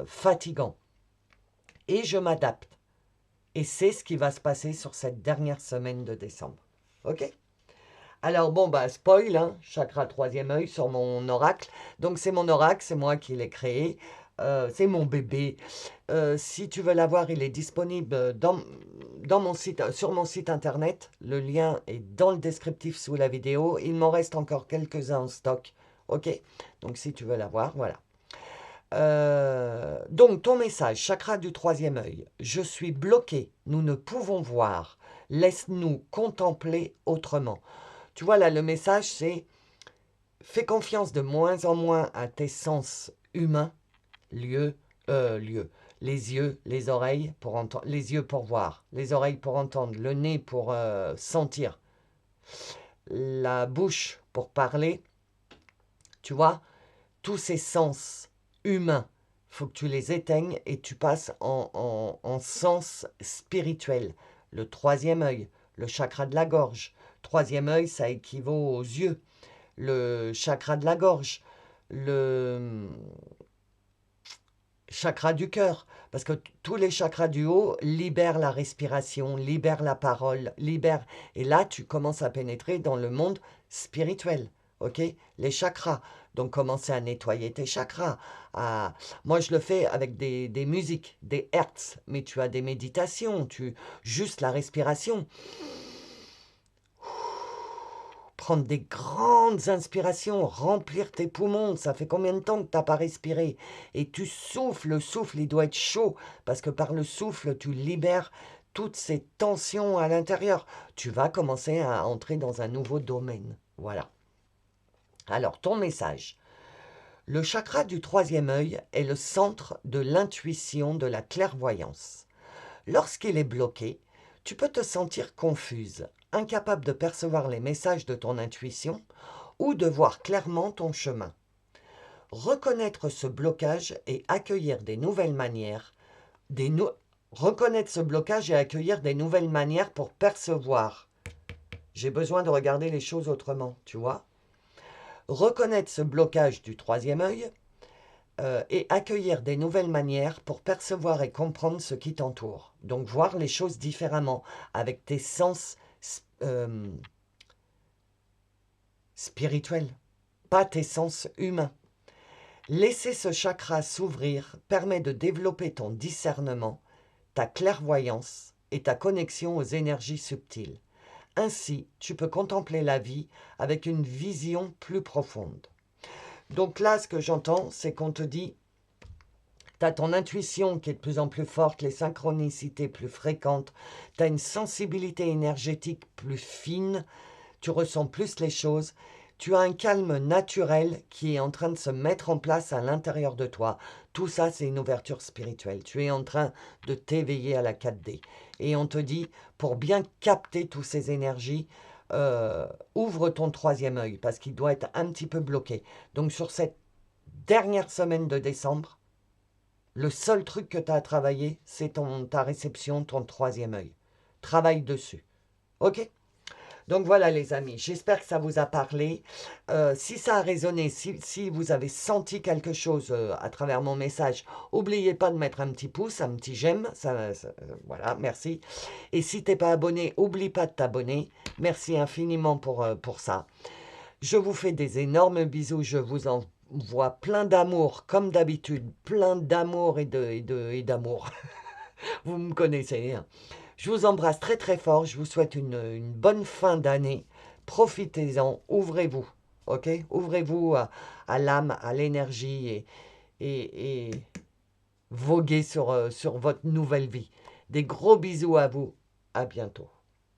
fatigant. Et je m'adapte. Et c'est ce qui va se passer sur cette dernière semaine de décembre. Ok? Alors bon, bah spoil, hein, chakra troisième œil sur mon oracle. Donc c'est mon oracle, c'est moi qui l'ai créé. C'est mon bébé. Si tu veux l'avoir, il est disponible dans mon site, sur mon site internet. Le lien est dans le descriptif sous la vidéo. Il m'en reste encore quelques-uns en stock. Ok? Donc si tu veux l'avoir, voilà. Donc ton message, chakra du troisième œil. Je suis bloqué, nous ne pouvons voir. Laisse-nous contempler autrement. Tu vois, là, le message, c'est fais confiance de moins en moins à tes sens humains, lieux, les yeux, les oreilles pour entendre, les yeux pour voir, les oreilles pour entendre, le nez pour sentir, la bouche pour parler. Tu vois, tous ces sens humains, faut que tu les éteignes et tu passes en sens spirituel. Le troisième œil, le chakra de la gorge. Troisième œil, ça équivaut aux yeux. le chakra de la gorge, le chakra du cœur, parce que tous les chakras du haut libèrent la respiration, libèrent la parole, libèrent... Et là, tu commences à pénétrer dans le monde spirituel, ok? Les chakras. Donc, commencer à nettoyer tes chakras. Moi, je le fais avec des musiques, des hertz, mais tu as des méditations, juste la respiration. Prendre des grandes inspirations, remplir tes poumons. Ça fait combien de temps que tu n'as pas respiré? Et tu souffles, le souffle, il doit être chaud, parce que par le souffle, tu libères toutes ces tensions à l'intérieur. Tu vas commencer à entrer dans un nouveau domaine. Voilà. Alors, ton message. Le chakra du troisième œil est le centre de l'intuition, de la clairvoyance. Lorsqu'il est bloqué, tu peux te sentir confuse, incapable de percevoir les messages de ton intuition ou de voir clairement ton chemin. Reconnaître ce blocage et accueillir des nouvelles manières, reconnaître ce blocage et accueillir des nouvelles manières pour percevoir. J'ai besoin de regarder les choses autrement, tu vois. Reconnaître ce blocage du troisième œil et accueillir des nouvelles manières pour percevoir et comprendre ce qui t'entoure. Donc voir les choses différemment, avec tes sens spirituels, pas tes sens humains. Laisser ce chakra s'ouvrir permet de développer ton discernement, ta clairvoyance et ta connexion aux énergies subtiles. Ainsi, tu peux contempler la vie avec une vision plus profonde. Donc là, ce que j'entends, c'est qu'on te dit, tu as ton intuition qui est de plus en plus forte, les synchronicités plus fréquentes, tu as une sensibilité énergétique plus fine, tu ressens plus les choses, tu as un calme naturel qui est en train de se mettre en place à l'intérieur de toi. Tout ça, c'est une ouverture spirituelle. Tu es en train de t'éveiller à la 4D. Et on te dit, pour bien capter toutes ces énergies, ouvre ton troisième œil parce qu'il doit être un petit peu bloqué. Donc sur cette dernière semaine de décembre, le seul truc que tu as à travailler, c'est ta réception, ton troisième œil. Travaille dessus. Ok? Donc voilà les amis, j'espère que ça vous a parlé. Si ça a résonné, si vous avez senti quelque chose à travers mon message, n'oubliez pas de mettre un petit pouce, un petit j'aime. Voilà, merci. Et si tu n'es pas abonné, n'oublie pas de t'abonner. Merci infiniment pour ça. Je vous fais des énormes bisous, je vous envoie plein d'amour, comme d'habitude, plein d'amour et d'amour. Vous me connaissez, hein. Je vous embrasse très très fort, je vous souhaite une bonne fin d'année. Profitez-en, ouvrez-vous, ok? Ouvrez-vous à l'âme, à l'énergie et voguez sur votre nouvelle vie. Des gros bisous à vous, à bientôt.